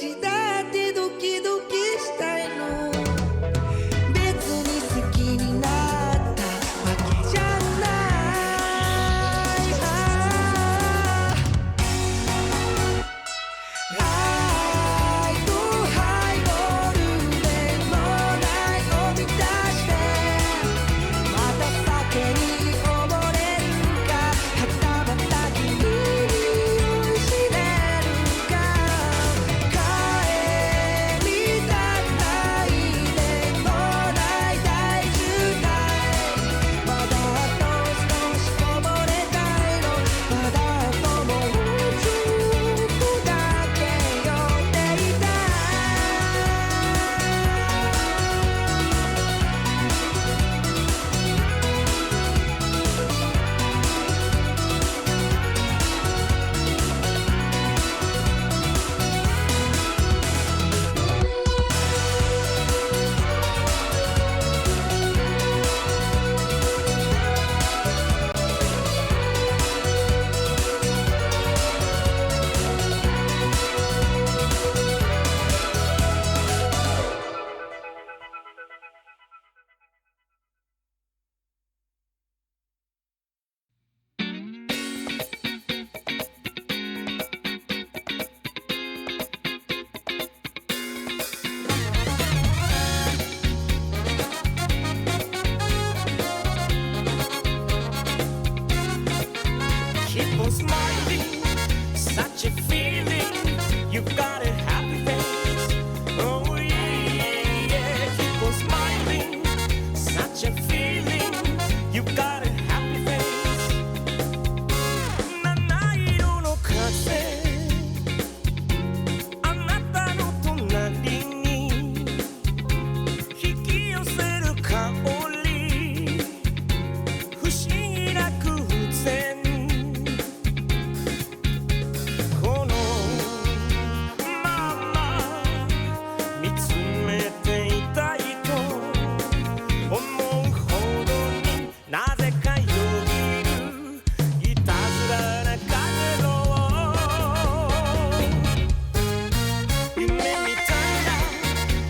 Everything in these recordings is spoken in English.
ちだってドキドキしたいの別に好きになったわけじゃない愛とハイボールでもないを満たしてまた酒に溺れるかはたまた君に酔いしれるか帰りたくないでもない大渋滞まだあと少しこぼれたいのまだあともうちょっとだけ寄っていたいKeep on smiling, such a feeling. You've got a happy face. Oh yeah, yeah. Keep on smiling, such a feeling. You've got a happy face. 七色の風、あなたの隣に引き寄せる香り、不思議な偶然。このまま見つめていたいと思うほどになぜかよぎるいたずらな影の夢みたい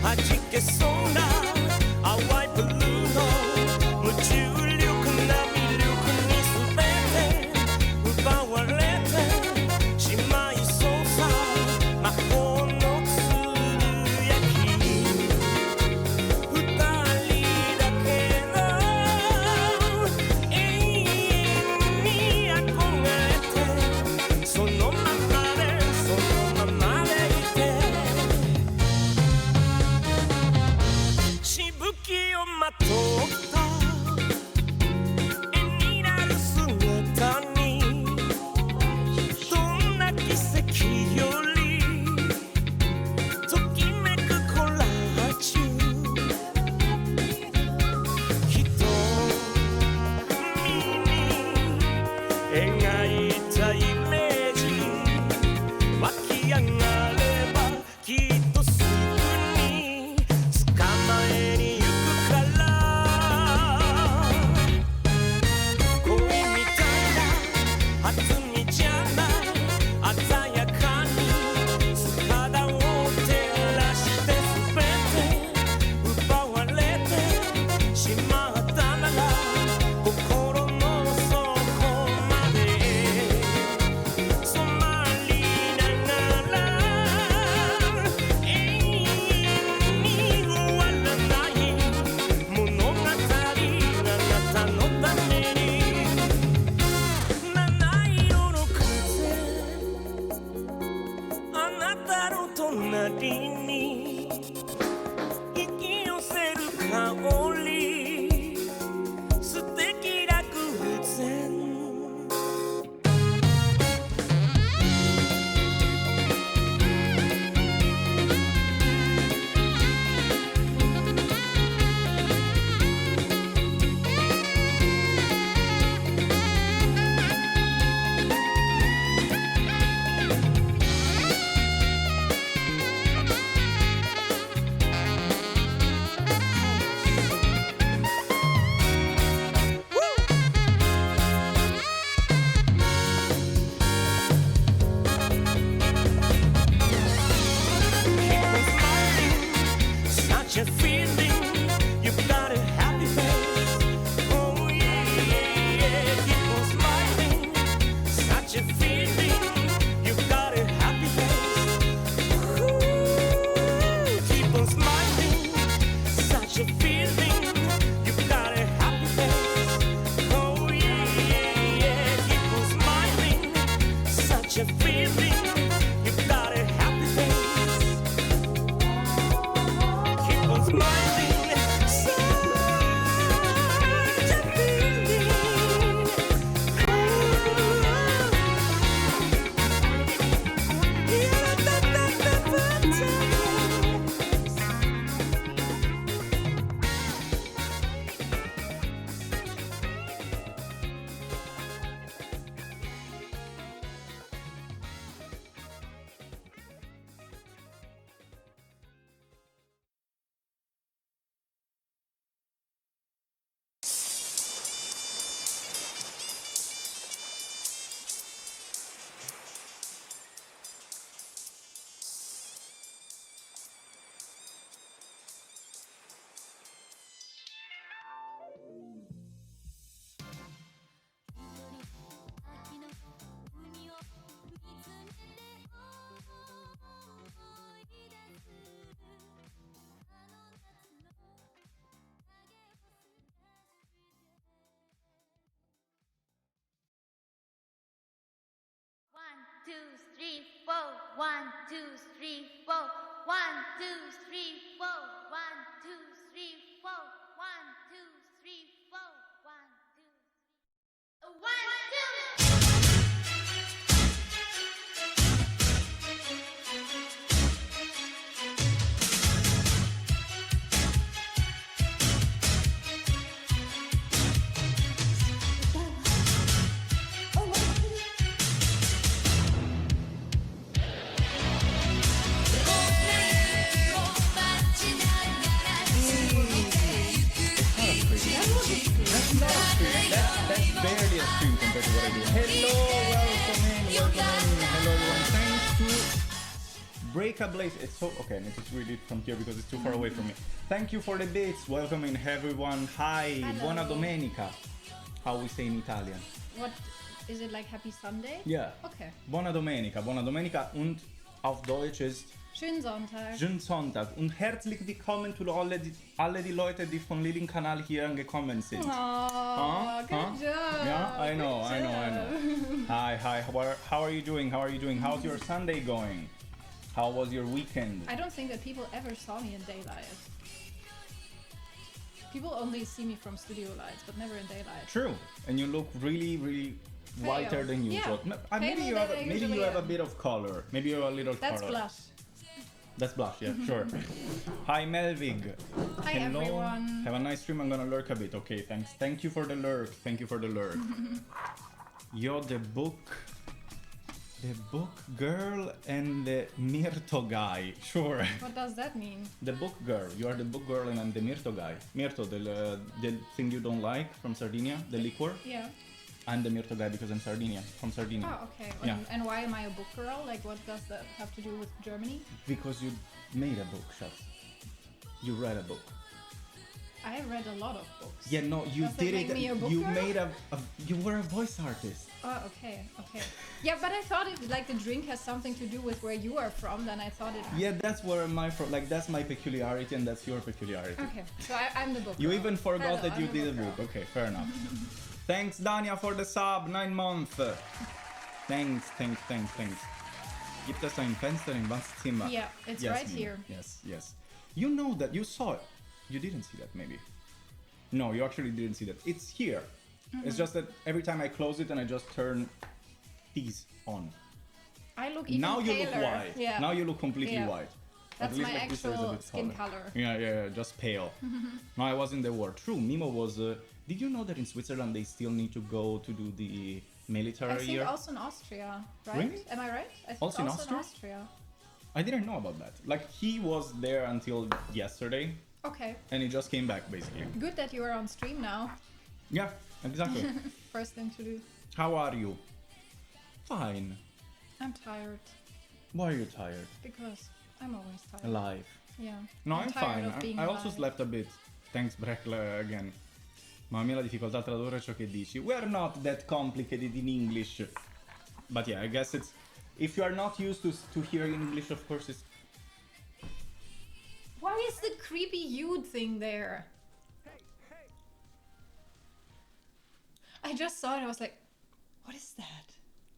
な弾けそうな淡いブルーの無重力な魅力に全て奪われてしまいそうさ魔法のつぶやき二人だけの永遠に憧れてそのままでそのままでいてしぶきをまとった絵になる姿にどんな奇跡よりときめくコラージュ瞳に描いたイメージ湧き上がればきっとすぐに捕まえに行くから恋みたいな弾みじゃない鮮やかに素肌を照らして全て奪われてしまったなら心の底まで染まりながら永遠に終わらない物語あなたのために七色の風あなたの隣に引き寄せる香り素敵な偶然 what you're feeling. You've got a happy face. Keep on smiling. Such a feeling. One, two, three, four. 1, 2, 3, 4. 1, 2, 3, 4. 1, 2, 3, 4. 1, 2, 3, 4. 1, 2, 3. 1, 2. That's barely a stream compared to what I do. Hello, welcome in. Hello everyone. Thanks to Break a Blaze. It's so okay, I need to read it from here because it's too far away from me. Thank you for the bits. Welcome in everyone. Hi, Hello. buona domenica. How we say in Italian. What is it, like Happy Sunday? Yeah. Okay. Buona domenica und auf Deutsch ist Schönen Sonntag. Schönen Sonntag und herzlich willkommen zu alle die Leute, die von Lilly Kanal hier angekommen sind. Oh, good job. Yeah, I know. Good job. Hi. How are you doing? How's your Sunday going? How was your weekend? I don't think that people ever saw me in daylight. People only see me from studio lights, but never in daylight. True, and you look really Pale. whiter than usual. Yeah. Maybe Paler you than have I maybe you usually have a am. bit of color. Maybe you're a little That's color. blush. That's blush, yeah, sure. Hi Melvig. Hi, Hello. everyone. Have a nice stream. I'm gonna lurk a bit. Okay, thanks. Thank you for the lurk. You're the book girl and the Mirto guy. Sure. What does that mean? The book girl. You are the book girl and I'm the Mirto guy. Mirto, the thing you don't like from Sardinia, the liquor. Yeah. I'm the Mirto guy because I'm from Sardinia. Oh, okay. Yeah. And why am I a book girl? Like, what does that have to do with Germany? Because you made a book, Schatz. You read a book. I read a lot of books. Yeah, no, you Does that did make it. me a book You girl? made you were a voice artist. Oh, okay. Yeah, but I thought if like the drink has something to do with where you are from, then I thought it. Yeah, that's where am I from. Like that's my peculiarity and that's your peculiarity. Okay, so I'm the book You girl. even forgot Hello, that you I'm the did a book. girl. Okay, fair enough. Thanks, Dania, for the sub. 9 months. Thanks. Gibt es ein Fenster im Badezimmer? Yeah, it's Yes, right Mimi. here. Yes. You know that. You saw it. You didn't see that, maybe. No, you actually didn't see that. It's here. It's just that every time I close it and I just turn these on. I look even Now you paler. look white. Yeah. Now you look completely Yeah. white. At That's least my like this, there's a actual bit skin taller. color. Yeah, just pale. No, I was in the war. True, Mimo was. Did you know that in Switzerland they still need to go to do the military I think year? also in Austria, right? Really? Am I right? I think Also in in Austria? Austria. I didn't know about that. Like he was there until yesterday, Okay, and he just came back basically. good that you are on stream now. Yeah, exactly. First thing to do. How are you? Fine. I'm tired Why are you tired? because I'm always tired. Alive. Yeah. No, I'm tired fine. of being I also alive. slept a bit. Thanks, Breckler, again. Mamma mia la difficoltà a tradurre ciò che dici. We're not that complicated in English. But yeah, I guess it's... If you are not used to hearing English, of course it's... Why is the creepy Yude thing there? I just saw it, I was like, what is that?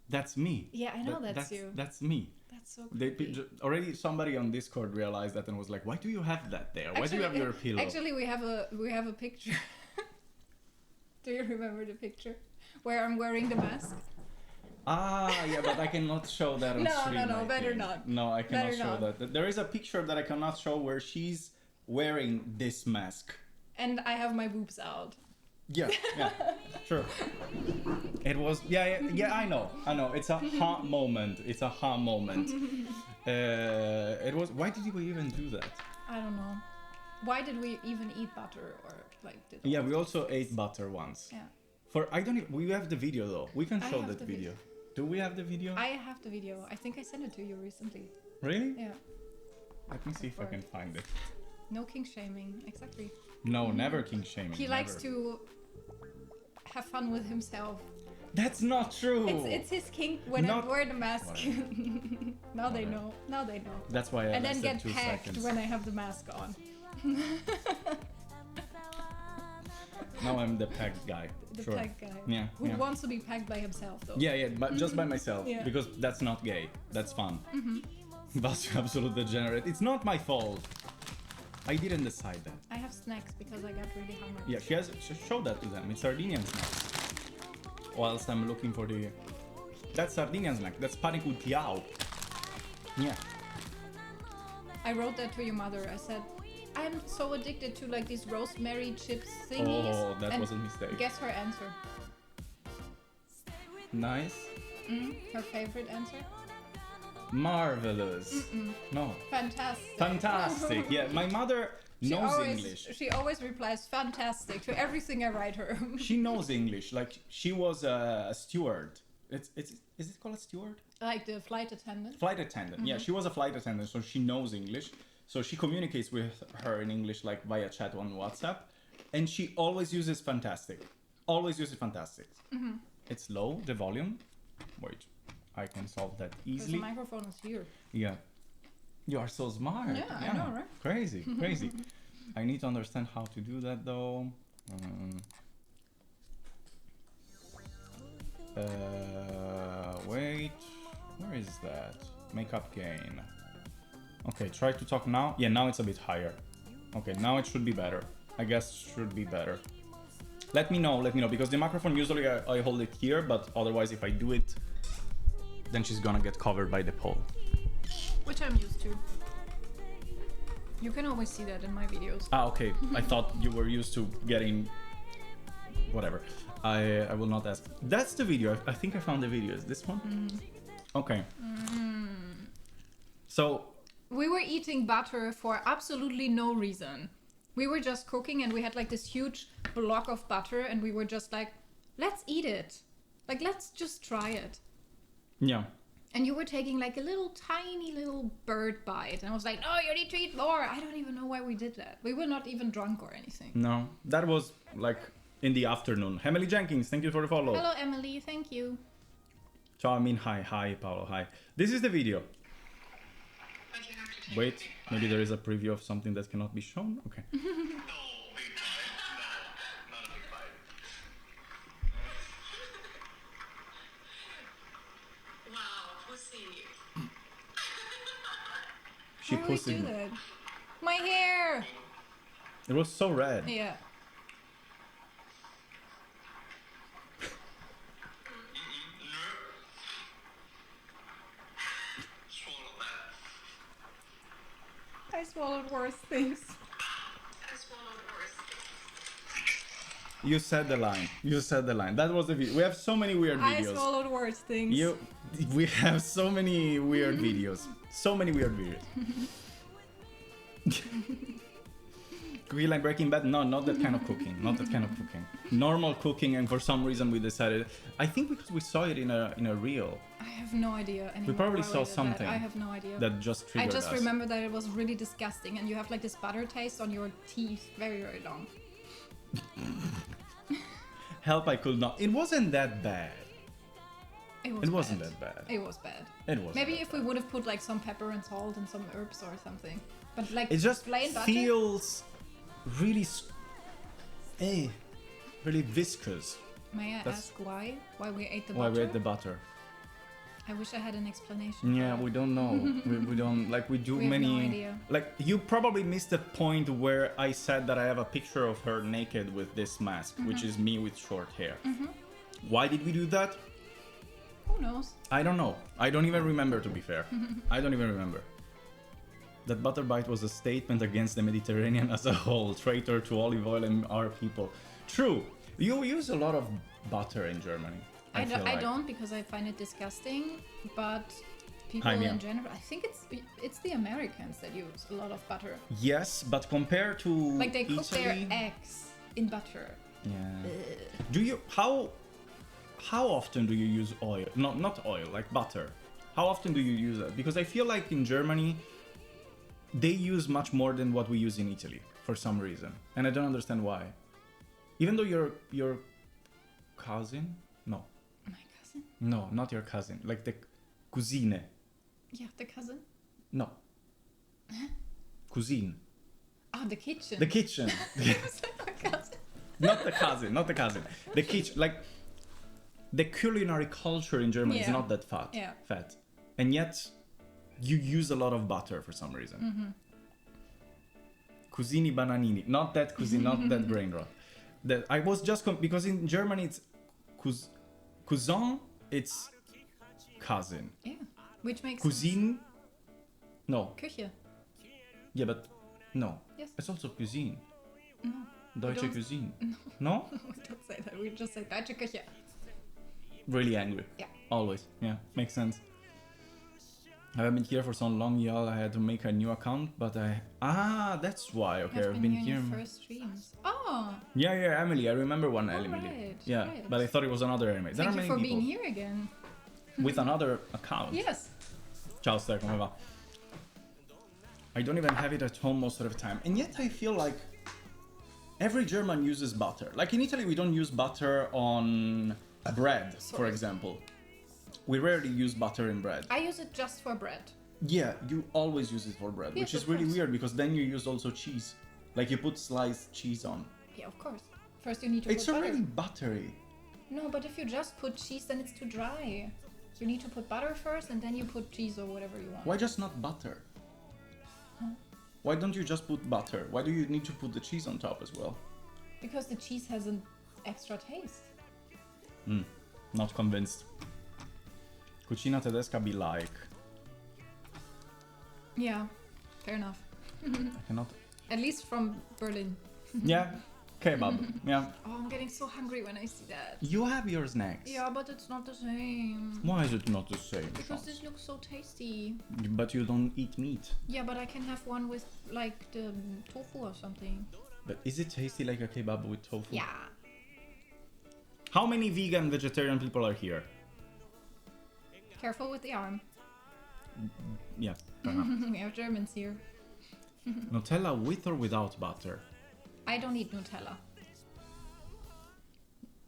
That's me. Yeah, I know that's you. That's me. That's so They, creepy. already somebody on Discord realized that and was like, why do you have that there? Why do you have your pillow? Actually, we have a picture. Do you remember the picture where I'm wearing the mask? Ah, yeah, but I cannot show that on stream. No, I better think. not. No, I cannot Better show not. that. There is a picture that I cannot show where she's wearing this mask. And I have my boobs out. Yeah, sure. It was, yeah, I know. It's a ha moment. It was, why did we even do that? I don't know. Why did we even eat butter or like? Yeah, we also ate butter once. Yeah. We have the video though. We can I show have that the video. Do we have the video? I have the video. I think I sent it to you recently. Really? Yeah. Let me see if I can find it. No king shaming. Exactly. No, never king shaming. He likes to have fun with himself. That's not true. It's his kink when I wear the mask. Now they Whatever. know. Now they know. That's why I And then lasted get 2 pegged seconds. when I have the mask on. Now I'm the pegged guy. The sure. pegged guy. Yeah. Who yeah. wants to be pegged by himself though. Yeah, but just by myself. Yeah. Because that's not gay. That's fun. That's absolute degenerate. It's not my fault. I didn't decide that. I have snacks because I got really hungry. Yeah, she showed that to them. It's Sardinian snacks. Whilst I'm looking for the... That's Sardinian snack. That's panicu tiao. Yeah. I wrote that to your mother. I said, I'm so addicted to like these rosemary chips thingies. Oh, that And was a mistake. Guess her answer. Nice. Her favorite answer? Marvelous. No. Fantastic. Fantastic. Yeah, my mother knows English. She always replies fantastic to everything I write her. She knows English. Like, she was a steward. Is it called a steward? Like the flight attendant. Flight attendant. Yeah, she was a flight attendant, so she knows English. So she communicates with her in English, like via chat on WhatsApp. And she always uses fantastic. Always uses fantastic. It's low, the volume. Wait, I can solve that Because the easily. microphone is here. Yeah. You are so smart. Yeah, I know, right? Crazy, crazy. I need to understand how to do that though. Wait, where is that? Makeup gain. Okay, try to talk now. Yeah, now it's a bit higher. Okay, now it should be better. I guess should be better. Let me know, because the microphone usually I hold it here, but otherwise if I do it, then she's gonna get covered by the pole. Which I'm used to. You can always see that in my videos. Ah, okay. I thought you were used to getting... Whatever. I will not ask. That's the video. I think I found the video. Is this one? Okay. So... We were eating butter for absolutely no reason. We were just cooking and we had like this huge block of butter and we were just like, let's eat it. Like, let's just try it. Yeah. And you were taking like a little tiny little bird bite. And I was like, no, you need to eat more. I don't even know why we did that. We were not even drunk or anything. No. That was like in the afternoon. Emily Jenkins, thank you for the follow. Hello, Emily. Thank you. Ciao, I mean hi. Hi, Paolo. Hi. This is the video. Wait, maybe there is a preview of something that cannot be shown. Okay. No, big fight? No, not a big fight. Wow, pussy. She Why would we pussied do me. that? My hair. It was so red. Yeah. Swallow that. I swallowed worse things. I swallowed worse. You said the line. You said the line. That was the video. We have so many weird I videos. swallowed worse things. We have so many weird videos. So many weird videos. Cookie like Breaking Bad? No, not that kind of cooking. Not that kind of cooking. Normal cooking, and for some reason we decided. I think because we saw it in a reel I have no idea anymore. We probably why saw did that. something I have no idea. that just I triggered just us. remember that it was really disgusting, and you have like this butter taste on your teeth, very, very long. Help! I could not. It wasn't that bad. It wasn't bad. that bad. It was bad. It was. Maybe if we would have put like some pepper and salt and some herbs or something, but like It just plain butter. feels really, really viscous. May I that's- ask why? Why we ate the Why butter? we ate the butter? I wish I had an explanation. Yeah, for we it. don't know. we don't like we do We have many. no idea. Like you probably missed the point where I said that I have a picture of her naked with this mask, which is me with short hair. Why did we do that? Who knows? I don't know. I don't even remember, to be fair. I don't even remember. That butter bite was a statement against the Mediterranean as a whole, traitor to olive oil and our people. True. You use a lot of butter in Germany. I feel like. don't because I find it disgusting, but people Hi, Mia. in general, I think it's the Americans that use a lot of butter. Yes, but compared to Like they cook their Italy, eggs in butter. yeah. Do you how often do you use oil? Not oil, like butter. How often do you use it? Because I feel like in Germany they use much more than what we use in Italy for some reason, and I don't understand why. Even though your cousin, no, My cousin? no, not your cousin, like the cousine, Yeah, the cousin. no, cuisine, Oh, the kitchen. the kitchen. My cousin. Not the cousin, not the cousin. The kitchen, like the culinary culture in Germany is Yeah. not that fat. Yeah. Fat, and yet you use a lot of butter for some reason. Cusini bananini, not that cuisine, not that brain rot. That I was just because in Germany it's cousin, it's cousin. Yeah, which makes Cuisine, no, Küche. yeah, but no, Yes. it's also cuisine. No, Deutsche don't- cuisine. No? we don't say that. We just say Deutsche Küche. Really angry. Yeah. Always. Yeah, makes sense. I haven't been here for so long, y'all. I had to make a new account, but that's why. Okay, I've I've been here here. in your first streams. Oh, Yeah, Emily. I remember one Emily. right, Yeah, right. but I thought it was another Emily. There thank are you many for people being here again. with another account. Yes. Ciao, Star, come va? I don't even have it at home most of the time, and yet I feel like every German uses butter. Like in Italy, we don't use butter on bread, for Sorry. example. We rarely use butter in bread. I use it just for bread. Yeah, you always use it for bread, Yes, which is of really course. weird because then you use also cheese. Like you put sliced cheese on. Yeah, of course. First you need to It's put already butter. buttery. No, but if you just put cheese, then it's too dry. You need to put butter first, and then you put cheese or whatever you want. Why just not butter? Why don't you just put butter? Why do you need to put the cheese on top as well? Because the cheese has an extra taste. Not convinced. Cucina Tedesca be like. Yeah, fair enough. I cannot. At least from Berlin. Yeah, kebab. Yeah. Oh, I'm getting so hungry when I see that. You have your snacks. Yeah, but it's not the same. Why is it not the same? Because this looks so tasty. But you don't eat meat. Yeah, but I can have one with like the tofu or something. But is it tasty like a kebab with tofu? Yeah. How many vegan, vegetarian people are here? Careful with the arm. Yeah. fair enough. We have Germans here. Nutella with or without butter? I don't eat Nutella.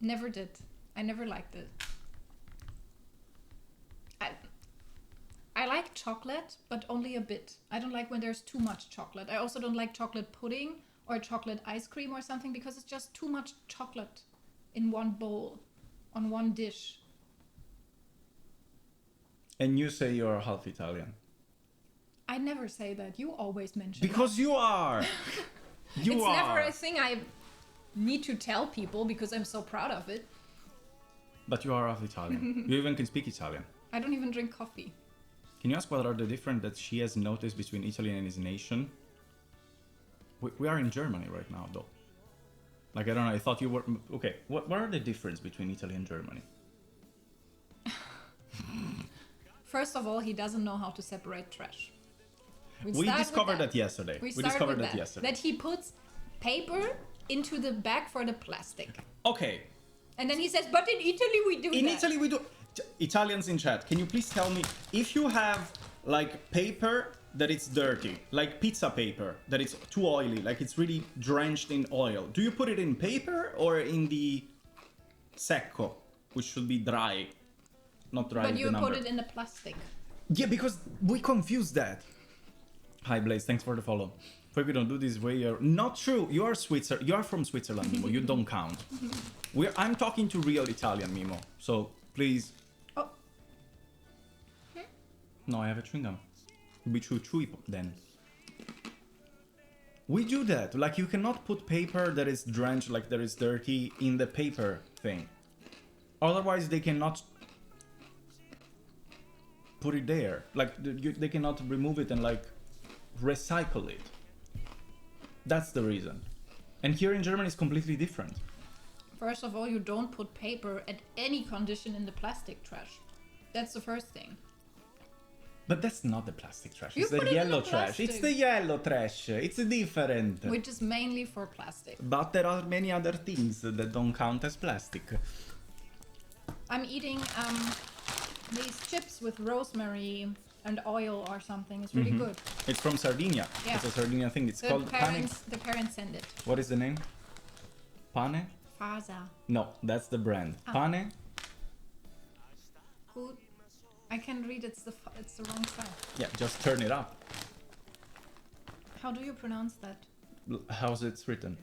Never did. I never liked it. I like chocolate, but only a bit. I don't like when there's too much chocolate. I also don't like chocolate pudding or chocolate ice cream or something because it's just too much chocolate in one bowl, on one dish. And you say you're half Italian. I never say that. You always mention Because you are! You it's are! never a thing I need to tell people because I'm so proud of it. But you are half Italian. You even can speak Italian. I don't even drink coffee. Can you ask what are the difference that she has noticed between Italy and his nation? We are in Germany right now, though. Like, I don't know, I thought you were... Okay, what are the difference between Italy and Germany? First of all, he doesn't know how to separate trash. We start with discovered that yesterday. We We discovered with that yesterday. That he puts paper into the bag for the plastic. Okay, And then he says, but in Italy we do in that. Italy we do... Italians in chat, can you please tell me if you have like paper that it's dirty, like pizza paper that it's too oily, like it's really drenched in oil, do you put it in paper or in the secco, which should be dry? Not dry But is you the number. put it in the plastic. Yeah, because we confuse that. Hi Blaze, thanks for the follow. For if you don't do this way, you're not true. You are You are from Switzerland, Mimo. You don't count. I'm talking to real Italian, Mimo. So please. Oh, No, I have a chewing gum. We chew then. We do that. Like, you cannot put paper that is drenched, like that is dirty, in the paper thing. Otherwise, they cannot put it there. Like, they cannot remove it and, like, recycle it. That's the reason. And here in Germany, it's completely different. First of all, you don't put paper at any condition in the plastic trash. That's the first thing. But that's not the plastic trash. You It's put the it in yellow the trash. It's plastic. the yellow trash. It's different. Which is mainly for plastic. But there are many other things that don't count as plastic. I'm eating these chips with rosemary and oil or something. It's really good. It's from Sardinia. Yeah. It's a Sardinian thing. It's The called pane. parents send it. What is the name? Pane? Faza. No, that's the brand. Ah. Pane? Good. I can read it's the wrong side. Yeah, just turn it up. How do you pronounce that? How's it written?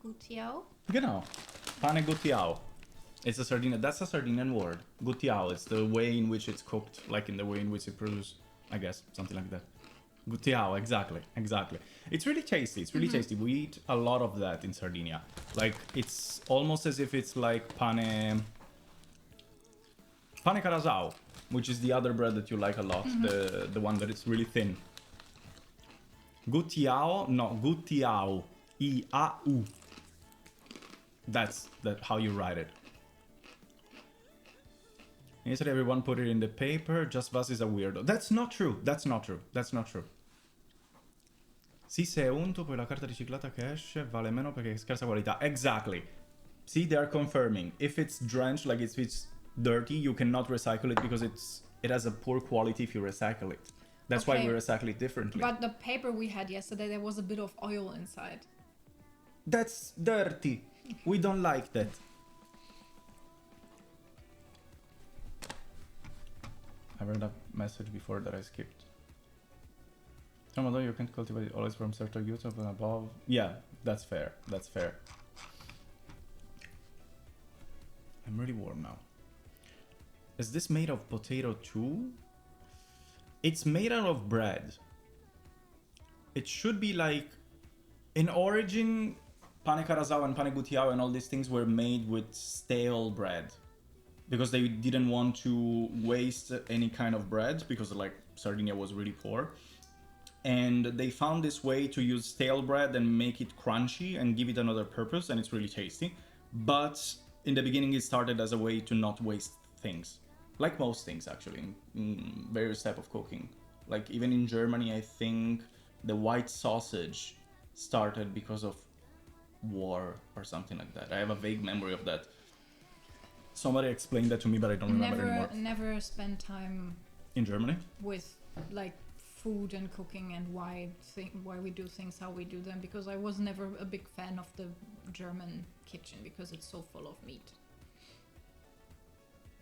Gutiao? Genau. Pane gutiao. It's a Sardinian. That's a Sardinian word. Gutiao. It's the way in which it's cooked, like in the way in which it's produced. I guess something like that. Gutiao. Exactly. It's really tasty. It's really tasty. We eat a lot of that in Sardinia. Like, it's almost as if it's like pane carasau, which is the other bread that you like a lot. The one that is really thin. Gutiao. No, gutiao. I-A-U. That's how you write it. Yesterday everyone put it in the paper, just Vas is a weirdo. That's not true. Sì, se è unto, poi la carta riciclata che esce vale meno perché è scarsa qualità. Exactly. See, they're confirming. If it's drenched, like if it's dirty, you cannot recycle it because it has a poor quality if you recycle it. That's why Okay. we recycle it differently. But the paper we had yesterday, there was a bit of oil inside. That's dirty. We don't like that. I read a message before that I skipped. Although you can't cultivate it always from certain YouTube and above. Yeah, that's fair. I'm really warm now. Is this made of potato too? It's made out of bread. It should be like, in origin, pane carasau and pane gutiao and all these things were made with stale bread. Because they didn't want to waste any kind of bread, because like Sardinia was really poor. And they found this way to use stale bread and make it crunchy and give it another purpose, and it's really tasty. But in the beginning it started as a way to not waste things. Like most things actually, in various type of cooking. Like even in Germany, I think the white sausage started because of war or something like that. I have a vague memory of that. Somebody explained that to me, but I don't remember anymore. Never spend time In Germany? with like food and cooking and why we do things how we do them, because I was never a big fan of the German kitchen because it's so full of meat.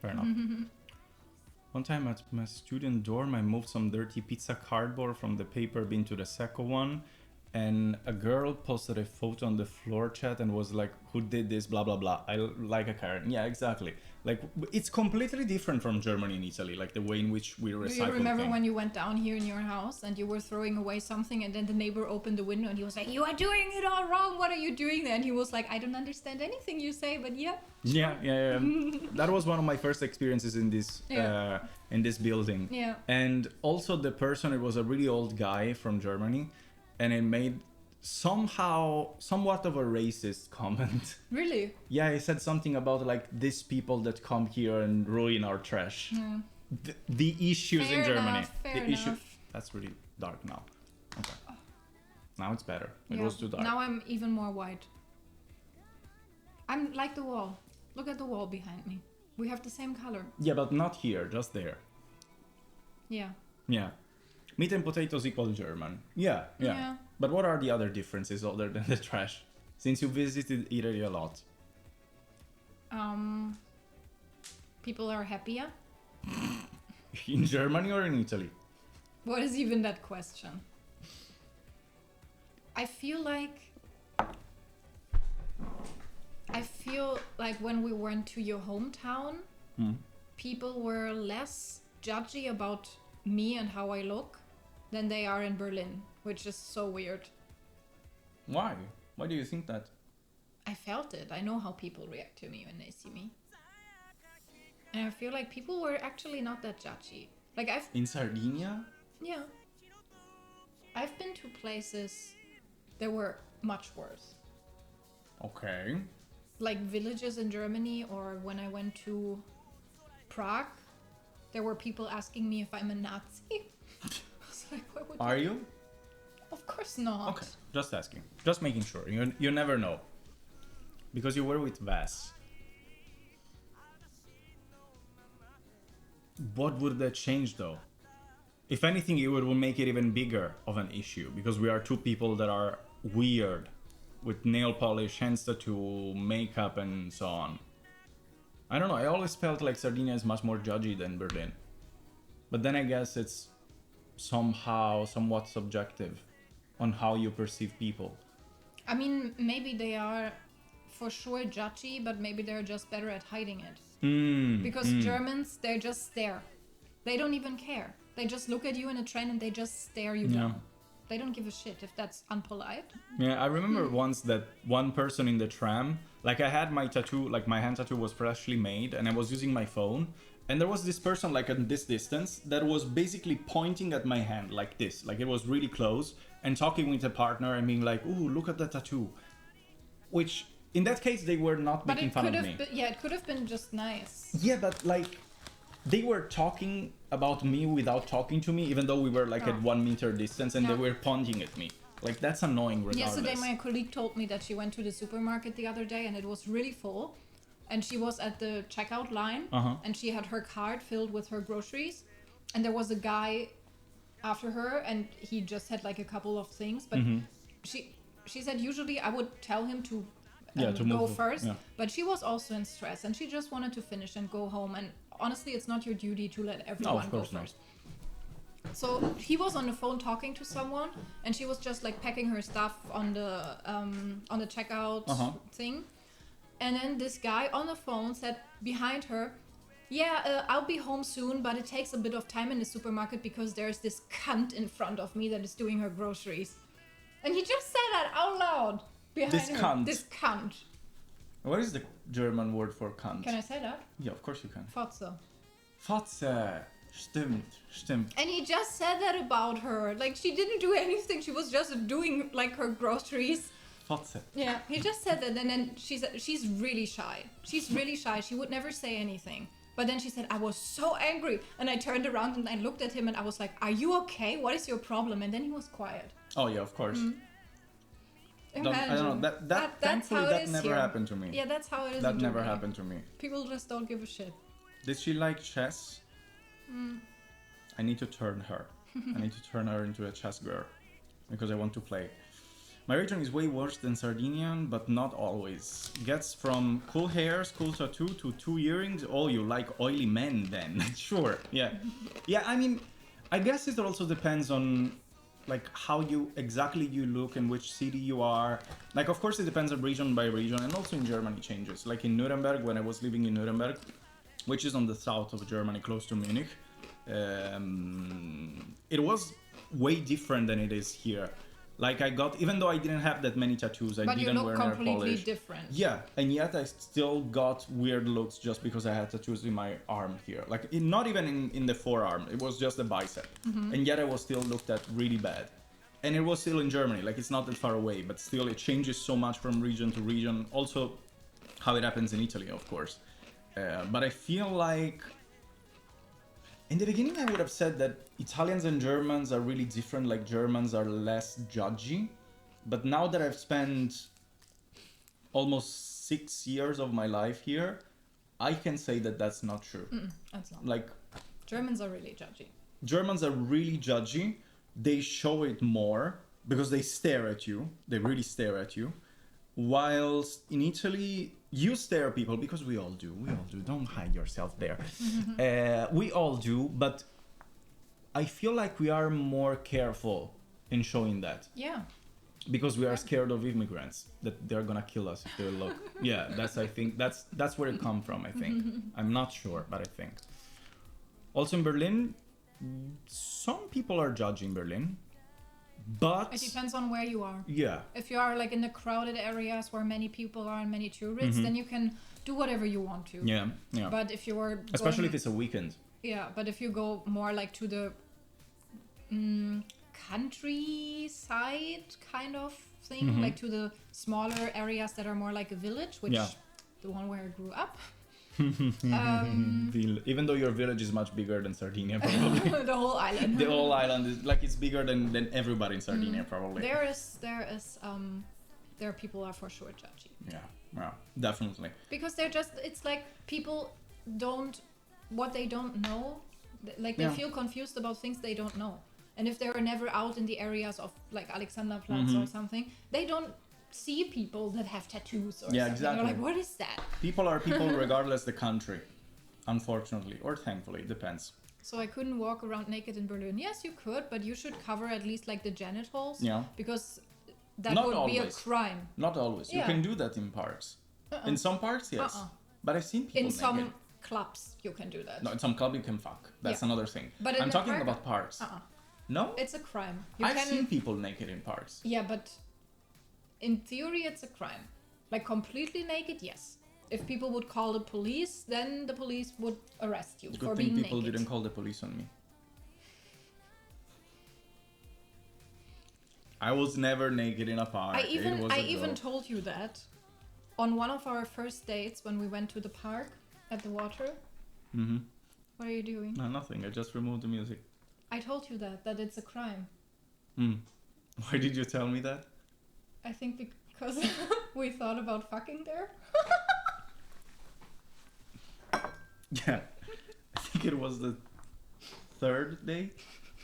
Fair enough. One time at my student dorm, I moved some dirty pizza cardboard from the paper bin to the second one, and a girl posted a photo on the floor chat and was like, who did this, blah blah blah. I like a Karen. Yeah, exactly. Like, it's completely different from Germany and Italy, like the way in which we recycle Do you remember things. when you went down here in your house and you were throwing away something, and then the neighbor opened the window and he was like, you are doing it all wrong, what are you doing there? And he was like, I don't understand anything you say, but yeah. Yeah. That was one of my first experiences in this in this building. Yeah. And also the person, it was a really old guy from Germany, and it made somewhat of a racist comment. Really? Yeah, he said something about like these people that come here and ruin our trash. Yeah. The issues Fair in Germany. enough, fair enough. That's really dark now. Okay. Now it's better. It Yeah. was too dark. Now I'm even more white. I'm like the wall. Look at the wall behind me. We have the same color. Yeah, but not here, just there. Yeah. Yeah. Meat and potatoes equal German. Yeah. Yeah. But what are the other differences other than the trash? Since you visited Italy a lot. People are happier. In Germany or in Italy? What is even that question? I feel like when we went to your hometown, people were less judgy about me and how I look than they are in Berlin, which is so weird. Why? Why do you think that? I felt it. I know how people react to me when they see me. And I feel like people were actually not that judgy. Like In Sardinia? yeah. I've been to places that were much worse. Okay. Like villages in Germany, or when I went to Prague, there were people asking me if I'm a Nazi. I was like, why would Are you? Of course not. Okay. Just asking. Just making sure. You never know. Because you were with Vass. What would that change though? If anything, it would make it even bigger of an issue because we are two people that are weird with nail polish, hands tattoo, makeup, and so on. I don't know. I always felt like Sardinia is much more judgy than Berlin. But then I guess it's somewhat subjective on how you perceive people. I mean, maybe they are for sure judgy, but maybe they're just better at hiding it. Because Germans, they're just stare. They don't even care. They just look at you in a train and they just stare you down. They don't give a shit if that's unpolite. Yeah, I remember once that one person in the tram, like I had my tattoo, like my hand tattoo was freshly made and I was using my phone. And there was this person like at this distance that was basically pointing at my hand like this, like it was really close and talking with a partner and being like, ooh, look at the tattoo. Which in that case, they were not But making it fun could of have me. been, yeah, it could have been just nice. Yeah, but like they were talking about me without talking to me, even though we were like at 1 meter distance and they were pointing at me. Like that's annoying regardless. Yesterday, my colleague told me that she went to the supermarket the other day and it was really full. And she was at the checkout line and she had her cart filled with her groceries. And there was a guy after her and he just had like a couple of things. But she said usually I would tell him to to go move. first. Yeah. But she was also in stress and she just wanted to finish and go home. And honestly, it's not your duty to let everyone go course not. first. So he was on the phone talking to someone and she was just like packing her stuff on the checkout thing. And then this guy on the phone said behind her, yeah, I'll be home soon, but it takes a bit of time in the supermarket because there's this cunt in front of me that is doing her groceries. And he just said that out loud behind This her. cunt. This cunt. What is the German word for cunt? Can I say that? Yeah, of course you can. Fotze. Fotze. Stimmt. And he just said that about her. Like, she didn't do anything. She was just doing, like, her groceries. Fotze. Yeah, he just said that. And then she's really shy. She's really shy. She would never say anything. But then she said, I was so angry. And I turned around and I looked at him and I was like, are you okay? What is your problem? And then he was quiet. Oh yeah, of course. I Imagine. don't know. That that's thankfully how it that is never here. happened to me. Yeah, that's how it is That in never Germany. happened to me. People just don't give a shit. Did she like chess? I need to turn her. I need to turn her into a chess girl because I want to play. My region is way worse than Sardinian, but not always. Gets from cool hairs, cool tattoo to 2 earrings. Oh, you like oily men then? Sure, yeah. Yeah, I mean, I guess it also depends on like how you exactly you look and which city you are. Like, of course, it depends on region by region, and also in Germany changes. Like in Nuremberg, when I was living in Nuremberg, which is on the south of Germany, close to Munich, it was way different than it is here. Like I got, even though I didn't have that many tattoos, I But you didn't look wear nail completely polish. different. Yeah, and yet I still got weird looks just because I had tattoos in my arm here. Like not even in the forearm, it was just the bicep. And yet I was still looked at really bad. And it was still in Germany, like it's not that far away, but still it changes so much from region to region. Also how it happens in Italy, of course. But I feel like in the beginning I would have said that Italians and Germans are really different, like Germans are less judgy. But now that I've spent almost 6 years of my life here, I can say that that's not true. That's not. Like Germans are really judgy. Germans are really judgy. They show it more because they stare at you. They really stare at you. Whilst in Italy, you stare at people because we all do. We all do. Don't hide yourself there. We all do, but I feel like we are more careful in showing that. Yeah. Because we are scared of immigrants, that they're gonna kill us if they look. Yeah, I think that's where it come from, I think. I'm not sure, but I think. Also in Berlin, some people are judging Berlin, but It depends on where you are. yeah, If you are like in the crowded areas where many people are and many tourists, then you can do whatever you want to. yeah, yeah. But if you are Especially if going, it's a weekend. yeah, but if you go more like to the countryside kind of thing, like to the smaller areas that are more like a village, which Yeah. the one where I grew up. Even though your village is much bigger than Sardinia, probably. The whole island. The whole island is like it's bigger than everybody in Sardinia, probably. There are people are for sure judgy. Yeah, definitely. Because they're just, it's like people what they don't know, like they Yeah. feel confused about things they don't know. And if they're never out in the areas of like Alexanderplatz or something, they don't see people that have tattoos or Yeah, something. exactly. They're like, what is that? People are people regardless the country, unfortunately, or thankfully, it depends. So I couldn't walk around naked in Berlin. Yes, you could, but you should cover at least like the genitals. Yeah. Because that Not would be a always. crime. Not always. You Yeah. can do that in parks. In some parks, yes. But I've seen people In naked. some clubs, you can do that. No, in some club you can fuck. That's Yeah. another thing. But in I'm the talking park- about parks. No? It's a crime. You I've can. seen people naked in parks. Yeah, but in theory, it's a crime. Like completely naked, yes. If people would call the police, then the police would arrest you Good for thing being people naked. didn't call the police on me. I was never naked in a park. I It was even a joke. told you that on one of our first dates when we went to the park at the water. Mm-hmm. What are you doing? No, nothing. I just removed the music. I told you that it's a crime. Why did you tell me that? I think because we thought about fucking there. Yeah. I think it was the third day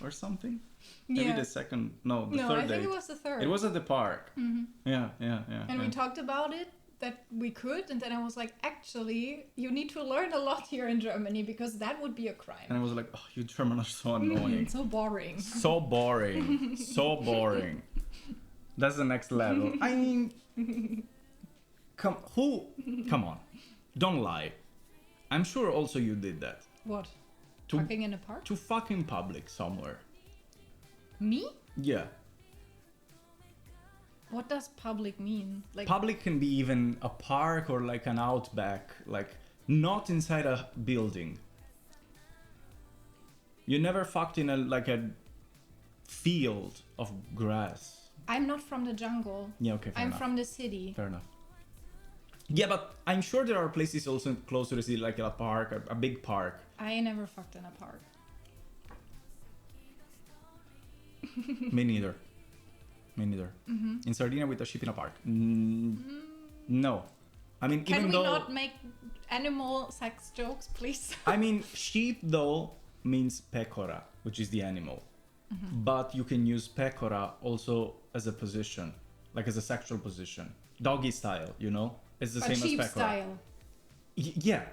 or something. Maybe the second. No, the No, third I think day. it was the third. It was at the park. Mm-hmm. Yeah. And we talked about it, that we could, and then I was like, actually, you need to learn a lot here in Germany because that would be a crime. And I was like, oh, you German are so annoying. So boring. So boring. So boring. That's the next level. I mean, come on. Don't lie. I'm sure also you did that. What? To- Fucking in a park? To fucking public somewhere. Me? Yeah. What does public mean? Like Public can be even a park or like an outback, like not inside a building. You never fucked in a field of grass. I'm not from the jungle. Yeah, okay, fair I'm enough. from the city. Fair enough. Yeah, but I'm sure there are places also close to the city, like a park, a big park. I never fucked in a park. Me neither. In Sardinia with a sheep in a park. No. I mean, Can even we though... not make animal sex jokes, please? I mean, sheep though means pecora, which is the animal. But you can use pecora also as a position, like as a sexual position. Doggy style, you know? It's the But same sheep as pecora. style. Yeah.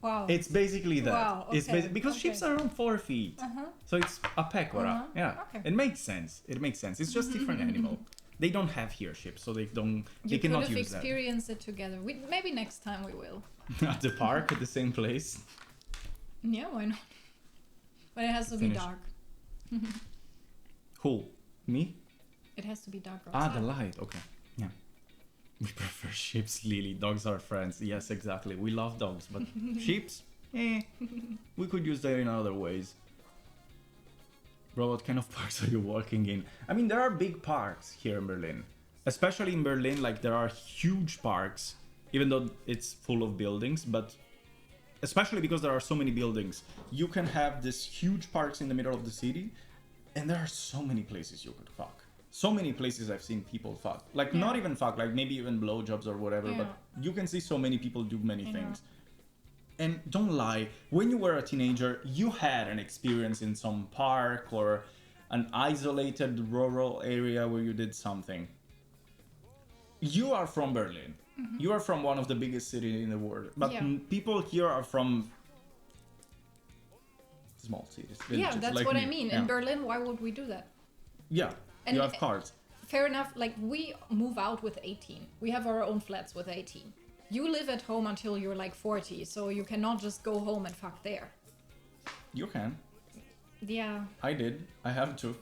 Wow. It's basically that. Wow, It's okay, because okay. sheep are around 4 feet. So it's a pecora. Yeah. okay. It makes sense. It's just different animal. They don't have here sheep, so they don't. They You could cannot have use that. experienced it together. Maybe next time we will. At the park, at the same place. Yeah, why not? But it has to be Finish. dark. Who? Me? It has to be dark Ah, outside. the light. Okay. Yeah. We prefer sheeps, Lily. Dogs are friends. Yes, exactly. We love dogs, but sheeps? We could use them in other ways. Bro, what kind of parks are you walking in? I mean, there are big parks here in Berlin. Especially in Berlin, like, there are huge parks, even though it's full of buildings, but especially because there are so many buildings, you can have these huge parks in the middle of the city, and there are so many places you could fuck. So many places I've seen people fuck. Like, not even fuck, like maybe even blowjobs or whatever, but you can see so many people do many things. And don't lie, when you were a teenager, you had an experience in some park or an isolated rural area where you did something. You are from Berlin. You are from one of the biggest cities in the world. But people here are from small cities. Yeah, villages, that's like what me. I mean. Yeah. In Berlin, why would we do that? Yeah, And you have cars. Fair enough, like we move out with 18. We have our own flats with 18. You live at home until you're like 40, so you cannot just go home and fuck there. You can. Yeah, I did. I have to.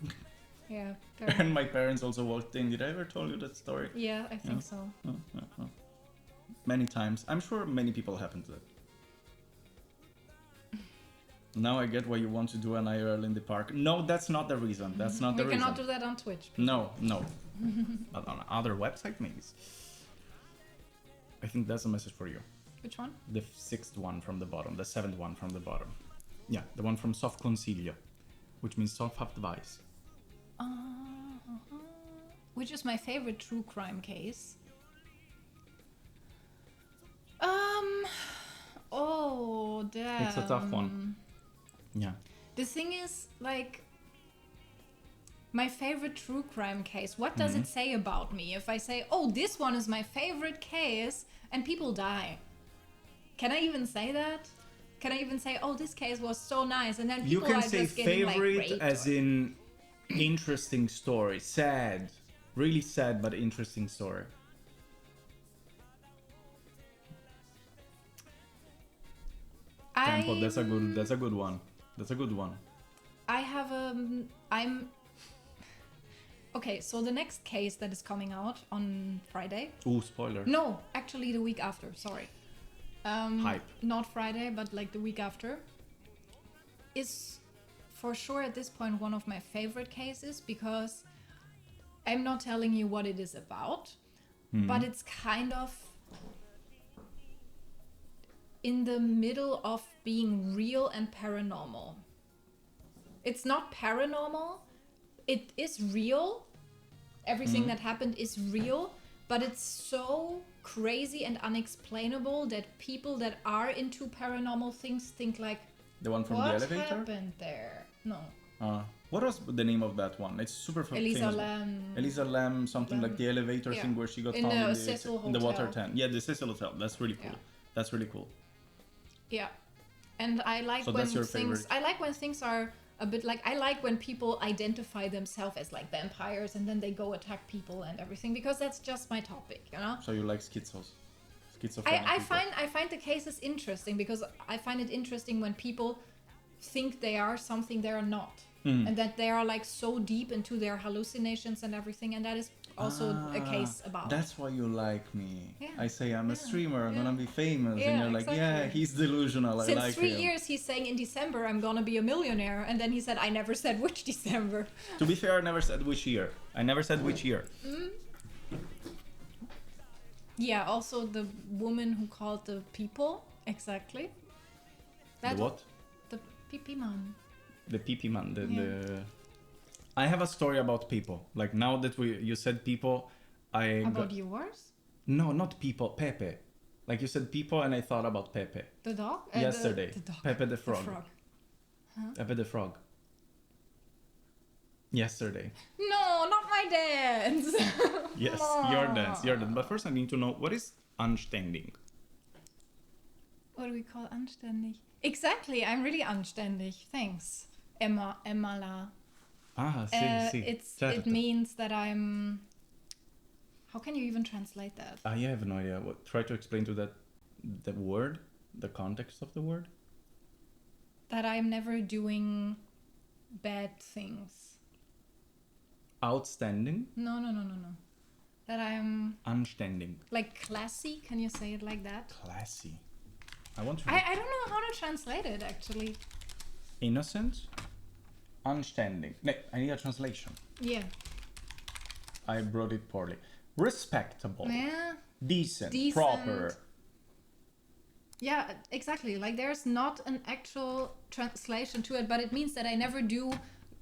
yeah, fair And enough. my parents also walked in. Did I ever tell you that story? Yeah, I think Yeah. so. Many times. I'm sure many people happen to that. Now I get why you want to do an IRL in the park. No, that's not the reason. That's not the We reason. cannot do that on Twitch. No. But on other website, maybe. I think that's a message for you. Which one? The sixth one from the bottom. The seventh one from the bottom. Yeah, the one from Soft Consiglio. Which means soft advice. Which is my favorite true crime case. Oh, damn. It's a tough one. Yeah. The thing is, like, my favorite true crime case. What does it say about me if I say, oh, this one is my favorite case, and people die? Can I even say that? Can I even say, oh, this case was so nice, and then You people can are say just getting favorite like raped as or- in interesting story. Sad. Really sad but interesting story. Tempo, that's a good one. That's a good one. I have I'm okay. So the next case that is coming out on Friday. Ooh, spoiler. No, actually the week after. Sorry. Hype. Not Friday, but like the week after. Is for sure at this point one of my favorite cases because I'm not telling you what it is about, but it's kind of in the middle of being real and paranormal. It's not paranormal, it is real. Everything that happened is real, but it's so crazy and unexplainable that people that are into paranormal things think like, The one from the what elevator? happened there? No. What was the name of that one? It's super Elisa famous. Lam. Elisa Lam, something like the elevator Yeah. thing where she got In found the Cecil in the water Hotel. tank. Yeah, the Cecil Hotel. That's really cool. Yeah. That's really cool. Yeah. And I like So when that's your things favorite. I like when things are a bit like I like when people identify themselves as like vampires and then they go attack people and everything because that's just my topic, you know? So you like schizophrenic I people. find the cases interesting because I find it interesting when people think they are something they are not. And that they are like so deep into their hallucinations and everything, and that is also a case about. That's why you like me. Yeah. I say I'm a streamer, I'm Yeah. gonna be famous, Yeah, and you're like, yeah, exactly. he's delusional. I Since like 3 him. years he's saying in December I'm gonna be a millionaire, and then he said I never said which December. To be fair, I never said which year. I never said which year. Yeah, also the woman who called the people, exactly. The what? The pee man. The PP man. Yeah. The. I have a story about people. Like now that you said people, About yours? No, not people. Pepe. Like you said people, and I thought about Pepe. The dog? Yesterday. The dog. Pepe the frog. Huh? Pepe the frog. Yesterday. No, not my dance. Yes, your dance. But first I need to know, what is anständig? What do we call anständig? Exactly, I'm really anständig. Thanks. Emmala. Ah, sì. It Certo. means that I'm. How can you even translate that? I have no idea. Try to explain to that the word, the context of the word. That I'm never doing bad things. Outstanding. No. That I'm Anständig. like classy. Can you say it like that? Classy. I want to. I don't know how to translate it actually. Innocent. Anständig. No, I need a translation. Yeah. I brought it poorly. Respectable. Yeah. Decent. Decent. Proper. Yeah, exactly. Like there's not an actual translation to it, but it means that I never do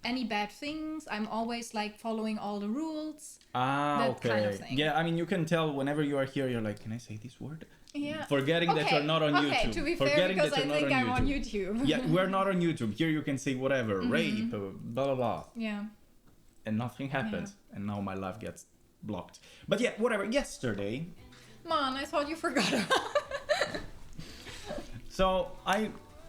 any bad things. I'm always like following all the rules. Ah, That okay. kind of thing. Yeah, I mean, you can tell whenever you are here, you're like, can I say this word? Yeah. Forgetting that you're not on YouTube. Okay, to be fair, Forgetting because that I you're think not I'm on YouTube. Yeah, we're not on YouTube. Here you can say whatever, rape, blah, blah, blah. Yeah. And nothing happens. And now my life gets blocked. But yeah, whatever. Yesterday, Man, I thought you forgot about so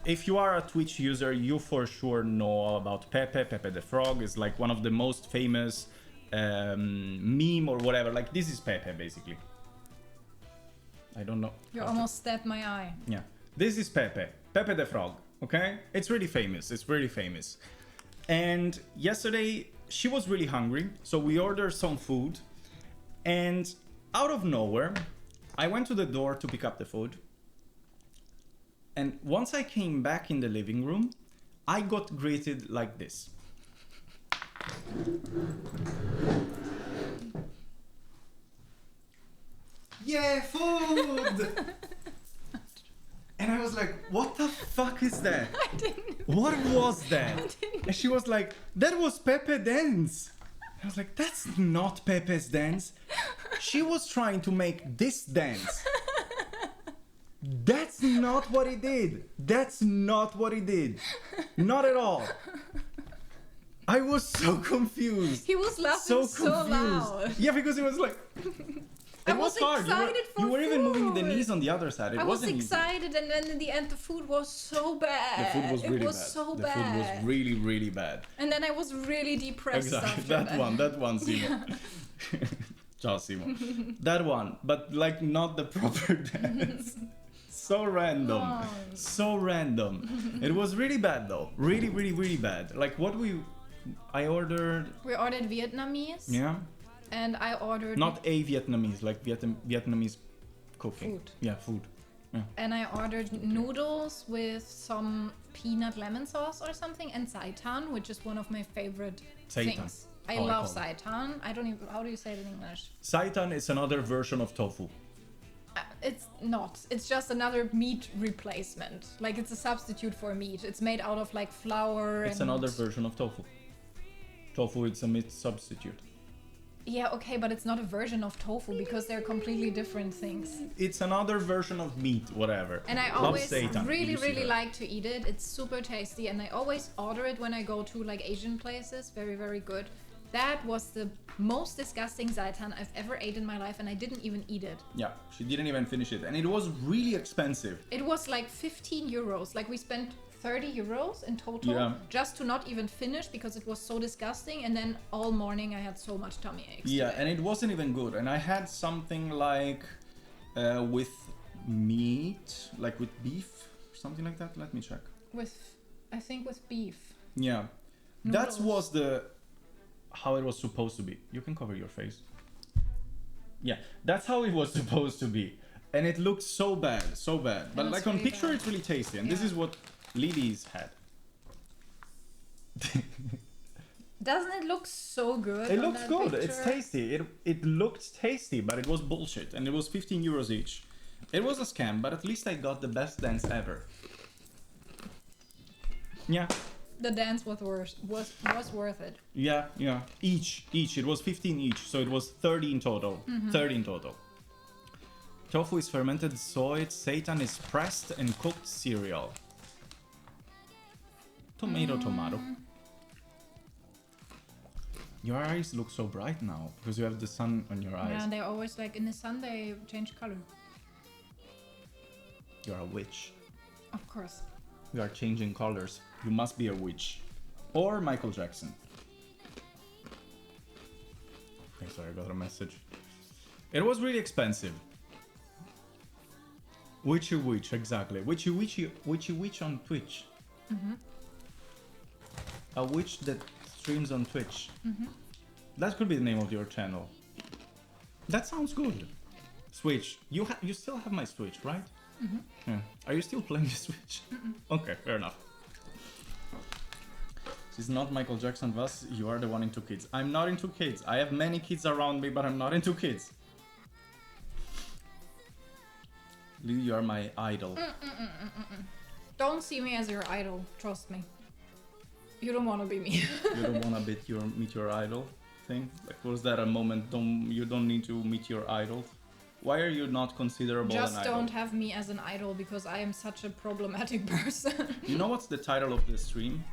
if you are a Twitch user, you for sure know about Pepe. Pepe the Frog is like one of the most famous meme or whatever. Like this is Pepe basically. I don't know. You how to- almost stabbed my eye. Yeah. This is Pepe. Pepe the Frog. Okay? It's really famous. And yesterday she was really hungry, so we ordered some food. And out of nowhere, I went to the door to pick up the food. And once I came back in the living room, I got greeted like this. Yeah, food! And I was like, what the fuck is that? I didn't. What was that? And she was like, that was Pepe dance. I was like, that's not Pepe's dance. She was trying to make this dance. That's not what he did. That's not what he did. Not at all. I was so confused. He was laughing so loud. Yeah, because it was like... I It was hard. excited You were even moving the food. knees on the other side. It I was wasn't easy. excited, and then in the end, the food was so bad. The food was really it was bad. so the bad. food was really, really bad. And then I was really depressed Exactly. after That one, Simo. Ciao, Simo. That one, but like not the proper dance. So random. Oh. So random. It was really bad though. Really, really, really bad. Like I ordered... We ordered Vietnamese. Yeah? And I ordered... Not a Vietnamese, like Vietnamese cooking. Food. Yeah, food. Yeah. And I ordered noodles with some peanut lemon sauce or something, and seitan, which is one of my favorite Seitan. things. I How I love call it. seitan. I don't even... How do you say it in English? Seitan is another version of tofu. It's not. It's just another meat replacement. Like, it's a substitute for meat. It's made out of, like, flour It's and... another version of tofu. Tofu is a meat substitute. Yeah, okay, but it's not a version of tofu because they're completely different things. It's another version of meat, whatever. And I Love always seitan. really, You see really that. like to eat it. It's super tasty, and I always order it when I go to like Asian places. Very, very good. That was the most disgusting seitan I've ever ate in my life, and I didn't even eat it. Yeah, she didn't even finish it. And it was really expensive. It was like 15 euros. Like, we spent 30 euros in total Yeah. just to not even finish because it was so disgusting. And then all morning I had so much tummy aches. Yeah, today. and it wasn't even good. And I had something like with meat, like with beef, something like that. Let me check. I think with beef. Yeah, that Noodles. was how it was supposed to be. You can cover your face. Yeah, that's how it was supposed to be. And it looked so bad, so bad. But it's like on really picture, bad. it's really tasty. And this Yeah. is what Lilly's had. Doesn't it look so good? It on looks that good. It's picture? tasty. It looked tasty, but it was bullshit. And it was 15 euros each. It was a scam, but at least I got the best dance ever. Yeah, The dance was worth it. yeah. Each. It was 15 each, so it was 30 in total. 30 in total. Tofu is fermented soy. Seitan is pressed and cooked cereal. Tomato. Your eyes look so bright now because you have the sun on your eyes. Yeah, they always like in the sun they change color. You're a witch. Of course. You are changing colors. You must be a witch. Or Michael Jackson. Okay, sorry, I got a message. It was really expensive. Witchy witch, exactly. Witchy witch on Twitch. A witch that streams on Twitch. That could be the name of your channel. That sounds good. Switch. You still have my Switch, right? Yeah. Are you still playing the Switch? Okay, fair enough. She's not Michael Jackson, thus you are the one into kids. I'm not into kids. I have many kids around me, but I'm not into kids. Lily, you are my idol. Don't see me as your idol, trust me. You don't want to be me. You don't want to meet your idol thing? Like, was that a moment you don't need to meet your idol? Why are you not considerable Just an idol? don't have me as an idol because I am such a problematic person. You know what's the title of the stream?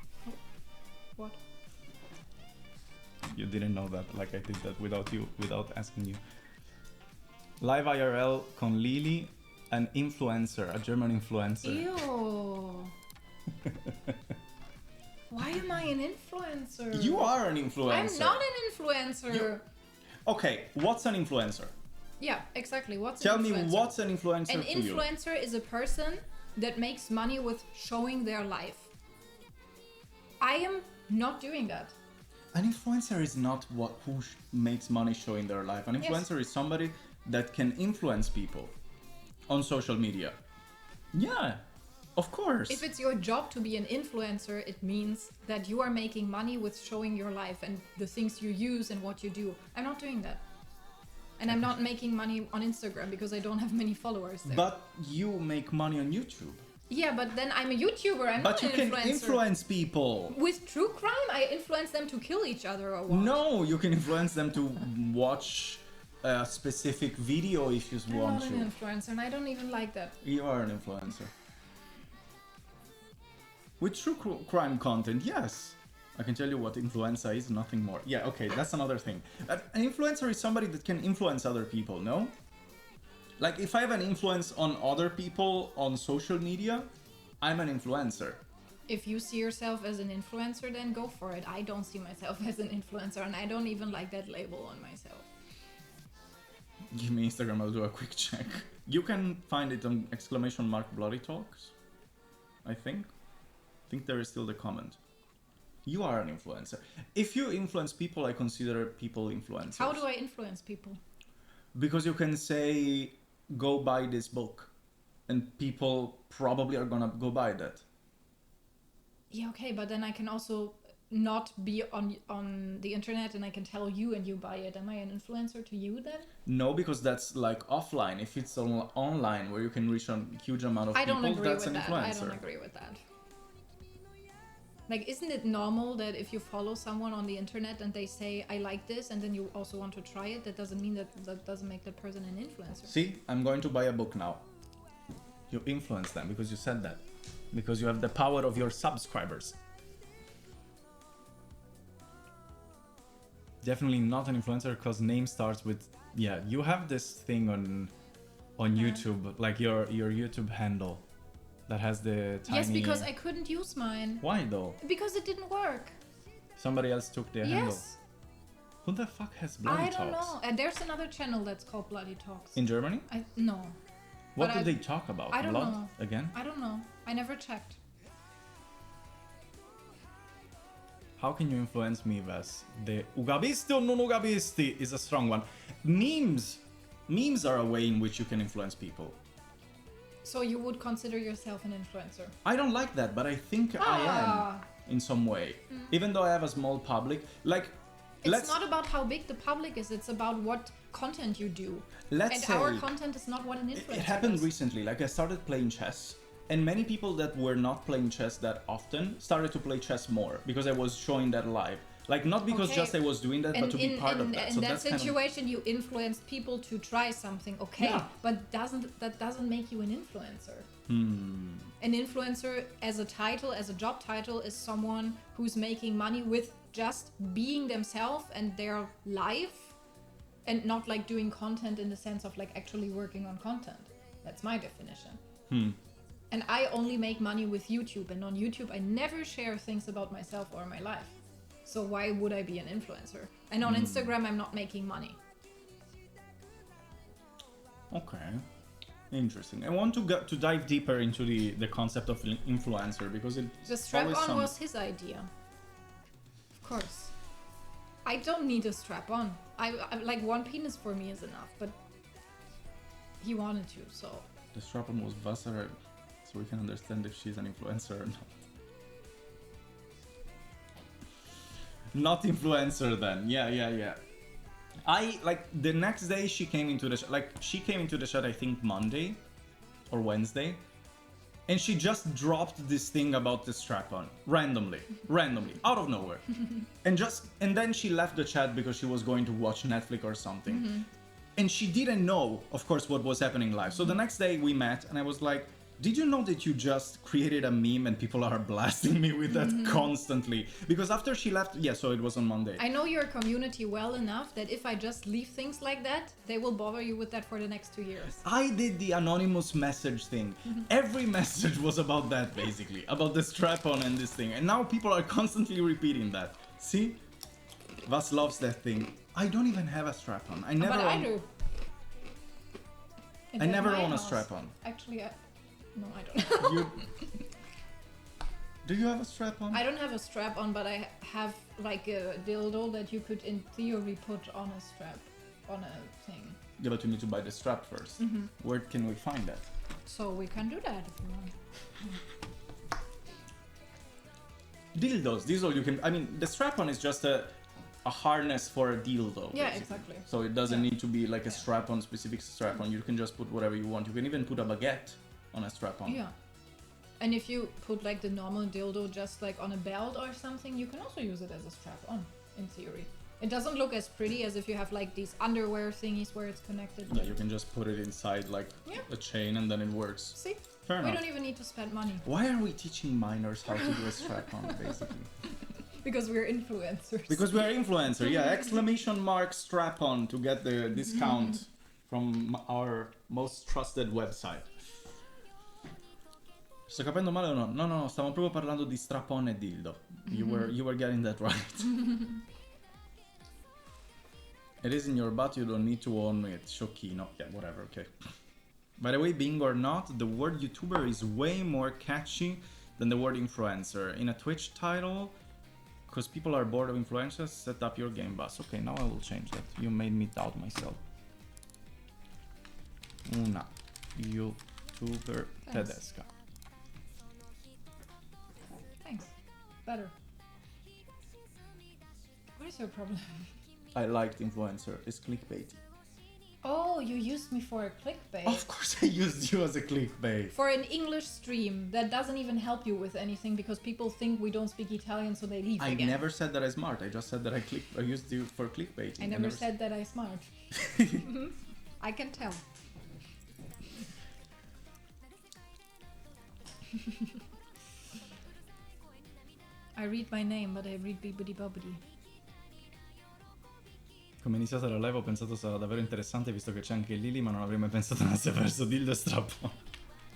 What? You didn't know that, like I did that without asking you. Live IRL con Lilly, an influencer, a German influencer. Ew. Why am I an influencer? You are an influencer. I'm not an influencer. Okay, what's an influencer? Yeah, exactly. What's Tell an me influencer? what's an influencer An to you? influencer is a person that makes money with showing their life. I am not doing that. An influencer is not makes money showing their life. An influencer is somebody that can influence people on social media. Yeah, of course. If it's your job to be an influencer, it means that you are making money with showing your life and the things you use and what you do. I'm not doing that. And I'm not making money on Instagram because I don't have many followers there. But you make money on YouTube. Yeah, but then I'm a YouTuber. I'm not an influencer. But you can influence people. With true crime, I influence them to kill each other or what? No, you can influence them to watch a specific video if you want to. I'm not an influencer, and I don't even like that. You are an influencer. With true crime content, yes. I can tell you what influencer is, nothing more. Yeah, okay, that's another thing. An influencer is somebody that can influence other people, no? Like, if I have an influence on other people on social media, I'm an influencer. If you see yourself as an influencer, then go for it. I don't see myself as an influencer, and I don't even like that label on myself. Give me Instagram, I'll do a quick check. You can find it on !bloody talks, I think. I think there is still the comment. You are an influencer. If you influence people, I consider people influencers. How do I influence people? Because you can say, go buy this book, and people probably are gonna go buy that. Yeah, okay, but then I can also not be on the internet and I can tell you and you buy it. Am I an influencer to you then? No, because that's like offline. If it's online where you can reach a huge amount of people, that's an influencer. I don't agree with that. Like, isn't it normal that if you follow someone on the internet and they say, I like this, and then you also want to try it, that doesn't mean that doesn't make that person an influencer? See, I'm going to buy a book now. You influence them because you said that. Because you have the power of your subscribers. Definitely not an influencer because name starts with... Yeah, you have this thing on YouTube, like your YouTube handle. That has the tiny... Yes, because I couldn't use mine. Why though? Because it didn't work. Somebody else took the handle. Yes. Who the fuck has Bloody Talks? I don't know. And there's another channel that's called Bloody Talks. In Germany? No. What do they talk about? I don't Blood know. Again? I don't know. I never checked. How can you influence me, Ves? The ugabisti or non-ugabisti is a strong one. Memes are a way in which you can influence people. So you would consider yourself an influencer? I don't like that, but I think I am in some way. Even though I have a small public, like... It's not about how big the public is, it's about what content you do. Let's say our content is not what an influencer It happened does. recently, like I started playing chess. And many people that were not playing chess that often started to play chess more because I was showing that live. Like, not because just I was doing that, but to be part of that. In that situation, you influenced people to try something, but that doesn't make you an influencer. An influencer as a title, as a job title, is someone who's making money with just being themselves and their life, and not like doing content in the sense of like actually working on content. That's my definition. And I only make money with YouTube, and on YouTube I never share things about myself or my life. So why would I be an influencer? And on Instagram I'm not making money. Okay. Interesting. I want to dive deeper into the concept of influencer because it... The strap-on was his idea. Of course. I don't need a strap-on. I like one penis for me is enough, but he wanted to, so... The strap-on was Wasser, so we can understand if she's an influencer or not. Not influencer then. Yeah. I, like, the next day she came into the chat, I think Monday or Wednesday, and she just dropped this thing about the strap-on randomly, out of nowhere. and then she left the chat because she was going to watch Netflix or something. And she didn't know, of course, what was happening live. So the next day we met and I was like, did you know that you just created a meme and people are blasting me with that constantly? Because after she left, so it was on Monday. I know your community well enough that if I just leave things like that, they will bother you with that for the next 2 years. I did the anonymous message thing. Every message was about that, basically. About the strap-on and this thing. And now people are constantly repeating that. See? Vas loves that thing. I don't even have a strap-on. I never But I do. I never own a strap-on. Actually, no, I don't. Do you have a strap on? I don't have a strap on, but I have like a dildo that you could in theory put on a strap, on a thing. Yeah, but you need to buy the strap first. Where can we find that? So we can do that if you want. Dildos. These all you can. I mean, the strap-on is just a harness for a dildo. Yeah, basically. exactly. So it doesn't Yeah. need to be like a Yeah. strap-on, specific strap-on. You can just put whatever you want. You can even put a baguette on a strap-on. Yeah. And if you put like the normal dildo just like on a belt or something, you can also use it as a strap on, in theory. It doesn't look as pretty as if you have like these underwear thingies where it's connected. Yeah, you can just put it inside like Yeah. a chain and then it works. See? Fair We enough. don't even need to spend money Why are we teaching minors how to do a strap-on, basically? because we're influencers. Because we are influencer, yeah. Exclamation mark strap-on to get the discount from our most trusted website. Sto capendo male o no? No, stiamo proprio parlando di strap-on e dildo. You were getting that right. It is in your butt, you don't need to own it. Sciocchino. Yeah, whatever, okay. By the way, being or not, the word YouTuber is way more catchy than the word influencer. In a Twitch title, because people are bored of influencers, set up your game bus. Okay, now I will change that. You made me doubt myself. Una YouTuber Tedesca. Thanks. Better. What is your problem? I liked influencer. It's clickbait. Oh, you used me for a clickbait. Of course I used you as a clickbait. For an English stream that doesn't even help you with anything because people think we don't speak Italian, so they leave I again. never said that I'm smart. I just said that I used you for clickbait. I never said that I'm smart. I can tell. I read my name, but I read bibbidi bobbidi. Come è iniziata la live ho pensato sarà davvero interessante visto che c'è anche Lilly, ma non avrei mai pensato avesse perso dildo e strappo.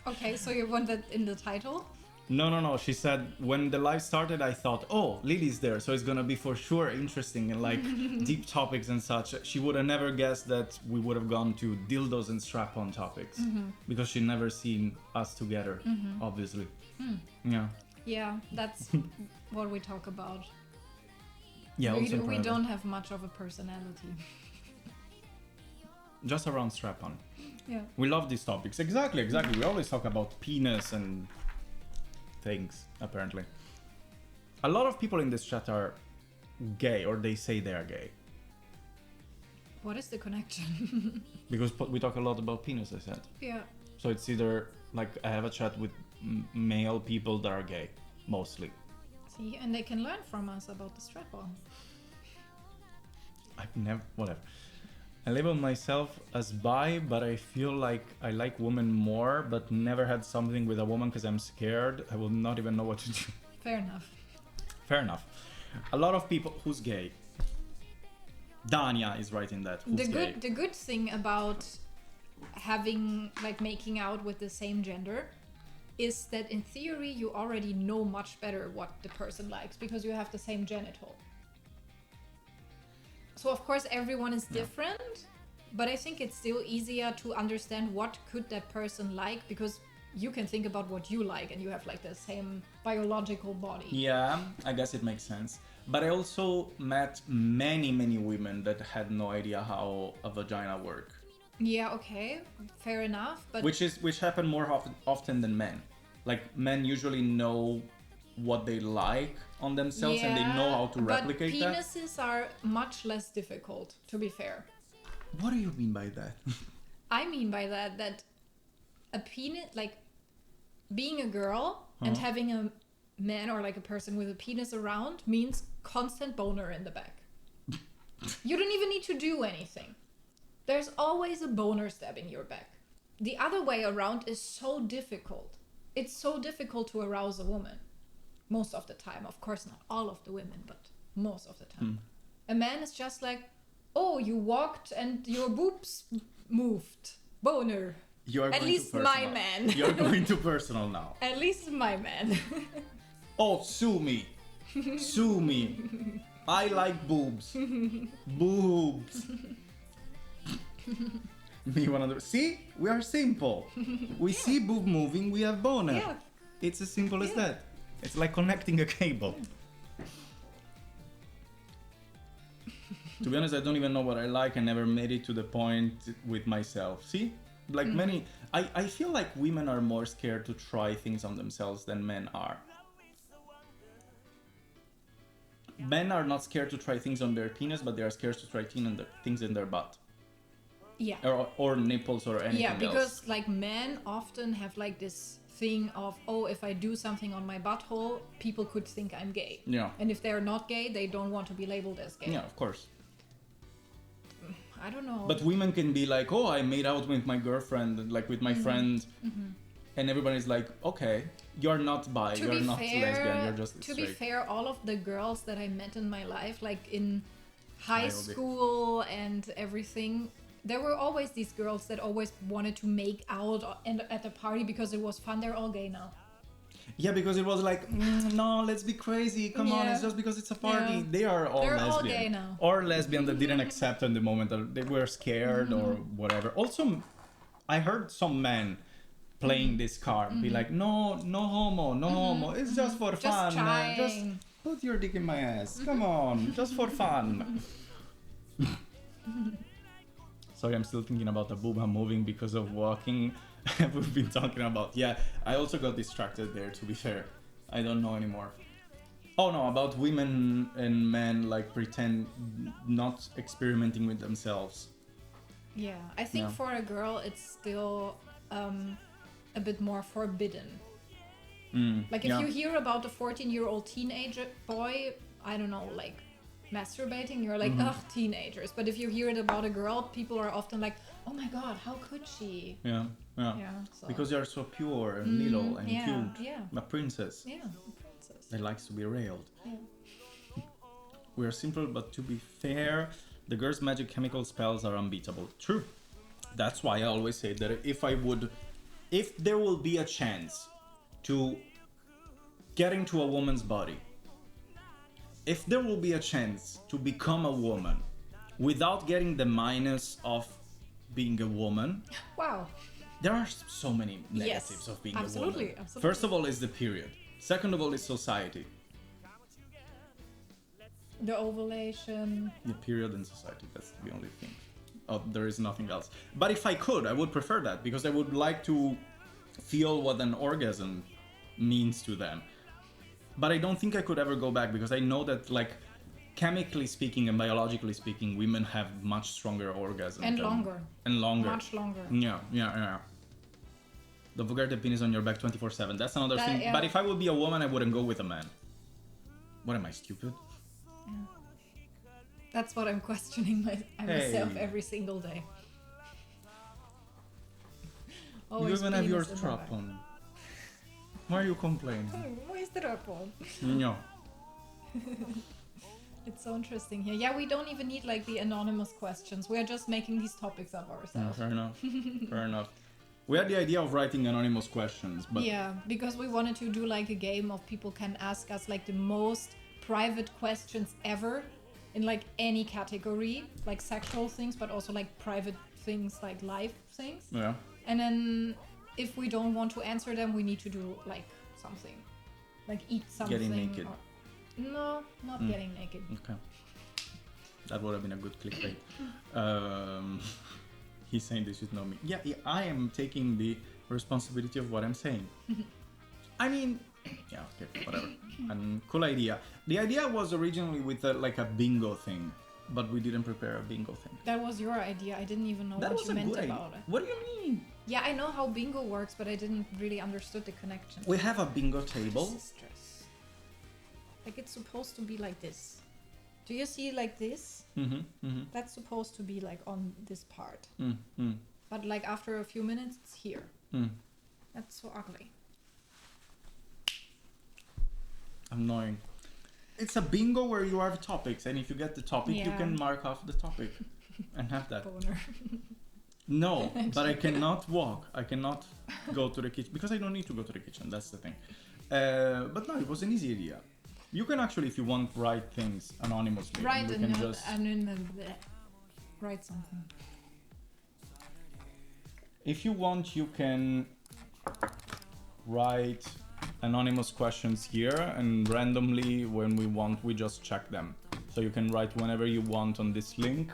Okay, so you want that in the title? No. She said when the live started, I thought, oh, Lily's there, so it's gonna be for sure interesting and like deep topics and such. She would have never guessed that we would have gone to dildos and strap-on topics because she never seen us together, obviously. Yeah. Yeah, that's what we talk about. Yeah. Also We private. don't have much of a personality. Just around strap-on. Yeah. We love these topics. Exactly. We always talk about penis and things, apparently. A lot of people in this chat are gay, or they say they are gay. What is the connection? Because we talk a lot about penis, I said. Yeah. So it's either, like, I have a chat with male people that are gay, mostly. See, and they can learn from us about the strap-on. I've never... whatever. I label myself as bi, but I feel like I like women more, but never had something with a woman because I'm scared. I will not even know what to do. Fair enough. Fair enough. A lot of people... Who's gay? Dania is writing that. Who's gay? The good thing about having, like, making out with the same gender is that in theory you already know much better what the person likes because you have the same genital. So of course everyone is different, but I think it's still easier to understand what could that person like because you can think about what you like and you have like the same biological body. Yeah, I guess it makes sense. But I also met many women that had no idea how a vagina works. Yeah, okay, fair enough, but Which happen more often than men. Like men usually know what they like on themselves and they know how to replicate but that. penises are much less difficult, to be fair. What do you mean by that? I mean by that a penis, like being a girl and having a man or like a person with a penis around means constant boner in the back. You don't even need to do anything. There's always a boner stabbing your back. The other way around is so difficult. It's so difficult to arouse a woman. Most of the time. Of course, not all of the women, but most of the time. A man is just like, oh, you walked and your boobs moved. Boner. You are At going least to my personal. man. You're going to personal now. At least my man. Oh, sue me. Sue me. I like boobs. Boobs. Me one other. See? We are simple. We see boob moving, we have boner. Yeah. It's as simple as Yeah. that. It's like connecting a cable. To be honest, I don't even know what I like. I never made it to the point with myself. See? Like many... I feel like women are more scared to try things on themselves than men are. Men are not scared to try things on their penis, but they are scared to try things in their butt. Yeah. Or nipples or anything Yeah, because else. like men often have like this thing of, oh, if I do something on my butthole, people could think I'm gay. Yeah. And if they're not gay, they don't want to be labeled as gay. Yeah, of course. I don't know. But women can be like, oh, I made out with my girlfriend, like with my friend. And everybody's like, okay, you're not bi, you're not lesbian, you're just to straight. be fair, all of the girls that I met in my life, like in high Childish. school and everything, there were always these girls that always wanted to make out and at the party because it was fun. They're all gay now. Yeah, because it was like, no, let's be crazy. Come on, Yeah. it's just because it's a party. Yeah. They are all They're lesbian. all gay now. Or lesbian that didn't accept in the moment, that they were scared or whatever. Also, I heard some men playing this card be like, no homo, no homo. It's just for fun. Man. Just trying. put your dick in my ass. Come on, just for fun. Sorry, I'm still thinking about the boob I'm moving because of walking. We've been talking about. Yeah, I also got distracted there, to be fair. I don't know anymore. Oh no, about women and men like pretend not experimenting with themselves. Yeah, I think Yeah. for a girl, it's still a bit more forbidden. Like if yeah. you hear about a 14-year-old teenager boy, I don't know, like masturbating, you're like, ugh, teenagers. But if you hear it about a girl, people are often like, oh my god, how could she? Yeah. Yeah, so. Because you're so pure and little and yeah, cute. yeah. A princess Yeah, a princess. that likes to be railed. Yeah. We are simple, but to be fair, the girl's magic chemical spells are unbeatable. True. That's why I always say that if there will be a chance to get into a woman's body, if there will be a chance to become a woman without getting the minus of being a woman, Wow. there are so many negatives Yes, of being absolutely, a woman. absolutely. First of all is the period. Second of all is society. The ovulation. The period and society, that's the only thing. Oh, there is nothing else. But if I could, I would prefer that because I would like to feel what an orgasm means to them. But I don't think I could ever go back because I know that, like, chemically speaking and biologically speaking, women have much stronger orgasms. And longer. And longer. Much longer. Yeah. Don't forget the penis on your back 24/7. That's another thing. yeah. But if I would be a woman, I wouldn't go with a man. What am I, stupid? That's what I'm questioning myself Hey. every single day. You Always even have your penis in my strap back. on. Why are you complaining? Why is the strap on? No. It's so interesting here. Yeah, we don't even need like the anonymous questions. We're just making these topics up Yeah, ourselves. fair enough. Fair enough. We had the idea of writing anonymous questions, but Yeah, because we wanted to do like a game of people can ask us like the most private questions ever in like any category, like sexual things, but also like private things, like life things. yeah. And then if we don't want to answer them, we need to do like something, like eat something. Getting naked. No, not getting naked. Okay. That would have been a good clickbait. He's saying this with no me. Yeah, I am taking the responsibility of what I'm saying. I mean, yeah, okay, whatever. And cool idea. The idea was originally with like a bingo thing, but we didn't prepare a bingo thing. That was your idea. I didn't even know That what was you a meant good about idea. it. What do you mean? Yeah, I know how bingo works, but I didn't really understood the connection. We have a bingo table. Stress. Like it's supposed to be like this. Do you see like this? Mm-hmm. That's supposed to be like on this part. Mm-hmm. But like after a few minutes, it's here. Mm. That's so ugly. Annoying. It's a bingo where you have topics, and if you get the topic, you Yeah. can mark off the topic and have that. Boner. No, but I cannot walk. I cannot go to the kitchen because I don't need to go to the kitchen. That's the thing. But no, it was an easy idea. You can actually, if you want, write things anonymously. Write and we and can just. write something. If you want, you can write anonymous questions here, and randomly when we want, we just check them. So you can write whenever you want on this link,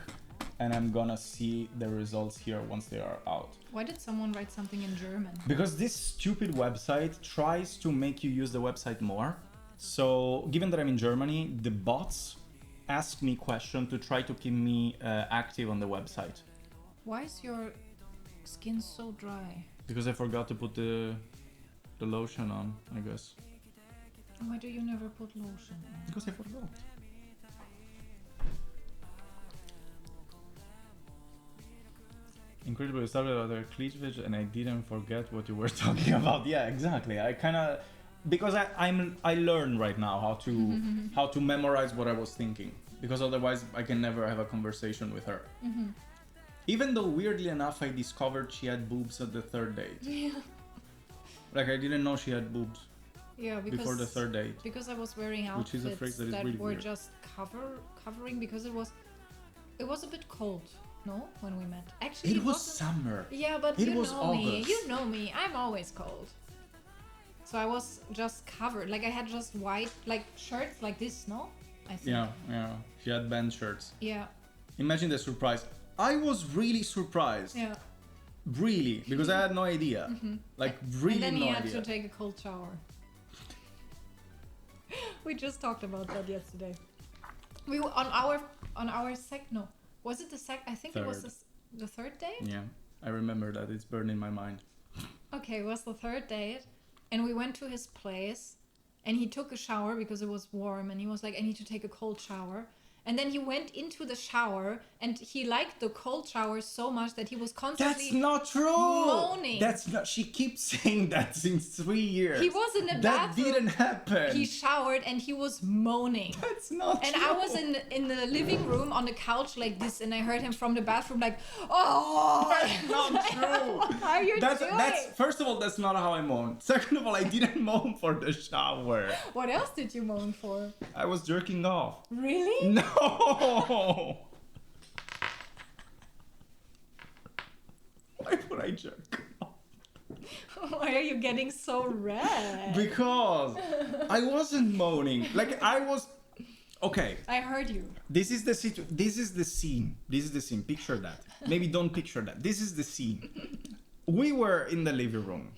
and I'm gonna see the results here once they are out. Why did someone write something in German? Because this stupid website tries to make you use the website more. So given that I'm in Germany, the bots ask me questions to try to keep me active on the website. Why is your skin so dry? Because I forgot to put the lotion on, I guess. Why do you never put lotion on? Because I forgot. Incredible, you started about the cleavage and I didn't forget what you were talking about. Yeah, exactly. I kind of, because I learn right now how to memorize what I was thinking, because otherwise I can never have a conversation with her. Even though weirdly enough I discovered she had boobs at the third date. Yeah. Like I didn't know she had boobs Yeah, because before the third date. Because I was wearing Which is outfits a phrase that is that really were weird. just covering because it was a bit cold. No, when we met. Actually, It was wasn't- summer. Yeah, but It you was know me. August. You know me. I'm always cold. So I was just covered. Like I had just white like shirts like this. No, I think. Yeah. She had band shirts. Yeah. Imagine the surprise. I was really surprised. Yeah. Really, because I had no idea. Like really And then he no had idea. to take a cold shower. We just talked about that yesterday. We were on our no. Was it the I think it was Third. the third date? Yeah, I remember that. It's burned in my mind. Okay, it was the third date, and we went to his place, and he took a shower because it was warm, and he was like, I need to take a cold shower. And then he went into the shower, and he liked the cold shower so much that he was constantly That's not true. moaning. That's not. She keeps saying that since 3 years. He was in the That bathroom. didn't happen. He showered, and he was moaning. That's not And true. I was in the living room on the couch like this, and I heard him from the bathroom like, "Oh, That's not true. what are you That's doing?" first of all, that's not how I moan. Second of all, I didn't moan for the shower. What else did you moan for? I was jerking off. Really? No. Why would I jerk off? Why are you getting so red? Because I wasn't moaning. Like I was. Okay. I heard you. This is the This is the scene. This is the scene. Picture that. Maybe don't picture that. This is the scene. We were in the living room.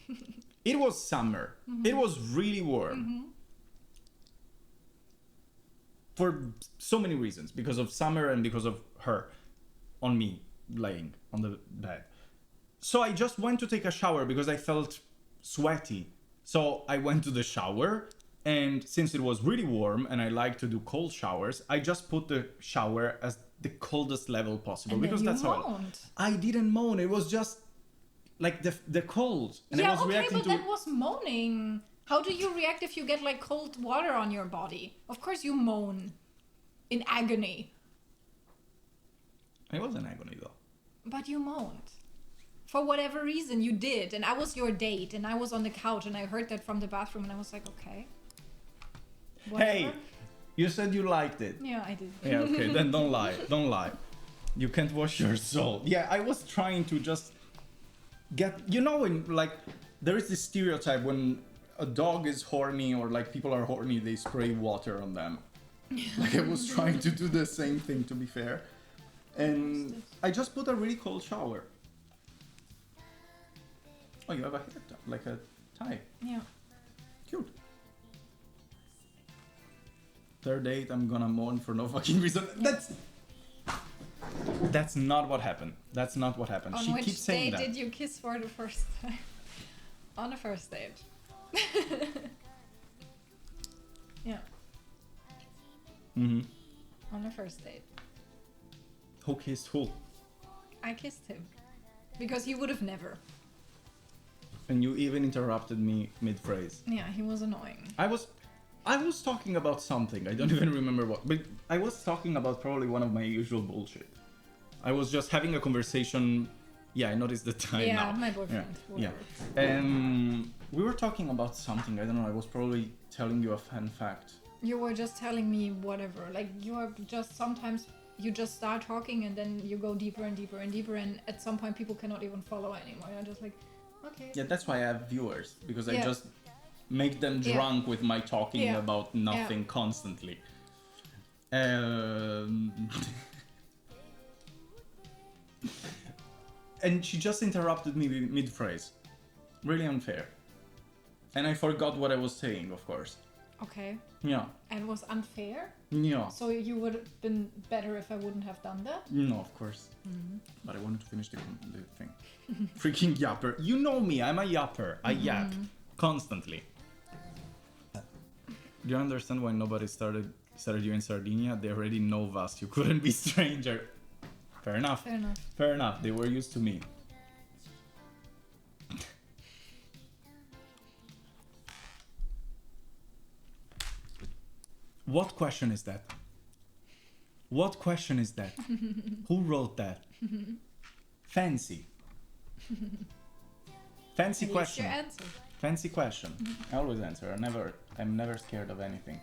It was summer. It was really warm. For so many reasons. Because of summer and because of her on me laying on the bed. So I just went to take a shower because I felt sweaty. So I went to the shower. And since it was really warm and I like to do cold showers, I just put the shower as the coldest level possible. And then because you that's how moaned. I didn't moan. It was just like the cold. And I Yeah, was okay, reacting but to that was moaning. How do you react if you get like cold water on your body? Of course you moan. In agony. It wasn't agony though. But you moaned. For whatever reason you did. And I was your date. And I was on the couch. And I heard that from the bathroom. And I was like, okay. Whatever. Hey, you said you liked it. Yeah, I did. Yeah, okay, then don't lie. Don't lie. You can't wash your soul. Yeah, I was trying to just get, you know, when like there is this stereotype when a dog is horny or like people are horny, they spray water on them. Like I was trying to do the same thing, to be fair. And I just put a really cold shower. Oh, you have a hair tie, like a tie. Yeah. Cute. Third date, I'm gonna mourn for no fucking reason. That's not what happened. That's not what happened. On She which keeps saying date that. did you kiss for the first time? On a first date. Yeah. Mm-hmm. On a first date. Who kissed who? I kissed him. Because he would have never. And you even interrupted me mid-phrase. Yeah, he was annoying. I was talking about something. I don't even remember what. But I was talking about probably one of my usual bullshit. I was just having a conversation. Yeah, I noticed the time Yeah, now. my boyfriend. Yeah. Whatever. We were talking about something. I don't know. I was probably telling you a fun fact. You were just telling me whatever. Like, you are just sometimes you just start talking and then you go deeper and deeper and deeper, and at some point people cannot even follow anymore. You're just like, okay. Yeah, that's why I have viewers, because I Yeah. just make them Yeah. drunk with my talking Yeah. about nothing constantly. And she just interrupted me mid-phrase. Really unfair. And I forgot what I was saying, of course. Okay. Yeah. And it was unfair? Yeah. So you would have been better if I wouldn't have done that? No, of course. But I wanted to finish the thing. Freaking yapper. You know me, I'm a yapper. I yap constantly. Do you understand why nobody started you in Sardinia? They already know us. You couldn't be stranger. Fair enough. Fair enough. Fair enough. They were used to me. What question is that? What question is that? Who wrote that? Fancy. Fancy And here's question. your answer. Fancy question. I always answer. I'm never scared of anything.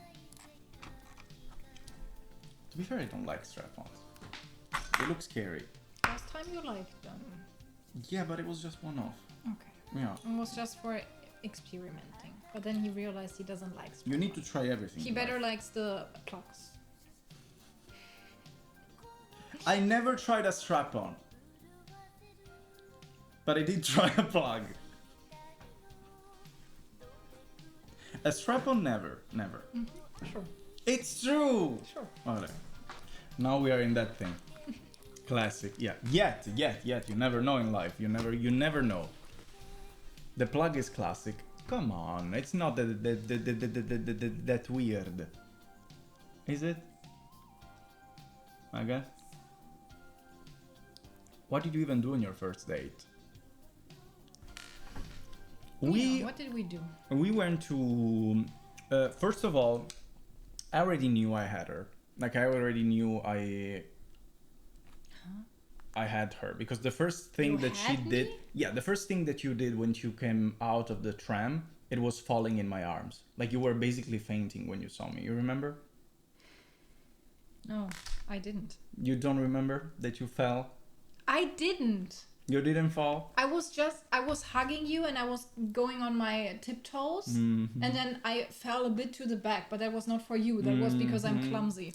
To be fair, I don't like strap-ons. They look scary. Last time you liked them. Yeah, but it was just one-off. Okay. Yeah. It was just for experimenting. But then he realized he doesn't like You need to try everything. He in better life. likes the plugs. I never tried a strap-on. But I did try a plug. A strap-on, never. Sure. It's true! Sure. Alright. Now we are in that thing. Classic. Yeah. Yet. You never know in life. You never know. The plug is classic. Come on. It's not that weird. Is it? I guess. What did you even do on your first date? Yeah, what did we do? We went to first of all, I already knew I had her. Like I already knew I had her because the first thing You that she had did, me? yeah, the first thing that you did when you came out of the tram, it was falling in my arms. Like you were basically fainting when you saw me. You remember? No, I didn't. You don't remember that you fell? I didn't. You didn't fall? I was hugging you and I was going on my tiptoes Mm-hmm. and then I fell a bit to the back, but that was not for you. That was because I'm Mm-hmm. clumsy.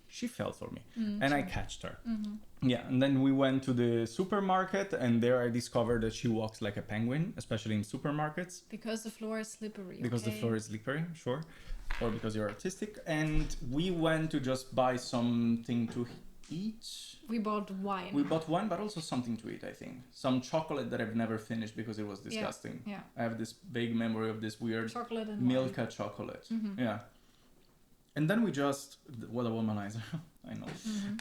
She fell for me and I catched her. Mm-hmm. Yeah, and then we went to the supermarket and there I discovered that she walks like a penguin, especially in supermarkets. Because the floor is slippery. Because the okay? floor is slippery, sure. Or because you're artistic. And we went to just buy something to eat. We bought wine. We bought wine, but also something to eat, I think. Some chocolate that I've never finished because it was disgusting. Yeah. I have this vague memory of this weird Chocolate and Milka chocolate. Yeah. And then we just, what a womanizer, I know.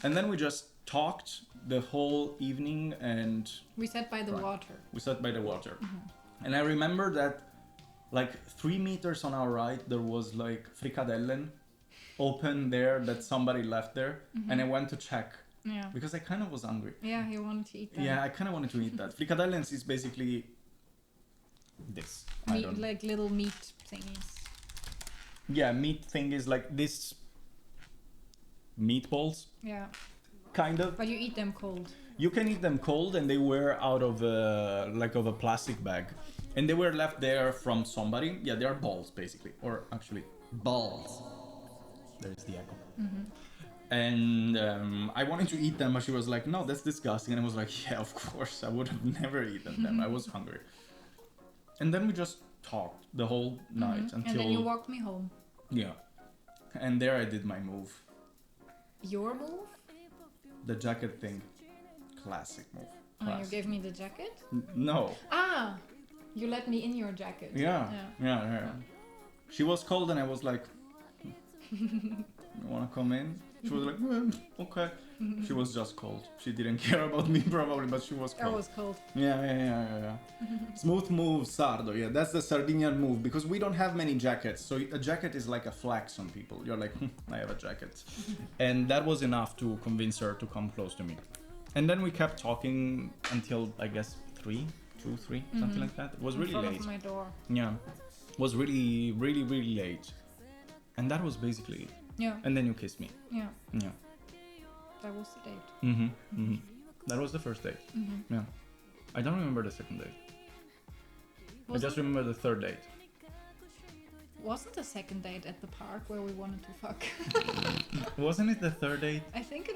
And then we just talked the whole evening and We sat by the water. we sat by the water. And I remember that like 3 meters on our right, there was like frikadellen open there that somebody left there. And I went to check Yeah. because I kind of was hungry. Yeah, you wanted to eat that. Yeah, I kind of wanted to eat that. Frikadellens is basically this. I Meat, don't like little meat thingies. Yeah, meat thing is like this meatballs, Yeah. kind of. But you eat them cold. You can eat them cold and they were out of a plastic bag. And they were left there from somebody. Yeah, they are balls basically. Or actually, balls. There's the echo. And I wanted to eat them, but she was like, no, that's disgusting. And I was like, yeah, of course, I would have never eaten them. I was hungry. And then we just talked the whole night until... And then you walked me home. Yeah. And there I did my move. Your move? The jacket thing. Classic move. Oh, you Classic. gave me the jacket? No. Ah! You let me in your jacket. Yeah. She was cold and I was like, you wanna come in? She was like, okay. She was just cold. She didn't care about me probably, but she was I cold. was cold. Yeah. Smooth move, Sardo. Yeah, that's the Sardinian move because we don't have many jackets. So a jacket is like a flex on people. You're like, I have a jacket. And that was enough to convince her to come close to me. And then we kept talking until, I guess, 3, something like that. It was really in front late. of my door. Yeah. It was really late. And that was basically it. Yeah. And then you kissed me. Yeah. Yeah. That was the date. That was the first date. Yeah. I don't remember the second date. I Was just it? remember the third date. wasn't the second date at the park where we wanted to fuck. Wasn't it the third date? I think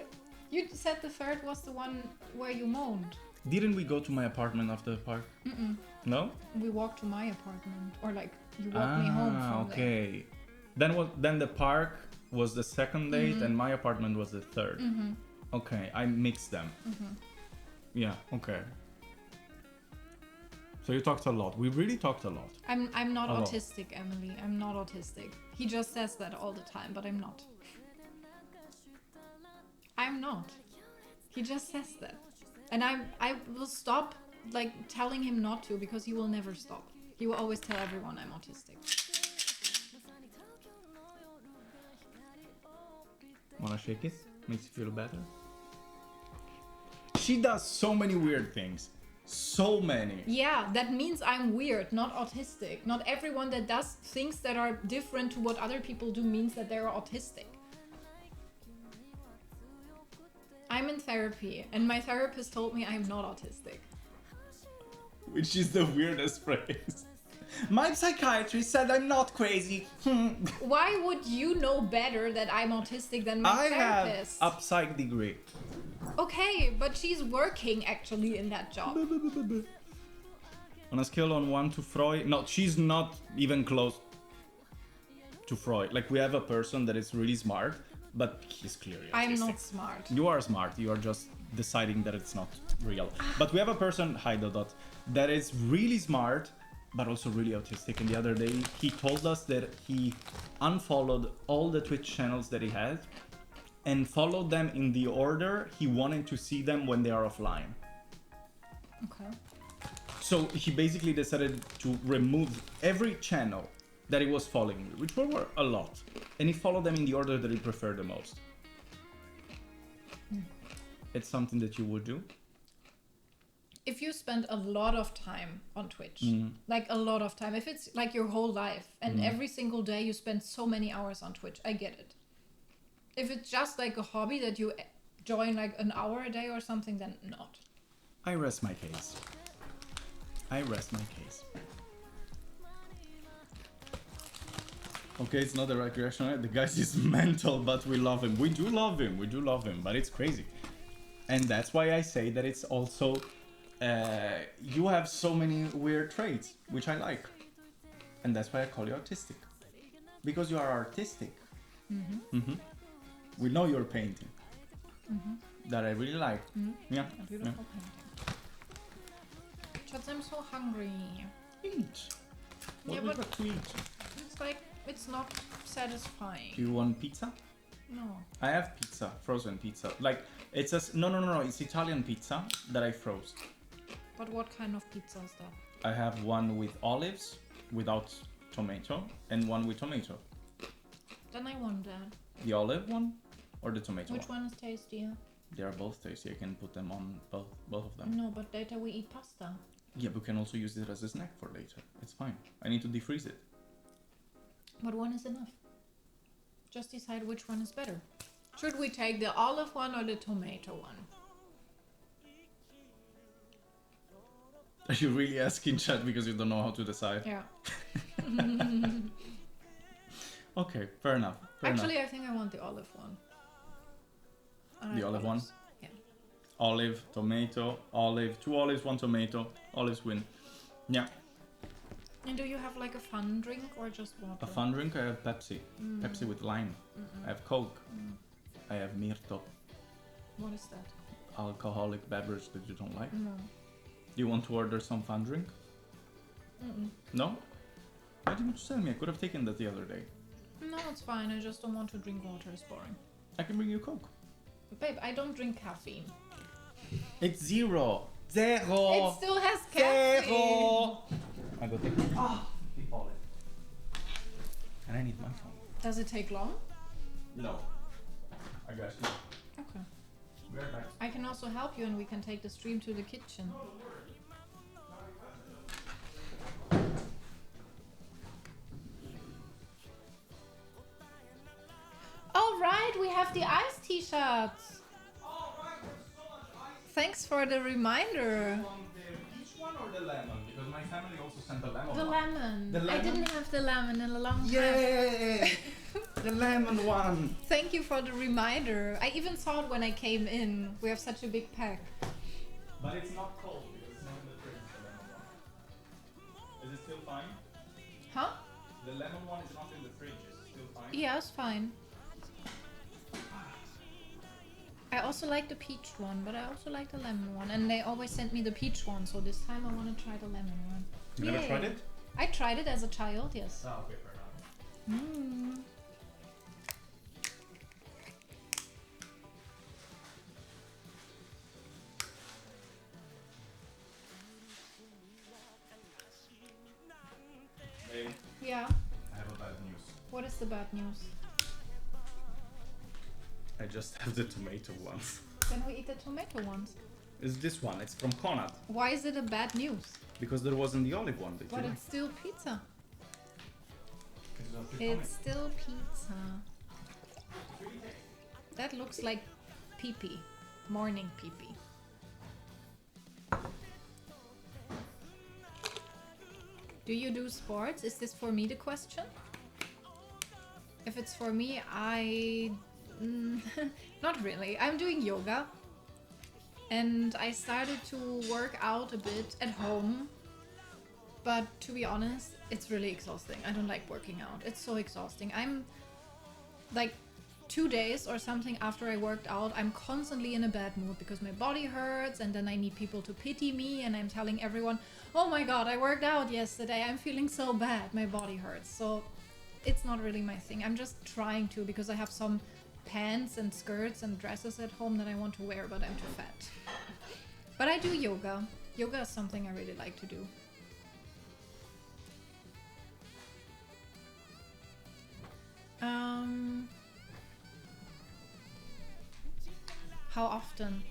you said the third was the one where you moaned. Didn't we go to my apartment after the park? No? We walked to my apartment, or like you walked me home from there. Okay. Then the park was the second date and my apartment was the third. Okay, I mixed them. Yeah, okay. So you talked a lot. We really talked a lot. I'm not A lot. autistic, Emily. I'm not autistic. He just says that all the time, but I'm not. I'm not. He just says that. And I will stop like telling him not to, because he will never stop. He will always tell everyone I'm autistic. Wanna shake it? Makes you feel better? She does so many weird things. So many. Yeah, that means I'm weird, not autistic. Not everyone that does things that are different to what other people do means that they're autistic. I'm in therapy, and my therapist told me I'm not autistic. Which is the weirdest phrase. My psychiatrist said I'm not crazy. Why would you know better that I'm autistic than my I have therapist? a psych degree. Okay, but she's working actually in that job. On a scale on 1 to Freud, no, she's not even close to Freud. Like, we have a person that is really smart, but he's clearly autistic. I'm not smart. You are smart, you are just deciding that it's not real. But we have a person, hi Dodot, that is really smart, but also really autistic. And the other day, he told us that he unfollowed all the Twitch channels that he had and followed them in the order he wanted to see them when they are offline. Okay. So he basically decided to remove every channel that he was following, which were a lot, and he followed them in the order that he preferred the most. It's something that you would do? If you spend a lot of time on Twitch, like a lot of time, if it's like your whole life and every single day you spend so many hours on Twitch, I get it. If it's just like a hobby that you join like an hour a day or something, then not. I rest my case. I rest my case. Okay, it's not a recreational. The guy is mental, but we love him. We do love him. We do love him, but it's crazy. And that's why I say that it's also... you have so many weird traits, which I like. And that's why I call you autistic. Because you are artistic. We know you're painting. That I really like. Yeah. A beautiful painting. Schatz, I'm so hungry. Eat. What Yeah, we but- got to eat? It's like, it's not satisfying. Do you want pizza? No. I have pizza, frozen pizza. Like, it's a... No. It's Italian pizza that I froze. But what kind of pizza is that? I have one with olives, without tomato, and one with tomato. Then I want that. The olive one or the tomato Which one is tastier? They are both tasty. I can put them on both of them. No, but later we eat pasta. Yeah, but we can also use it as a snack for later. It's fine. I need to defreeze it. But one is enough. Just decide which one is better. Should we take the olive one or the tomato one? Are you really asking, chat, because you don't know how to decide? Yeah. Okay, fair enough. Actually, I think I want the olive one. I The like olive one? olives. Yeah. Olive, tomato, olive, 2 olives, 1 tomato. Olives win. Yeah. And do you have like a fun drink or just water? A fun drink, I have Pepsi. Pepsi with lime. I have Coke. I have Mirto. What is that? Alcoholic beverage that you don't like. No. Do you want to order some fun drink? No? Why didn't you tell me? I could have taken that the other day. No, it's fine. I just don't want to drink water. It's boring. I can bring you Coke. Babe, I don't drink caffeine. It's 0. It still has caffeine. I go take the olive. And I need my phone. Does it take long? No. I got you. Okay. We're back. I can also help you and we can take the stream to the kitchen. All right, we have the ice t-shirts. Thanks for the reminder. Each one or or the lemon? Because my family also sent the lemon The one. lemon. The I lemon? didn't have the lemon in a long time. Yay! The lemon one. Thank you for the reminder. I even saw it when I came in. We have such a big pack. But it's not cold because it's not in the fridge, the lemon one. Is it still fine? Huh? The lemon one is not in the fridge, is it still fine? Yeah, it's fine. I also like the peach one, but I also like the lemon one. And they always send me the peach one, so this time I want to try the lemon one. You never Yay. tried it? I tried it as a child, yes. Oh, okay, fair enough. Mm. Hey, Yeah. I have a bad news. What is the bad news? I just have the tomato ones. Then we eat the tomato ones. It's this one, it's from Conrad. Why is it a bad news? Because there wasn't the olive one. Did But you it's still pizza. like? It's still pizza. That looks like pee-pee. Morning pee-pee. Do you do sports? Is this for me the question? If it's for me, not really. I'm doing yoga. And I started to work out a bit at home. But to be honest, it's really exhausting. I don't like working out. It's so exhausting. I'm like 2 days or something after I worked out, I'm constantly in a bad mood because my body hurts and then I need people to pity me and I'm telling everyone, oh my god, I worked out yesterday. I'm feeling so bad. My body hurts. So it's not really my thing. I'm just trying to because I have some pants and skirts and dresses at home that I want to wear, but I'm too fat. But I do yoga. Yoga is something I really like to do. How often?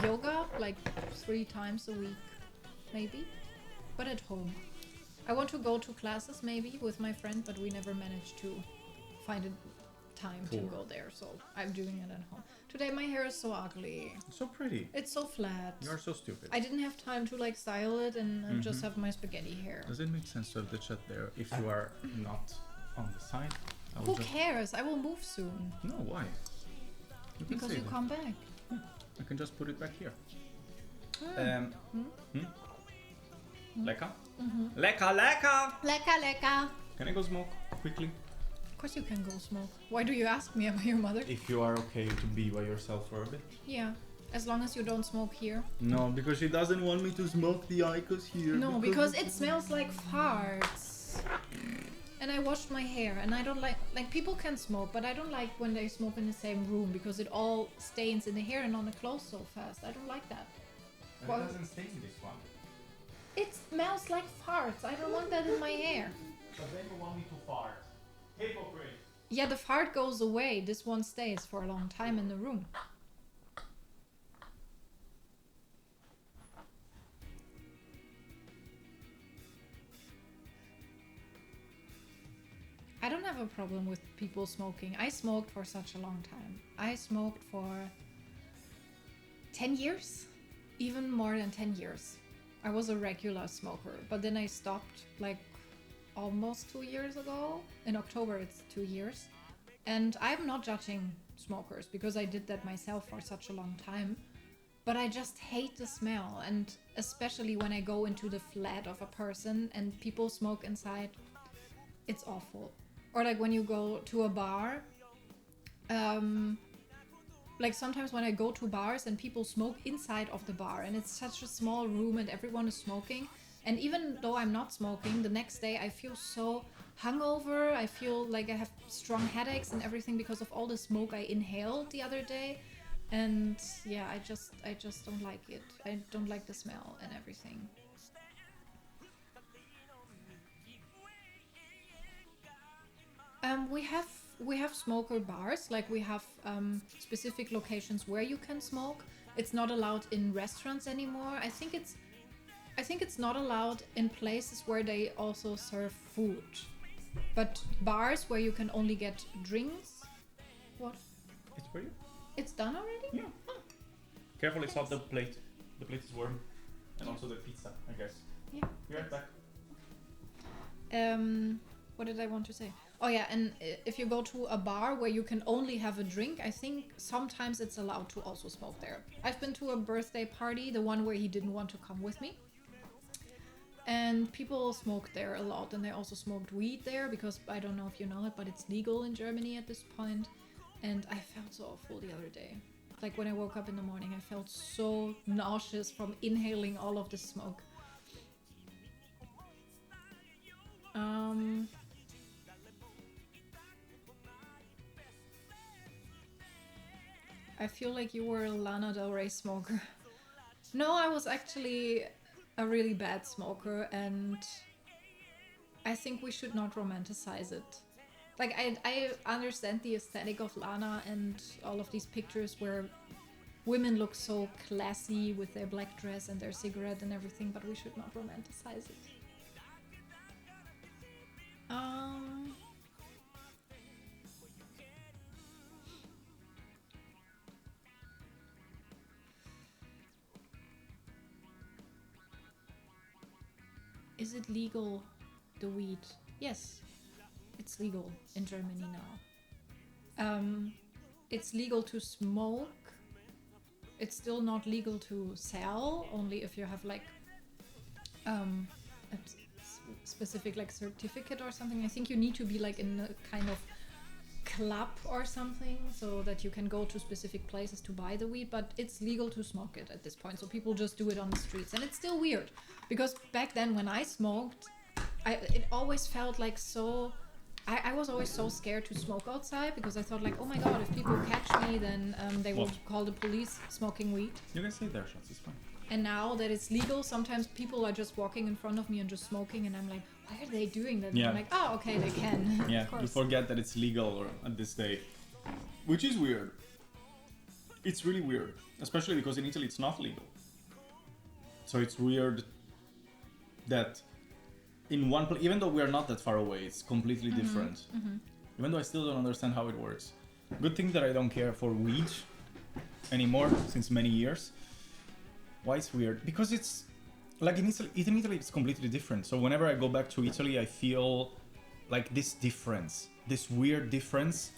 Yoga, like 3 times a week, maybe, but at home. I want to go to classes maybe with my friend, but we never managed to find a time to go there, so I'm doing it at home. Today my hair is so ugly. So pretty. It's so flat. You are so stupid. I didn't have time to like style it and just have my spaghetti hair. Does it make sense to have the chat there if you are not on the side? I will Who cares? I will move soon. No, why? You can Because save you it. come back. I can just put it back here. Mm. Leka? Leka, leka! Leka, leka. Can I go smoke quickly? Of course you can go smoke. Why do you ask me? Am I your mother? If you are okay to be by yourself for a bit. Yeah. As long as you don't smoke here. No, because she doesn't want me to smoke the Icos here. No, because it smells like farts. And I washed my hair and I don't like people can smoke, but I don't like when they smoke in the same room because it all stains in the hair and on the clothes so fast. I don't like that. It Well- doesn't stain this one. It smells like farts. I don't want that in my hair. But then you want me to fart. Hypocrite. Yeah, the fart goes away. This one stays for a long time in the room. I don't have a problem with people smoking. I smoked for such a long time. I smoked for 10 years, even more than 10 years. I was a regular smoker, but then I stopped like almost 2 years ago. In October, it's 2 years. And I'm not judging smokers because I did that myself for such a long time. But I just hate the smell. And especially when I go into the flat of a person and people smoke inside, it's awful. Or like when you go to a bar, like sometimes when I go to bars and people smoke inside of the bar and it's such a small room and everyone is smoking, and even though I'm not smoking, the next day I feel so hungover. I feel like I have strong headaches and everything because of all the smoke I inhaled the other day. And yeah, I just don't like it. I don't like the smell and everything. We have smoker bars, like we have specific locations where you can smoke. It's not allowed in restaurants anymore. I think it's not allowed in places where they also serve food. But bars where you can only get drinks. What? It's for you. It's done already? Yeah. Careful, it's not the plate. The plate is warm. and also the pizza, I guess. Yeah. Be right back. What did I want to say? Oh yeah, and if you go to a bar where you can only have a drink, I think sometimes it's allowed to also smoke there. I've been to a birthday party, the one where he didn't want to come with me. And people smoked there a lot, and they also smoked weed there because I don't know if you know it, but it's legal in Germany at this point. And I felt so awful the other day. Like when I woke up in the morning, I felt so nauseous from inhaling all of the smoke. I feel like you were a Lana Del Rey smoker. No, I was actually a really bad smoker, and I think we should not romanticize it. Like, I understand the aesthetic of Lana and all of these pictures where women look so classy with their black dress and their cigarette and everything, but we should not romanticize it. Is it legal, the weed? Yes, it's legal in Germany now. It's legal to smoke. It's still not legal to sell, only if you have like a specific like certificate or something. I think you need to be like in a kind of club or something so that you can go to specific places to buy the weed, but it's legal to smoke it at this point, so people just do it on the streets. And it's still weird because back then when I smoked, it always felt like so I was always so scared to smoke outside because I thought like, oh my god, if people catch me, then they will call the police smoking weed. You can say their shots, it's fine. And now that it's legal, sometimes people are just walking in front of me and just smoking, and I'm like, why are they doing that? And Yeah. I'm like, oh, okay, they can. Yeah, Of course. you forget that it's legal at this day, which is weird. It's really weird, especially because in Italy it's not legal. So it's weird that in one place, even though we are not that far away, it's completely different. Even though I still don't understand how it works. Good thing that I don't care for weed anymore since many years. Why it's weird? Because it's like in Italy it's completely different. So whenever I go back to Italy, I feel like this difference, this weird difference.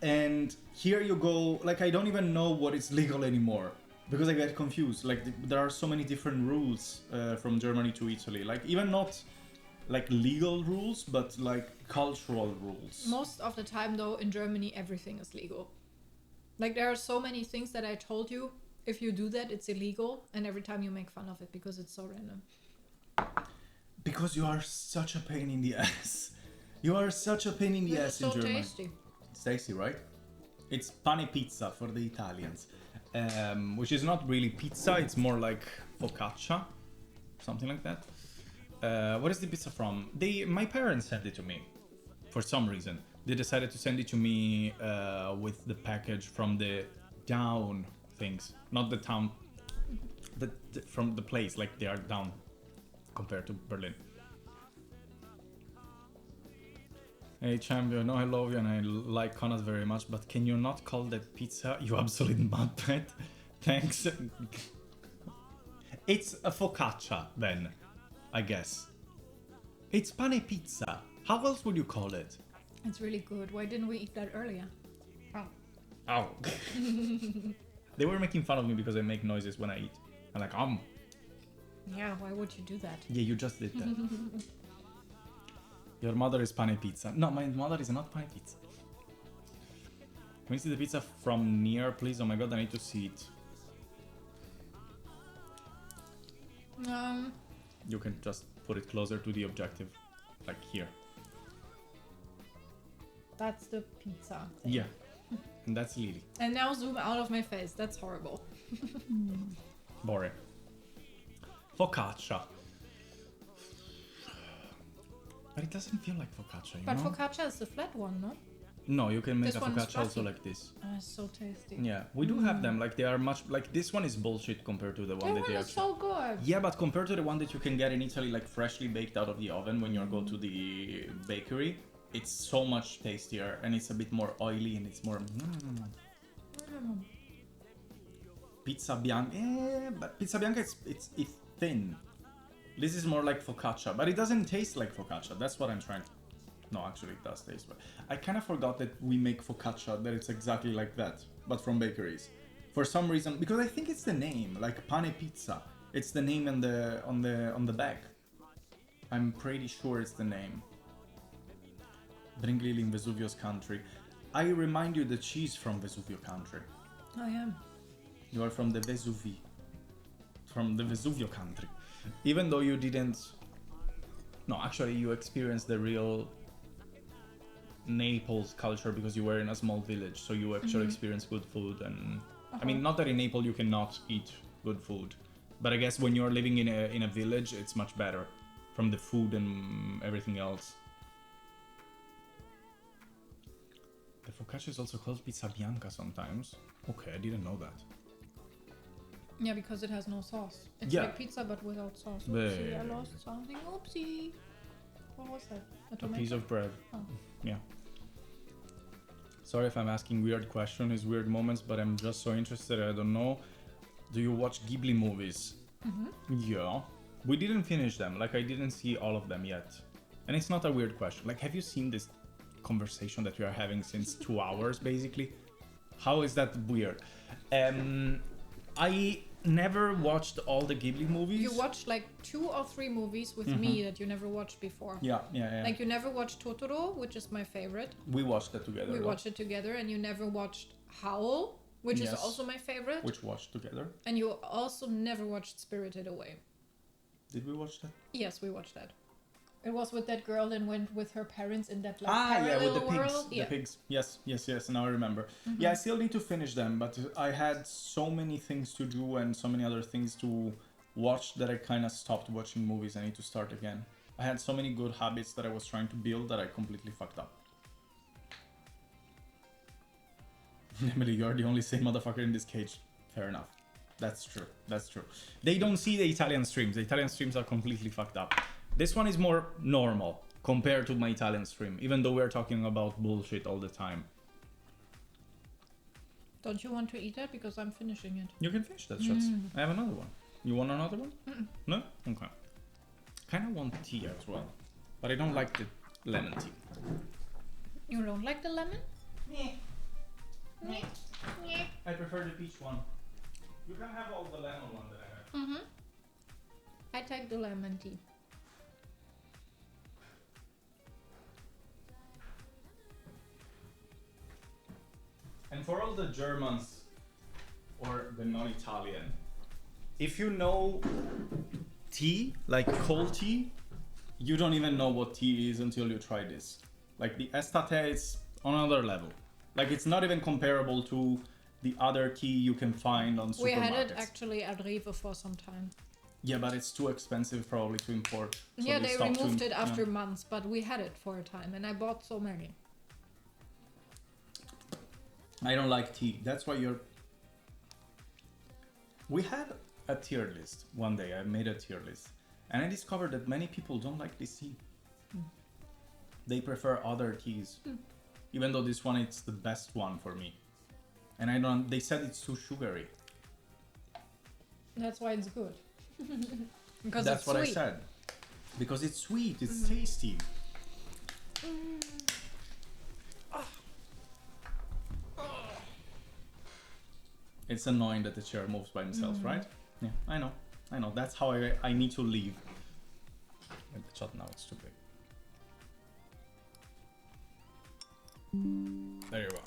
And here you go, like I don't even know what is legal anymore because I get confused. Like there are so many different rules from Germany to Italy. Like even not like legal rules, but like cultural rules. Most of the time, though, in Germany, everything is legal. Like there are so many things that I told you. If you do that, it's illegal, and every time you make fun of it because it's so random. Because you are such a pain in the ass. You are such a pain in the ass in so Germany. tasty. It's tasty, right? It's pane pizza for the Italians, which is not really pizza. It's more like focaccia, something like that. What is the pizza from? My parents sent it to me for some reason. They decided to send it to me with the package from the down things, not the town, from the place, like they are down compared to Berlin. Hey champion, no, I love you and I like Conrad very much, but can you not call that pizza, you absolute mudpet? Thanks. It's a focaccia then, I guess. It's pane pizza. How else would you call it? It's really good. Why didn't we eat that earlier? Ow. They were making fun of me because I make noises when I eat. I'm like, Yeah, why would you do that? Yeah, you just did that. Your mother is pane pizza. No, my mother is not pane pizza. Can we see the pizza from near, please? Oh my god, I need to see it. You can just put it closer to the objective. Like here. That's the pizza thing. Yeah. And that's Lilly. And now zoom out of my face. That's horrible. Boring. Focaccia. But it doesn't feel like focaccia, you But know? focaccia is the flat one, no? No, you can make This a one is focaccia also fluffy. like this. Oh, it's so tasty. Yeah, we do have them. Like they are much like this one is bullshit compared to the one That that they one is actually. so good. Yeah, but compared to the one that you can get in Italy, like freshly baked out of the oven when you go to the bakery, it's so much tastier and it's a bit more oily and it's more. Pizza bianca, but pizza bianca thin. This is more like focaccia, but it doesn't taste like focaccia. That's what I'm trying to... No, actually it does taste, but I kind of forgot that we make focaccia, that it's exactly like that, but from bakeries. For some reason, because I think it's the name, like pane pizza. It's the name on the back. I'm pretty sure it's the name. Bring Lilly in Vesuvio's country. I remind you that she's from Vesuvio country. I am. You are from the Vesuvi. From the Vesuvio country. Even though you didn't... No, actually you experienced the real Naples culture because you were in a small village. So you actually experienced good food and... I mean, not that in Naples you cannot eat good food. But I guess when you're living in a village, it's much better. From the food and everything else. The focaccia is also called pizza bianca sometimes. Okay, I didn't know that. Yeah, because it has no sauce. It's Yeah. like pizza but without sauce. Yeah, Oopsie, yeah, I yeah, lost something. Oopsie. What was that? A tomato? piece of bread. Oh. Yeah. Sorry if I'm asking weird questions, weird moments, but I'm just so interested. I don't know. Do you watch Ghibli movies? Yeah. We didn't finish them. Like, I didn't see all of them yet. And it's not a weird question. Like, have you seen this conversation that we are having since 2 hours, basically? How is that weird? I never watched all the Ghibli movies. You watched like 2 or 3 movies with me that you never watched before. Yeah, yeah, yeah. Like you never watched Totoro, which is my favorite. We watched that together. We right? watched it together, and you never watched Howl, which is Yes. also my favorite. Which watched together. And you also never watched Spirited Away. Did we watch that? Yes, we watched that. It was with that girl that went with her parents in that like Yeah, with the parallel pigs. world. The pigs. Yes. Now I remember. Yeah, I still need to finish them, but I had so many things to do and so many other things to watch that I kind of stopped watching movies. I need to start again. I had so many good habits that I was trying to build that I completely fucked up. Emily, you're the only sane motherfucker in this cage. Fair enough. That's true. That's true. They don't see the Italian streams. The Italian streams are completely fucked up. This one is more normal compared to my Italian stream, even though we're talking about bullshit all the time. Don't you want to eat that? Because I'm finishing it. You can finish that, Shots. I have another one. You want another one? No? Okay. Kind of want tea as well, but I don't like the lemon tea. You don't like the lemon? I prefer the peach one. You can have all the lemon one that I have. I take the lemon tea. And for all the Germans or the non-Italian, if you know tea, like cold tea, you don't even know what tea is until you try this. Like the estate is on another level. Like it's not even comparable to the other tea you can find on supermarkets. We had it actually at Rewe for some time. Yeah, but it's too expensive probably to import. So Yeah, they stopped removed it after yeah. months, but we had it for a time, and I bought so many. I don't like tea. That's why you're... We had a tier list one day. I made a tier list. And I discovered that many people don't like this tea. They prefer other teas. Even though this one is the best one for me. And I don't... They said it's too sugary. That's why it's good. Because That's it's what sweet. I said. Because it's sweet. It's tasty. It's annoying that the chair moves by himself, right? Yeah, I know. I know. That's how I need to leave. And the shot now, it's too big. There you go.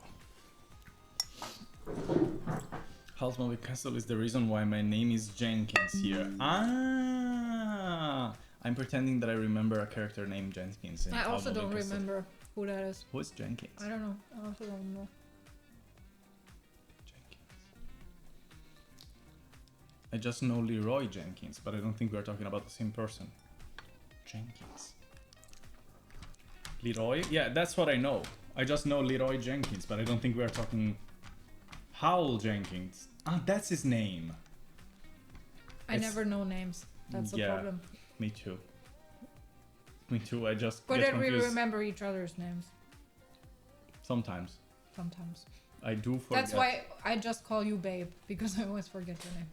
Halsmovic Castle is the reason why my name is Jenkins here. Ah! I'm pretending that I remember a character named Jenkins. In I also Halsmovic don't Castle. remember who that is. Who is Jenkins? I don't know. I also don't know. I just know Leroy Jenkins, but I don't think we're talking about the same person. Jenkins. Leroy? Yeah, that's what I know. I just know Leroy Jenkins, but I don't think we're talking... Howell Jenkins. Ah, that's his name. I It's- never know names. That's the Yeah. problem. Me too. Me too, I just But get then we confused. remember each other's names Sometimes. sometimes. I do forget. That's why I just call you babe, because I always forget your name.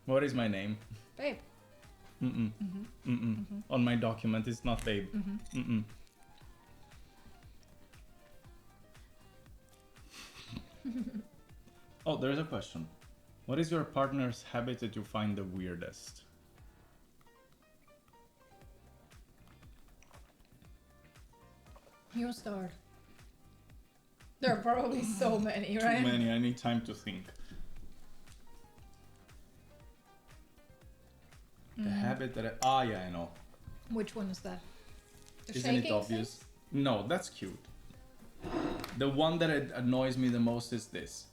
What is my name? Babe. On my document, it's not babe. Oh, there's a question. What is your partner's habit that you find the weirdest? You start. There are probably so many, Too right? many. I need time to think. The habit that yeah, I know. Which one is that? The Isn't it shaking obvious? things? No, that's cute. The one that annoys me the most is this.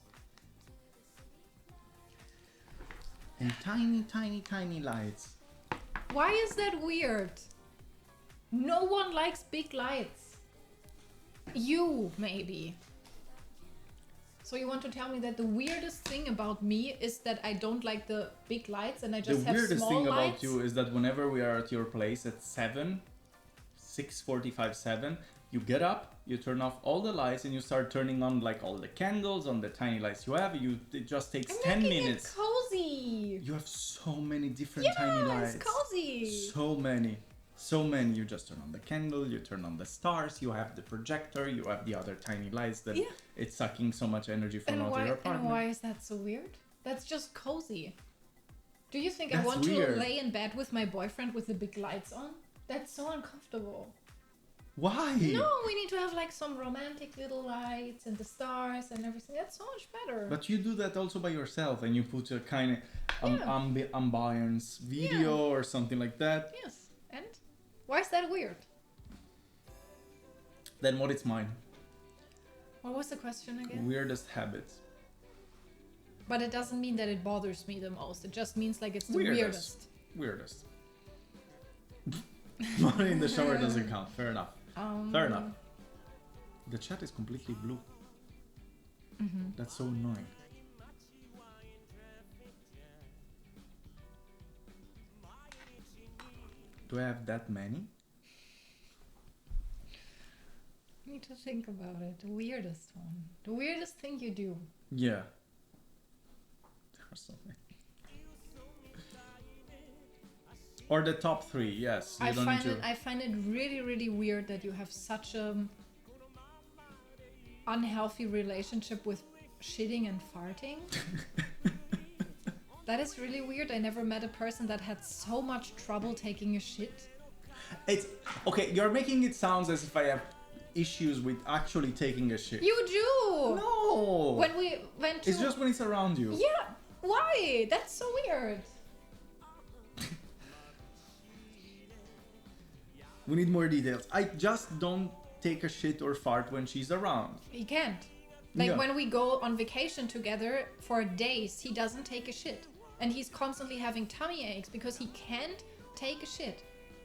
And tiny, tiny, tiny lights. Why is that weird? No one likes big lights. You, maybe. So you want to tell me that the weirdest thing about me is that I don't like the big lights and I just The have weirdest small thing lights? about you is that whenever we are at your place at 6:45, 7, you get up, you turn off all the lights and you start turning on like all the candles on the tiny lights you have. It just takes I'm 10 making minutes. it cozy. You have so many different Yeah, tiny lights. it's cozy. So many. So many. You just turn on the candle, you turn on the stars, you have the projector, you have the other tiny lights that Yeah. it's sucking so much energy from out of your And apartment. why is that so weird? That's just cozy. Do you think I That's want weird. to lay in bed with my boyfriend with the big lights on? That's so uncomfortable. Why? No, we need to have like some romantic little lights and the stars and everything. That's so much better. But you do that also by yourself and you put a kind of Yeah. ambience video or something like that. Yes. And? Why is that weird? Then what is mine? What was the question again? Weirdest habits. But it doesn't mean that it bothers me the most. It just means like it's the weirdest. Weirdest. But in the shower doesn't count. Fair enough. Fair enough. The chat is completely blue. That's so annoying. Do I have that many? I need to think about it. The weirdest one. The weirdest thing you do. Yeah. There are so many. Or the top 3, yes. You I don't find need it. I find it really, really weird that you have such a unhealthy relationship with shitting and farting. That is really weird. I never met a person that had so much trouble taking a shit. It's okay. You're making it sound as if I have issues with actually taking a shit. You do. No. When we went to. It's just when it's around you. Yeah. Why? That's so weird. We need more details. I just don't take a shit or fart when she's around. He can't. Like Yeah. when we go on vacation together for days, he doesn't take a shit. And he's constantly having tummy aches because he can't take a shit.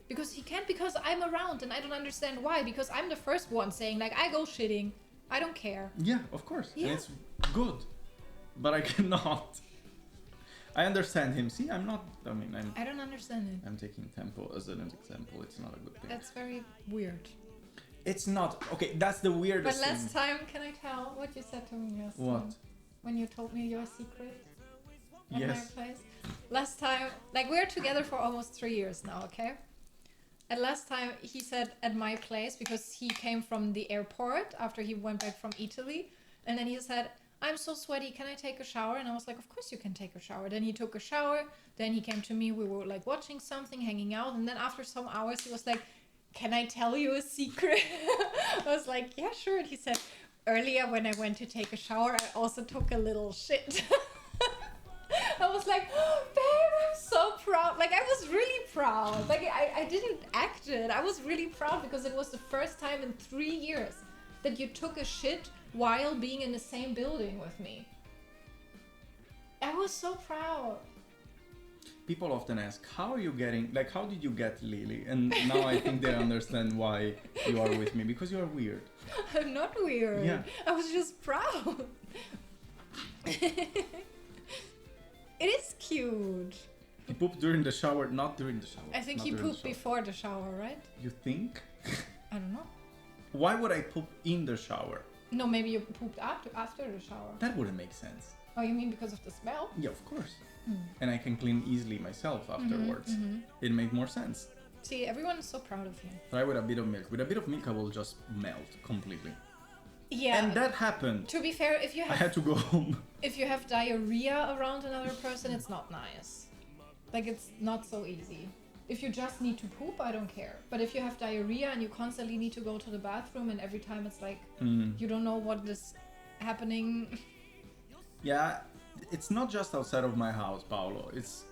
Because I'm around and I don't understand why. Because I'm the first one saying like, I go shitting. I don't care. Yeah, of course. Yeah. And it's good. But I cannot. I understand him. See, I'm I don't understand it. I'm taking tempo as an example. It's not a good thing. That's very weird. It's not. Okay, that's the But weirdest last thing. time, can I tell what you said to me last What? time? When you told me your secret at Yes. my place? Last time, like we're together for almost 3 years now, okay? And last time he said at my place, because he came from the airport after he went back from Italy, and then he said, I'm so sweaty, can I take a shower? And I was like, of course you can take a shower. Then he took a shower, then he came to me, we were like watching something, hanging out, and then after some hours he was like, can I tell you a secret? I was like, yeah, sure. And he said, earlier when I went to take a shower, I also took a little shit. I was like, oh, babe, I'm so proud. Like, I was really proud. Like, I didn't act it. I was really proud because it was the first time in 3 years that you took a shit while being in the same building with me. I was so proud. People often ask, how did you get Lily? And now I think they understand why you are with me, because you are weird. I'm not weird. Yeah. I was just proud. It is cute. He pooped during the shower, not during the shower. I think not he during the pooped shower. before the shower, right? You think? I don't know. Why would I poop in the shower? No, maybe you pooped after the shower. That wouldn't make sense. Oh, you mean because of the smell? Yeah, of course. And I can clean easily myself afterwards. It made more sense. See, everyone is so proud of you. Try with a bit of milk. With a bit of milk, I will just melt completely. Yeah. And that happened. To be fair, if you I had to go home. if you have diarrhea around another person, it's not nice. Like, it's not so easy. If you just need to poop, I don't care. But if you have diarrhea and you constantly need to go to the bathroom and every time it's like you don't know what is happening. Yeah, it's not just outside of my house, Paolo. It's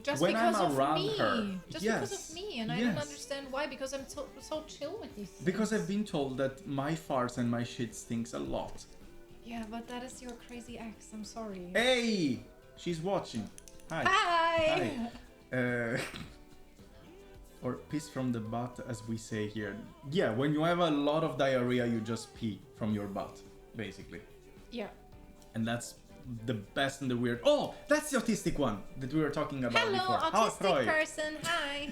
Just when because I'm of around me. her. Just Yes. because of me. And I don't understand why, because I'm so chill with these things. Because I've been told that my farts and my shit stinks a lot. Yeah, but that is your crazy ex. I'm sorry. Hey! She's watching. Hi. Hi! Hi. Or piss from the butt, as we say here. Yeah, when you have a lot of diarrhea, you just pee from your butt, basically. Yeah. And that's the best and the weird. Oh, that's the autistic one that we were talking about Hello, before. autistic Freud. person. Hi.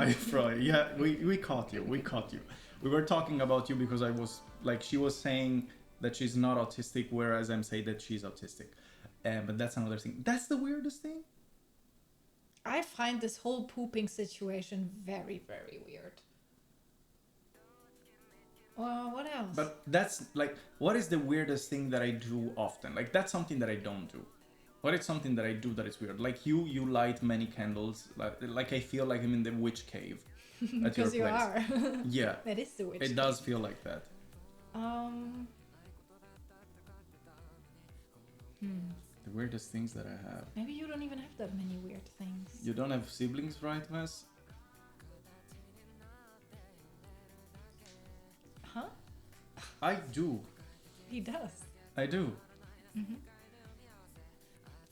Hi, Freud. Yeah, we caught you. We caught you. We were talking about you because I was like, she was saying that she's not autistic, whereas I'm saying that she's autistic. But that's another thing. That's the weirdest thing. I find this whole pooping situation very, very weird. Well, what else? But that's like, what is the weirdest thing that I do often? Like, that's something that I don't do. What is something that I do that is weird? Like you light many candles. Like I feel like I'm in the witch cave at your Because you place. are. Yeah, That is the witch. it does feel like that. The weirdest things that I have. Maybe you don't even have that many weird things. You don't have siblings, right, Wes? Huh? I do. He does. I do.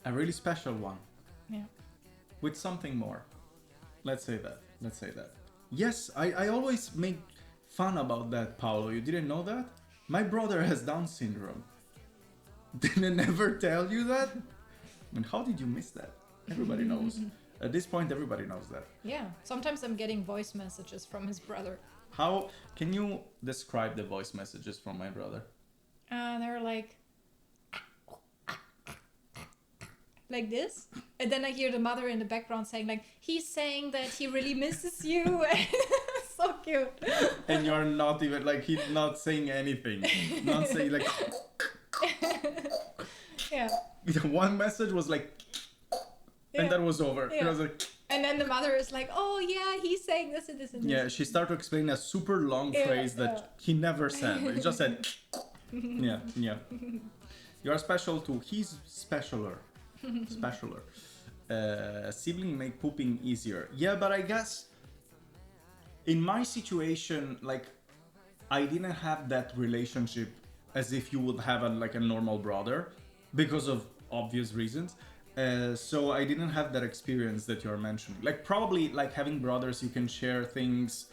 A really special one. Yeah. With something more. Let's say that. Let's say that. Yes, I always make fun about that, Paolo. You didn't know that? My brother has Down syndrome. Did I never tell you that? I mean, how did you miss that? Everybody knows. At this point, everybody knows that. Yeah. Sometimes I'm getting voice messages from his brother. How can you describe the voice messages from my brother? They're like this, and then I hear the mother in the background saying like, he's saying that he really misses you. So cute. And you're not even like, he's not saying anything. Not saying like. Yeah. One message was like, Yeah. and that was over. Yeah. It was like. And then the mother is like, oh yeah, he's saying this and this and this. Yeah, she started to explain a super long Yeah, phrase that he never said. He just said, yeah. You are special too. He's specialer. Specialer. Sibling make pooping easier. Yeah, but I guess in my situation, like, I didn't have that relationship as if you would have a normal brother because of obvious reasons. So I didn't have that experience that you're mentioning. Like, probably like having brothers, you can share things,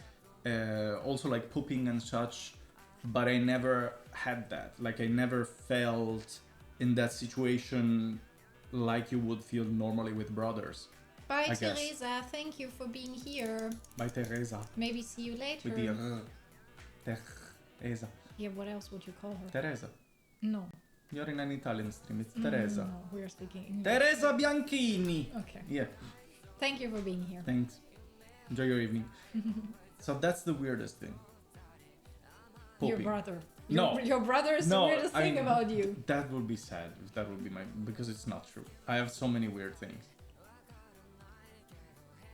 also like pooping and such, but I never had that. Like, I never felt in that situation like you would feel normally with brothers. Bye, I guess. Teresa. Thank you for being here. Bye, Teresa. Maybe see you later. With the Teresa. Yeah, what else would you call her? Teresa. No. You're in an Italian stream. It's Teresa. No, we are speaking English. Teresa Bianchini. Okay. Yeah. Thank you for being here. Thanks. Enjoy your evening. So that's the weirdest thing. Your Pooping. brother. No. Your brother is No, the weirdest I thing mean, about you. That would be sad. If that would be because it's not true. I have so many weird things.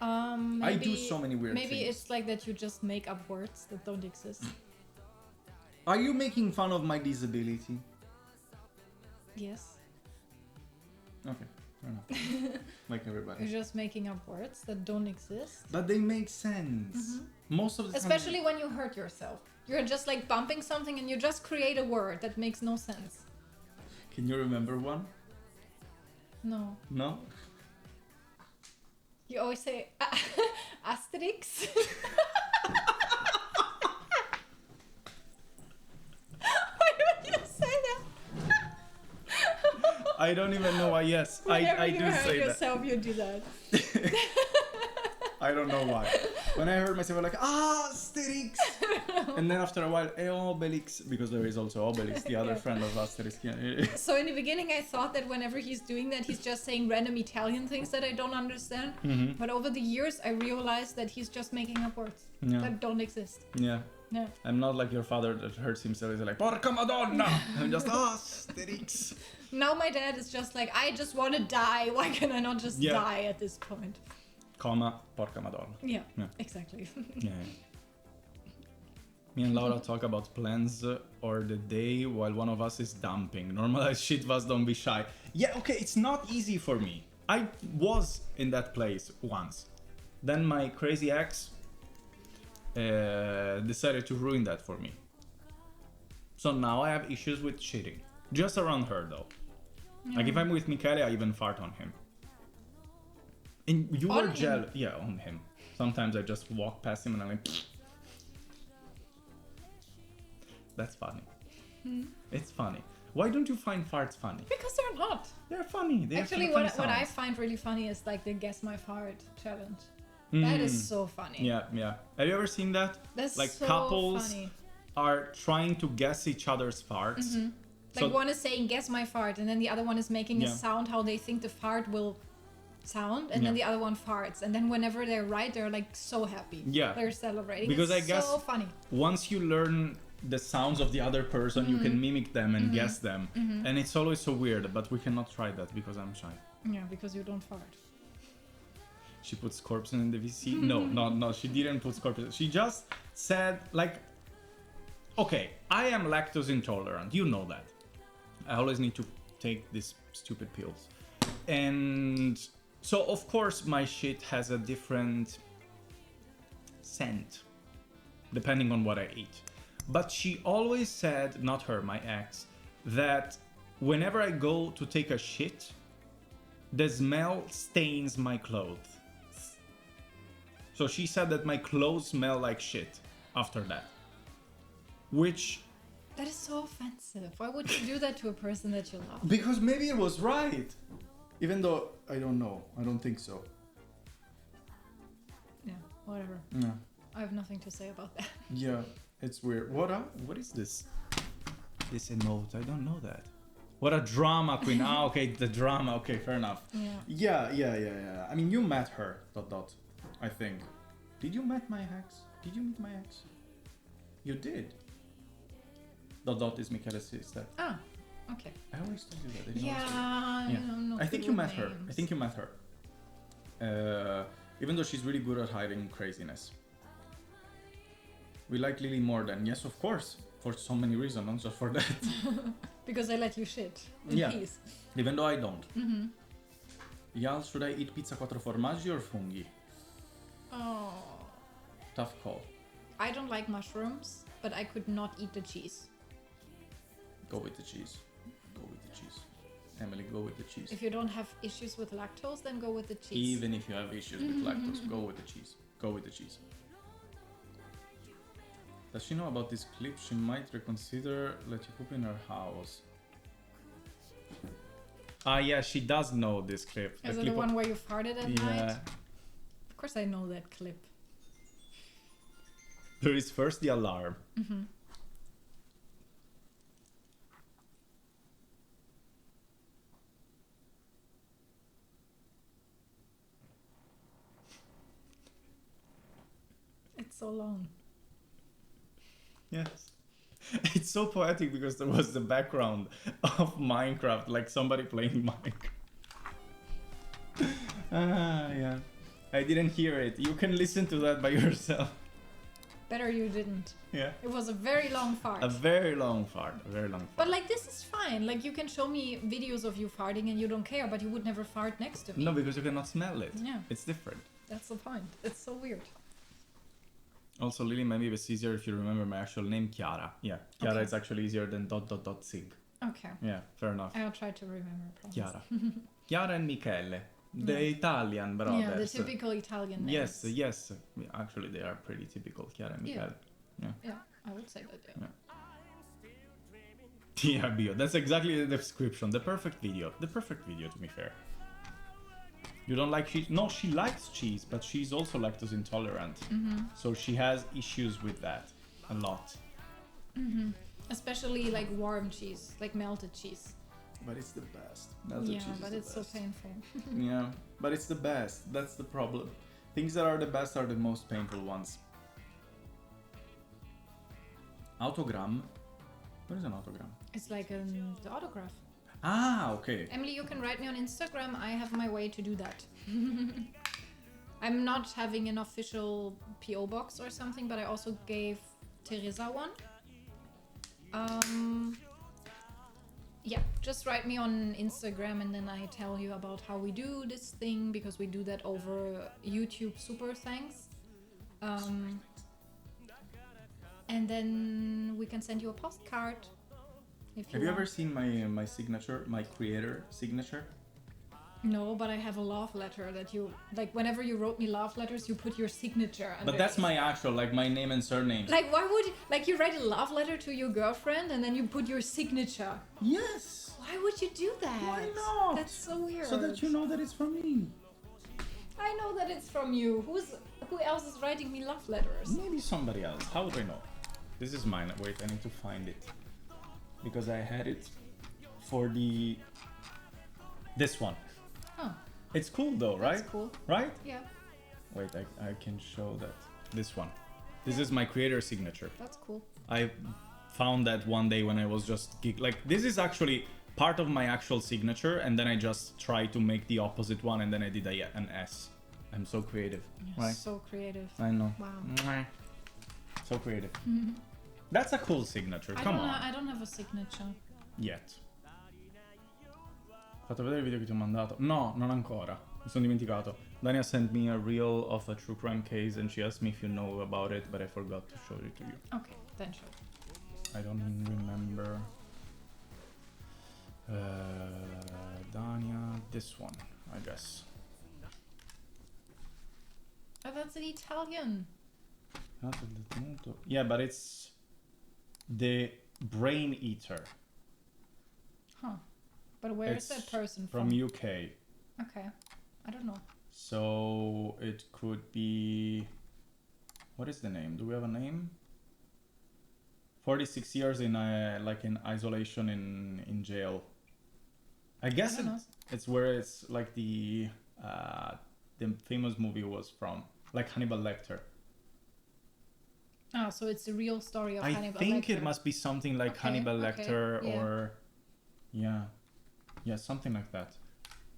Maybe, I do so many weird Maybe things. it's like that you just make up words that don't exist. Are you making fun of my disability? Yes. Okay, fair enough. Like everybody. You're just making up words that don't exist. But they make sense. Most of the time. Especially when you hurt yourself. You're just like bumping something and you just create a word that makes no sense. Can you remember one? No. No? You always say Asterix. Why would you say that? I don't even know why. Yes, Whenever I you do hurt say yourself, you do that. that. I don't know why. When I heard myself, I'm like, Asterix. And then after a while, Obelix, because there is also Obelix, the other Yeah. friend of Asterix. So in the beginning, I thought that whenever he's doing that, he's just saying random Italian things that I don't understand. Mhm. But over the years, I realized that he's just making up words Yeah. that don't exist. Yeah. Yeah. I'm not like your father that hurts himself. He's like, Porca Madonna! I'm just, Asterix. Now my dad is just like, I just want to die. Why can I not just Yeah. die at this point? Comma, Porca Madonna. Yeah, Yeah. exactly. Yeah. Me and Laura talk about plans or the day while one of us is dumping. Normalize shit, was don't be shy. Yeah, okay, it's not easy for me. I was in that place once. Then my crazy ex decided to ruin that for me. So now I have issues with cheating. Just around her though. Like if I'm with Michele, I even fart on him. And you On were him? jealous. Yeah, on him. Sometimes I just walk past him and I'm like, that's funny. It's funny. Why don't you find farts funny? Because they're not. They're funny. They Actually, have funny what I sounds. find really funny is like the guess my fart challenge. That is so funny. Yeah, yeah. Have you ever seen that? That's like so couples funny. are trying to guess each other's farts. Like one is saying guess my fart, and then the other one is making a Yeah. sound how they think the fart will sound, and then the Yeah. other one farts, and then whenever they're right, they're like so happy. Yeah. They're celebrating. Because it's I guess- so funny. Once you learn the sounds of the other person, you can mimic them and guess them. And it's always so weird, but we cannot try that because I'm shy. Yeah, because you don't fart. She put scorpion in the VC. No, she didn't put scorpion. She just said, like, okay, I am lactose intolerant. You know that. I always need to take these stupid pills. And so, of course, my shit has a different scent depending on what I eat. But she always said, not her, my ex, that whenever I go to take a shit, the smell stains my clothes. So she said that my clothes smell like shit after that. Which... That is so offensive. Why would you do that to a person that you love? Because maybe it was right. Even though, I don't know. I don't think so. Yeah, whatever. Yeah. I have nothing to say about that. Yeah, it's weird. What is this? This emote, I don't know that. What a drama queen. Okay, the drama. Okay, fair enough. Yeah. I mean, you met her, ... I think. Did you meet my ex? Did you meet my ex? You did. ... is Michele's sister. Ah, okay. I always told you that. I Yeah, always- I'm not I think good you with met her. I names. think you met her. Even though she's really good at hiding craziness. We like Lily more than, yes, of course. For so many reasons, not just for that. Because I let you shit in Yeah. peace. Even though I don't. Yal, should I eat pizza quattro formaggi or funghi? Oh. Tough call. I don't like mushrooms, but I could not eat the cheese. Go with the cheese. Go with the cheese. Emily, go with the cheese. If you don't have issues with lactose, then go with the cheese. Even if you have issues with lactose, go with the cheese. Go with the cheese. Does she know about this clip? She might reconsider let you poop in her house. Ah, yeah, she does know this clip. Is it clip the one where you farted at night? Yeah. Of course I know that clip. There is first the alarm. It's so long. Yes. It's so poetic because there was the background of Minecraft, like somebody playing Minecraft. Yeah. I didn't hear it. You can listen to that by yourself. Better you didn't. Yeah. It was a very long fart. A very long fart. A very long fart. But like this is fine. Like you can show me videos of you farting and you don't care, but you would never fart next to me. No, because you cannot smell it. Yeah. It's different. That's the point. It's so weird. Also, Lily, maybe it's easier if you remember my actual name, Chiara. Yeah, Chiara Okay. is actually easier than ... sig. Okay. Yeah, fair enough. I'll try to remember. Promise. Chiara. Chiara and Michele. The Yeah. Italian brothers. Yeah, the typical Italian names. Yes. Actually, they are pretty typical, Chiara and Yeah. Michele. Yeah, I would say that. Yeah. Yeah, bio. That's exactly the description. The perfect video. The perfect video, to be fair. You don't like cheese? No, she likes cheese, but she's also lactose intolerant. So she has issues with that. a lot. Especially like warm cheese, like melted cheese. But it's the best. Melted Yeah, cheese but is it's the so best. painful. Yeah, but it's the best. That's the problem. Things that are the best are the most painful ones. Autogram. What is an autogram? It's like the autograph. Ah, okay. Emily, you can write me on Instagram. I have my way to do that. I'm not having an official PO box or something, but I also gave Teresa one. Yeah, just write me on Instagram and then I tell you about how we do this thing, because we do that over YouTube Super Thanks. And then we can send you a postcard. If Have you want. ever seen my signature, my creator signature? No, but I have a love letter that you like. Whenever you wrote me love letters, you put your signature. But that's my actual, like my name and surname. Like, why would like you write a love letter to your girlfriend and then you put your signature? Yes. Why would you do that? Why not? That's so weird. So that you know that it's from me. I know that it's from you. Who else is writing me love letters? Maybe somebody else. How would I know? This is mine. Wait, I need to find it. Because I had it for this one. Oh, It's cool though, right? that's cool. Right? Yeah, Wait, I can show that. This one. This is my creator signature. that's cool. I found that one day when I was just like, this is actually part of my actual signature, and then I just tried to make the opposite one, and then I did an S. I'm so creative, You're right? so creative. I know. Wow. Mwah. So creative. That's a cool signature. Come on. I don't have a signature. Yet. Fatto vedere il video che ti ho mandato? No, non ancora. Mi sono dimenticato. Dania sent me a reel of a true crime case and she asked me if you know about it, but I forgot to show it to you. Okay, then show. I don't even remember. Dania, this one, I guess. Oh, that's an Italian. Yeah, but it's the Brain Eater. Huh. But where is It's that person from from? UK. Okay. I don't know. So it could be. What is the name? Do we have a name? 46 years in in isolation in jail. I guess I don't know. it's where it's like the famous movie was from, like Hannibal Lecter. Oh, so it's the real story of I Hannibal think Lecter. it must be something like Okay, Hannibal okay, Lecter yeah. or yeah, something like that.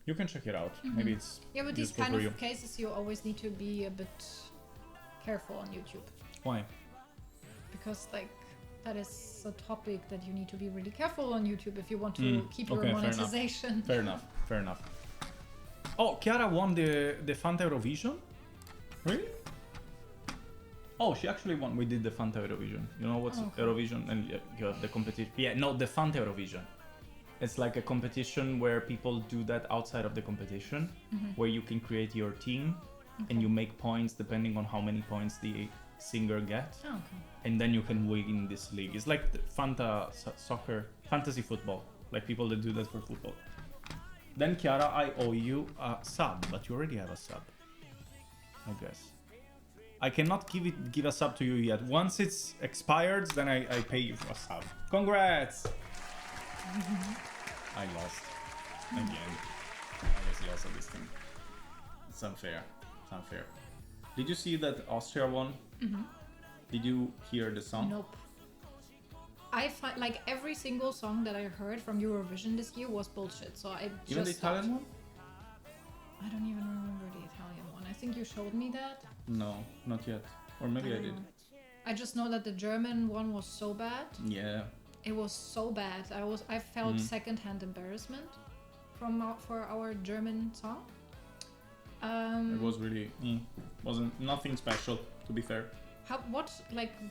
You can check it out. Maybe it's Yeah, but these useful kind for of you. cases, you always need to be a bit careful on YouTube, Why? because like that is a topic that you need to be really careful on YouTube if you want to keep your okay, fair enough. monetization. Fair enough. Oh, Chiara won the Fanta Eurovision? Really? Oh, she actually won. We did the Fanta Eurovision. You know what's Okay. Eurovision? And you have the competition. Yeah, no, the Fanta Eurovision. It's like a competition where people do that outside of the competition, where you can create your team and you make points depending on how many points the singer gets. Oh, okay. And then you can win this league. It's like the soccer, fantasy football, like people that do that for football. Then Chiara, I owe you a sub, but you already have a sub, I guess. I cannot give a sub to you yet. Once it's expired, then I pay you for a sub. Congrats! I lost again. I was lost at this thing. It's unfair. Did you see that Austria won? Did you hear the song? Nope. I find like every single song that I heard from Eurovision this year was bullshit. So I Even the just stopped. Italian one? I don't even remember the Italian one. I think you showed me that. No, not yet. Or maybe I don't did. know. I just know that the German one was so bad. Yeah. It was so bad. I felt secondhand embarrassment for our German song. It was really wasn't nothing special, to be fair.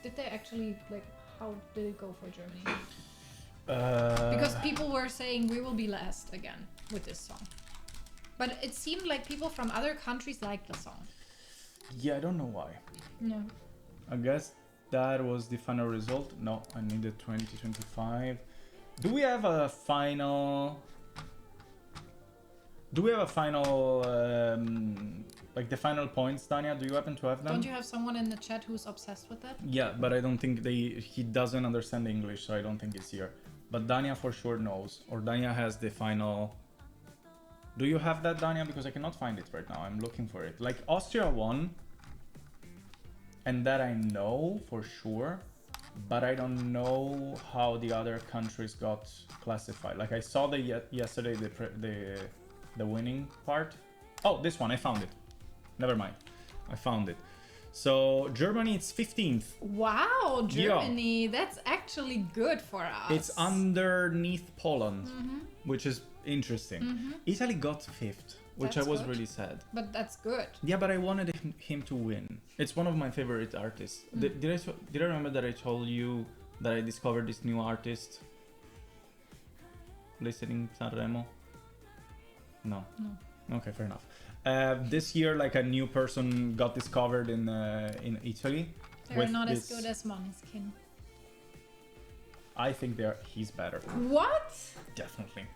Did they actually how did it go for Germany? Because Because people were saying we will be last again with this song. But it seemed like people from other countries liked the song. yeah, I don't know why. No. I guess that was the final result. No, I needed 2025. Do we have a final Like the final points, Dania, do you happen to have them? Don't you have someone in the chat who's obsessed with that? Yeah, but I don't think he doesn't understand English, so I don't think he's here. But Dania for sure knows, or Dania has the final. Do you have that, Dania? Because I cannot find it right now. I'm looking for it. Like Austria won, and that I know for sure, but I don't know how the other countries got classified. Like I saw yesterday the winning part. Oh, this one I found it. Never mind, I found it. So Germany, it's 15th. Wow, Germany. That's actually good for us. It's underneath Poland, which is interesting. Italy got 5th, which That's I was good. really sad. But that's good. Yeah, but I wanted him to win. It's one of my favorite artists. Did I remember that I told you that I discovered this new artist listening Sanremo? No. Okay, fair enough. This year, like a new person got discovered in Italy. They're not as good as Måneskin. I think he's better. What? Definitely.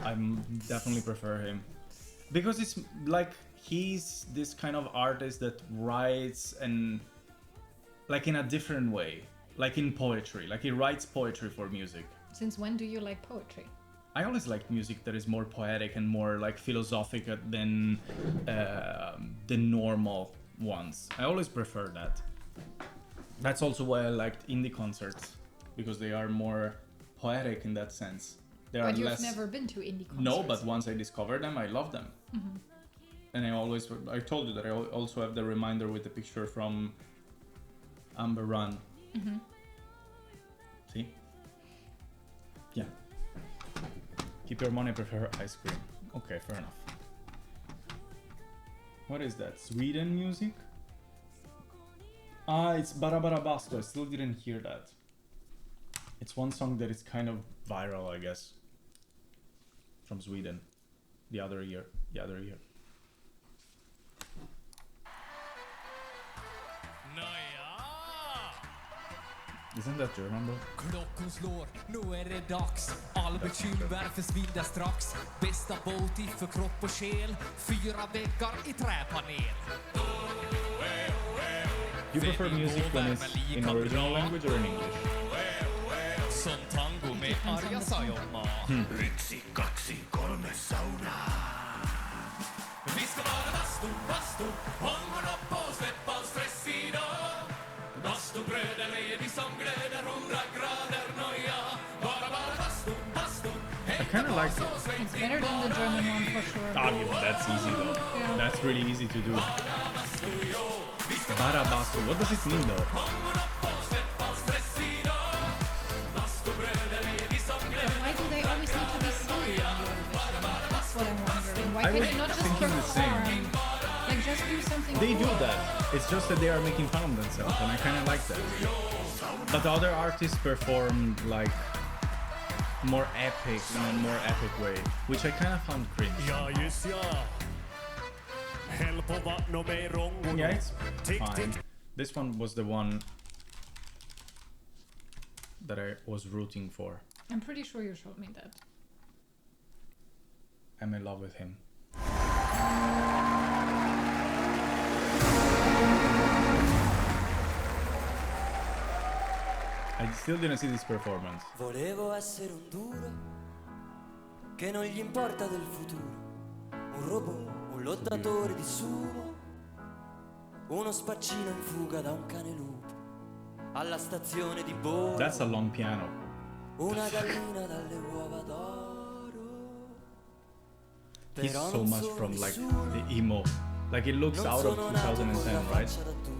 I definitely prefer him. Because it's like he's this kind of artist that writes and like in a different way. Like in poetry. Like he writes poetry for music. Since when do you like poetry? I always like music that is more poetic and more like philosophical than the normal ones. I always prefer that. That's also why I liked indie concerts, because they are more poetic in that sense. They are But you've less... never been to indie concerts. No, but once I discovered them, I love them. And I told you that I also have the reminder with the picture from Amber Run. See? Yeah. Keep your money, prefer ice cream. Okay, fair enough. What is that? Sweden music? Ah, it's Barabarabasto. I still didn't hear that. It's one song that is kind of viral, I guess. From Sweden. The other year. Isn't that German though? Klockan slår, nu är det dags. All bekymmer försvinner strax. Bästa båt i för kropp och själ. 4 väggar i träpanel. You prefer music when it's in original language or in English? Som tango med Arja Saijonmaa. Yksi, kaksi, kolme saunaa. Vi ska vara bastu, hångorna på, släpp all stress idag. Bastubröder är vi som glöder 100 grader noja. Bara bastu, I kind of like it. It's better than the German one for sure. Ah, yeah, that's easy though. Yeah. That's really easy to do. Barabasto. What does it mean though? Why do they always need to be silly? That's what I'm wondering. Why I can was you not just thinking the same. perform? Like just do something They do cool. that. It's just that they are making fun of themselves, and I kind of like that. But the other artists performed like more epic in a more epic way, which I kind of found cringe. Ja, just ja. Häll på vatten och med rångo. Yeah, it's Tick, fine. tick. This one was the one that I was rooting for. I'm pretty sure you showed me that. I'm in love with him. I still didn't see this performance. Volevo essere un duro che non gli importa del futuro, un robot, un lottatore di sumo, uno spaccino in fuga da un cane lupo, alla stazione di Borgo, That's a long piano. una gallina dalle uova d'oro. He's Però so non much sono from like nessuno, the emo. Like it looks non out of sono nato con la 2010, right? faccia da tuo.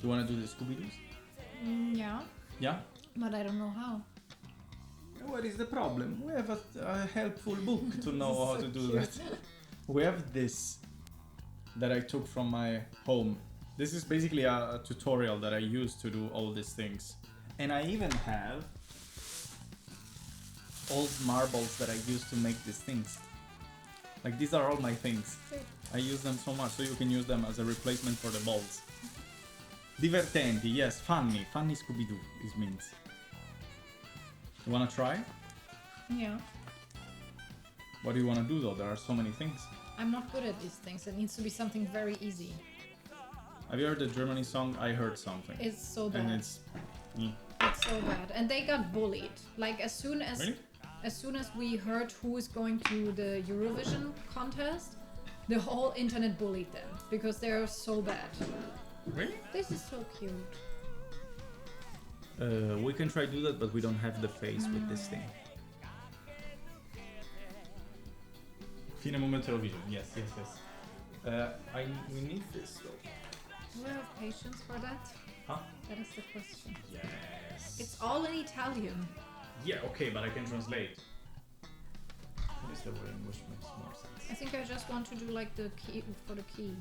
You wanna do the Scooby-Doos? Yeah, Yeah? but I don't know how. What is the problem? We have a helpful book to know how So to do cute. that. We have this that I took from my home. This is basically a tutorial that I use to do all these things. And I even have old marbles that I use to make these things. Like these are all my things. I use them so much, so you can use them as a replacement for the balls. Divertenti, yes, funny Scooby-Doo, this means. You wanna try? Yeah. What do you wanna do though? There are so many things. I'm not good at these things. It needs to be something very easy. Have you heard the Germany song I Heard Something? It's so bad. And it's... It's so bad. And they got bullied. Like as soon as Really? as soon as we heard who is going to the Eurovision contest, the whole internet bullied them because they're so bad. Really? This is so cute. We can try to do that, but we don't have the face with this thing. Fine moment television. Yes. We need this though. Do we have patience for that? Huh? That is the question. Yes. It's all in Italian. Yeah, okay, but I can translate. What is the way in which makes more sense? I think I just want to do like the key for the key.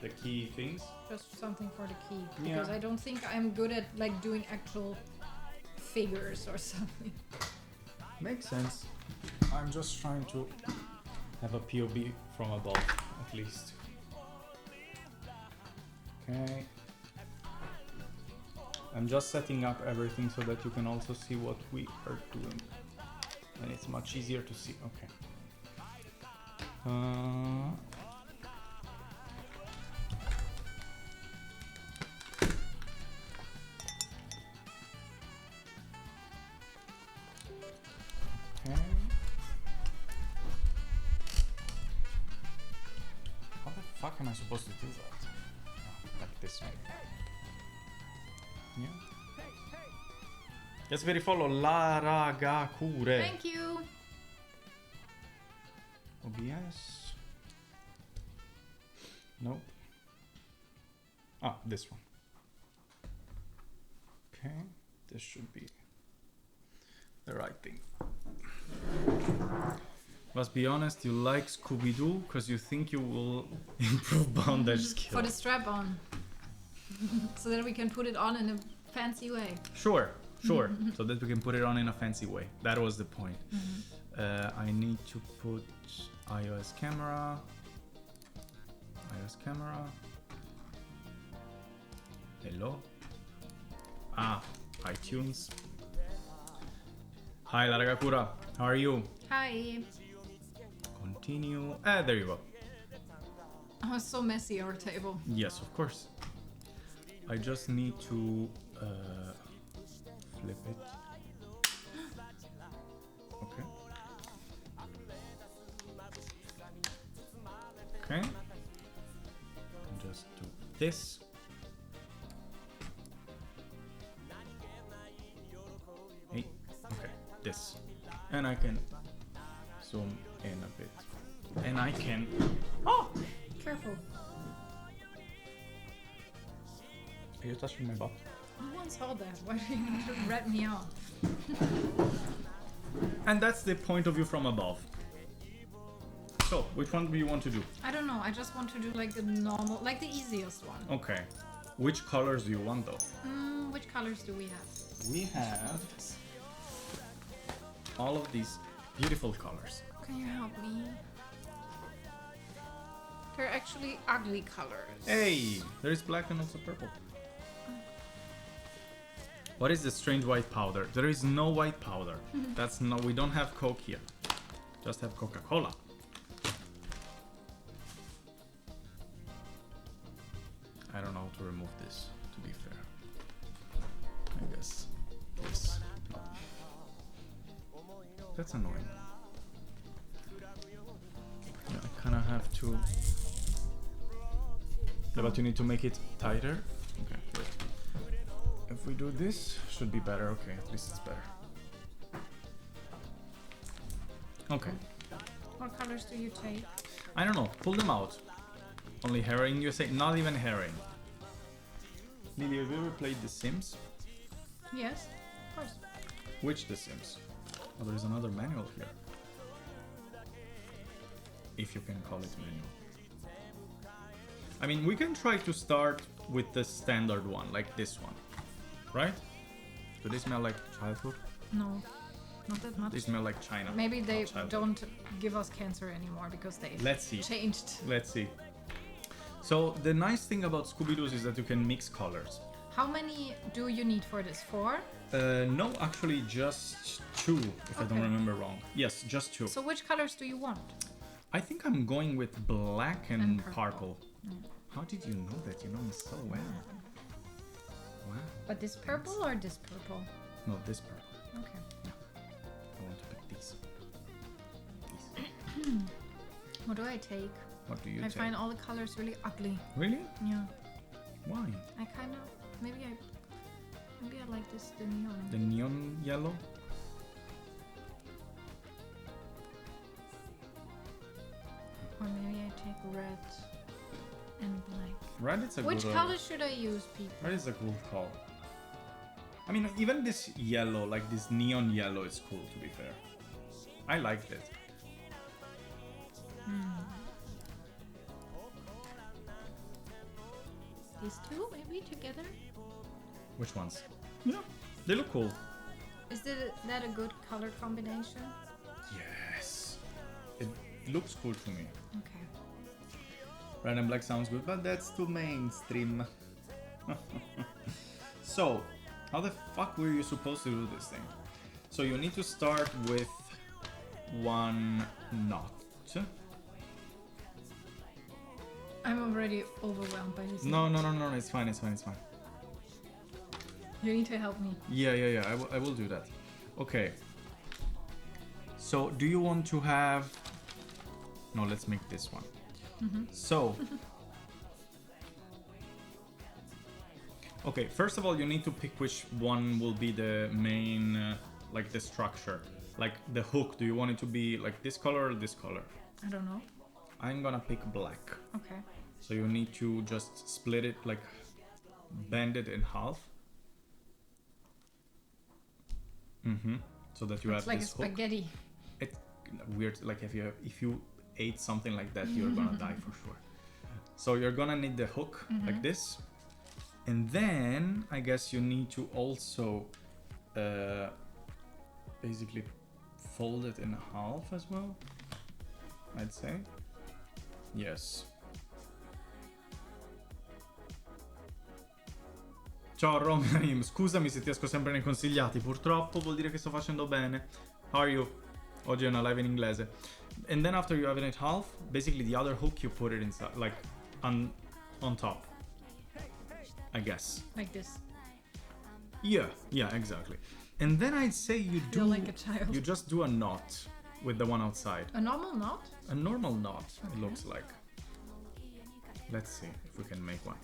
The key things? Just something for the key. Yeah. Because I don't think I'm good at like doing actual figures or something. Makes sense. I'm just trying to have a POV from above, at least. Okay. I'm just setting up everything so that you can also see what we are doing. And it's much easier to see. Okay. Okay. How the fuck am I supposed to do that? Oh, like this way. Yeah. Yes, very follow La Raga Cure. Thank you. OBS. Nope. Ah, this one. Okay, this should be the right thing. Let's be honest, you like Scooby-Doo because you think you will improve bondage skills. For the strap on. So that we can put it on in a fancy way. Sure. So that we can put it on in a fancy way. That was the point. I need to put iOS camera. Hello. iTunes. Hi, La Ragakura. How are you? Hi. Continue. There you go. Oh, it's so messy, our table. Yes, of course. I just need to flip it. Okay. Okay. And just do this. Hey. Okay. This. And I can zoom in a bit. And I can. Oh! Careful. Are you touching my butt? No one saw that. Why do you need to rat me out? And that's the point of view from above. So, which one do you want to do? I don't know. I just want to do like the normal, like the easiest one. Okay. Which colors do you want though? Which colors do we have? We have all of these beautiful colors. Can you help me? They're actually ugly colors. Hey, there is black and also purple. What is the strange white powder? There is no white powder. That's no. We don't have Coke here. Just have Coca-Cola. I don't know how to remove this. To be fair, I guess this. No. That's annoying. Yeah, I kind of have to. Yeah, but you need to make it tighter. Okay, wait. If we do this, should be better. Okay, at least it's better. Okay. What colors do you take? I don't know. Pull them out. Only herring, you say? Not even herring. Lily, have you ever played The Sims? Yes, of course. Which The Sims? Oh, there's another manual here. If you can call it manual. I mean, we can try to start with the standard one, like this one. Right? Do they smell like childhood? No, not that much. They smell like China. Maybe they not childhood. don't give us cancer anymore because they Let's see. changed. Let's see. So the nice thing about Scooby-Doo's is that you can mix colors. How many do you need for this? 4? No, actually just 2, if I don't Okay. remember wrong. Yes, just 2. So which colors do you want? I think I'm going with black and, And purple. purple. Mm. How did you know that? You know me so well. Wow. But this purple or this purple? No, this purple. Okay. I want to pick these. These. What do I take? What do you I take? find all the colors really ugly. Really? Yeah. Why? I kind of maybe I like this the neon. The neon yellow? Or maybe I take red and black. Red is a Which good color should I use, people? Red is a cool call. I mean, even this yellow, like this neon yellow, is cool, to be fair. I liked it. These two maybe together? Which ones? Yeah, they look cool. Is that a good color combination? Yes. It looks cool to me. Okay. Red and black sounds good, but that's too mainstream. So, how the fuck were you supposed to do this thing? So you need to start with 1 knot. I'm already overwhelmed by this. No, it's fine, it's fine, it's fine. You need to help me. Yeah, I will do that. Okay. So, do you want to have... No, let's make this one. So... Okay, first of all, you need to pick which one will be the main, like the structure. Like the hook, do you want it to be like this color or this color? I don't know. I'm gonna pick black. Okay. So you need to just split it, like bend it in half. So that you It's have like a this hook. spaghetti. It's weird, like if you ate something like that, you're gonna die for sure. So you're gonna need the hook like this. And then I guess you need to also basically fold it in half as well, I'd say. Yes. Ciao Romarim, scusami se ti esco sempre nei consigliati, purtroppo vuol dire che sto facendo bene. How are you? Oggi è una live in inglese. And then after you have it in half, basically the other hook you put it inside, like on top, I guess. Like this. Yeah, exactly. And then I'd say you do, Feel like a child. you just do a knot with the one outside. A normal knot? A normal knot, it Okay. looks like. Let's see if we can make one.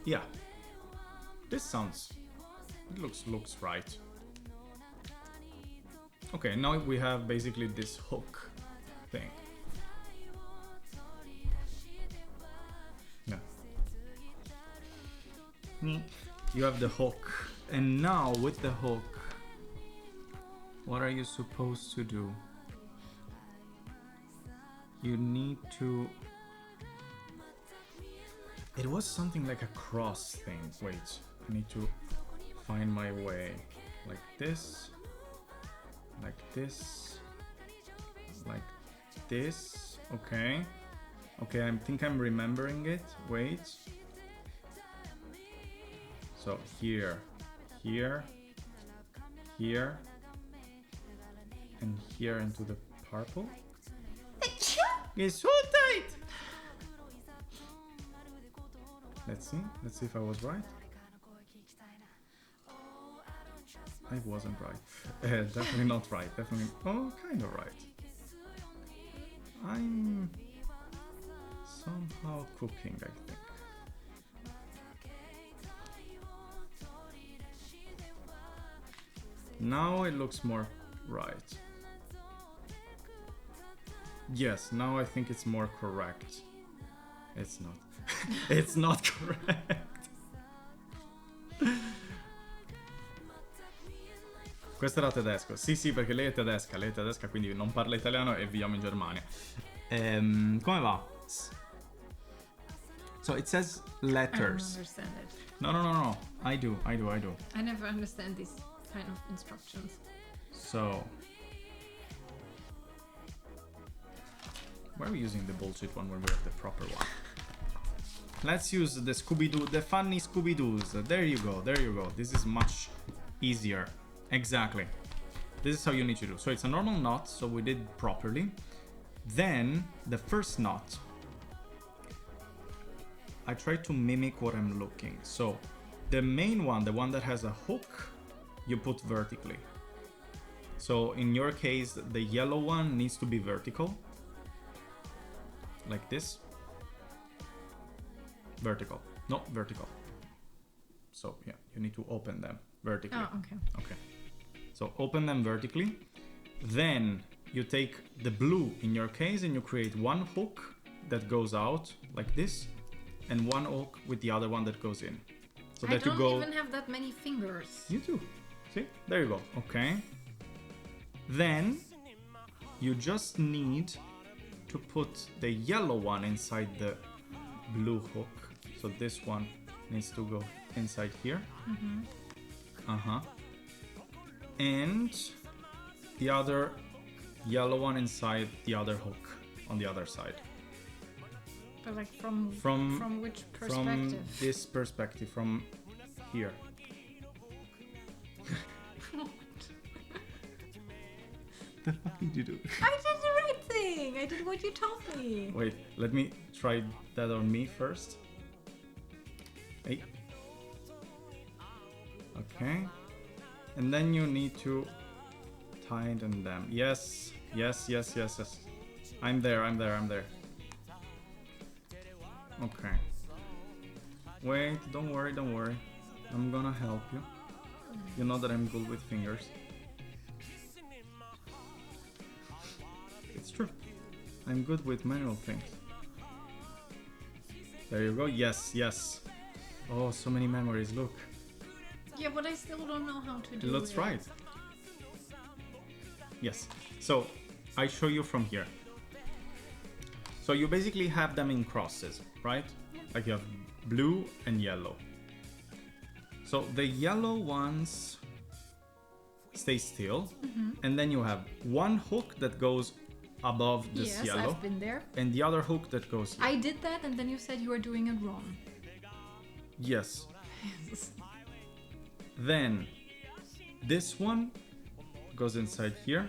Yeah. This sounds... It looks right. Okay, now we have basically this hook thing. Yeah. You have the hook. And now with the hook, what are you supposed to do? You need to... It was something like a cross thing. Wait, I need to find my way. Like this. Like this. Like this. Okay. Okay, I think I'm remembering it. Wait. So here. Here. Here. And here into the purple. It's so tight! Let's see if I was right. I wasn't right. Definitely not right. Definitely. Oh, kind of right. I'm somehow cooking, I think. Now it looks more right. Yes, now I think it's more correct. It's not. It's not correct. Questo era tedesco. Sì, sì, perché lei è tedesca, quindi non parla italiano e viviamo in Germania. Come va? So it says I don't letters. understand it. No. I do. I never understand these kind of instructions. So why are we using the bullshit one when we have the proper one? Let's use the Scooby-Doo, the funny Scooby-Doos. There you go. This is much easier. Exactly. This is how you need to do. So it's a normal knot, so we did properly. Then the first knot, I try to mimic what I'm looking. So the main one, the one that has a hook, you put vertically. So in your case, the yellow one needs to be vertical. Like this. Vertical. Not vertical. So yeah, you need to open them vertically. Oh, okay. Okay. So open them vertically. Then you take the blue in your case and you create one hook that goes out like this and one hook with the other one that goes in. So I that don't you go. even have that many fingers. You do. See? There you go. Okay. Then you just need to put the yellow one inside the blue hook. So this one needs to go inside here. And the other yellow one inside the other hook on the other side. But like from which perspective? From this perspective, from here. The fuck did you do? I did the right thing. I did what you told me. Wait, let me try that on me first. Hey. Okay. And then you need to tighten them. Yes. I'm there. Okay. Wait, don't worry. I'm gonna help you. You know that I'm good with fingers. It's true. I'm good with manual things. There you go. Yes. Oh, so many memories. Look. Yeah, but I still don't know how to do Let's it. try it. Yes. So I show you from here. So you basically have them in crosses, right? Like you have blue and yellow. So the yellow ones stay still, and then you have one hook that goes above this Yes, yellow, I've been there. and the other hook that goes here. I did that, and then you said you were doing it wrong. Yes. Then this one goes inside here.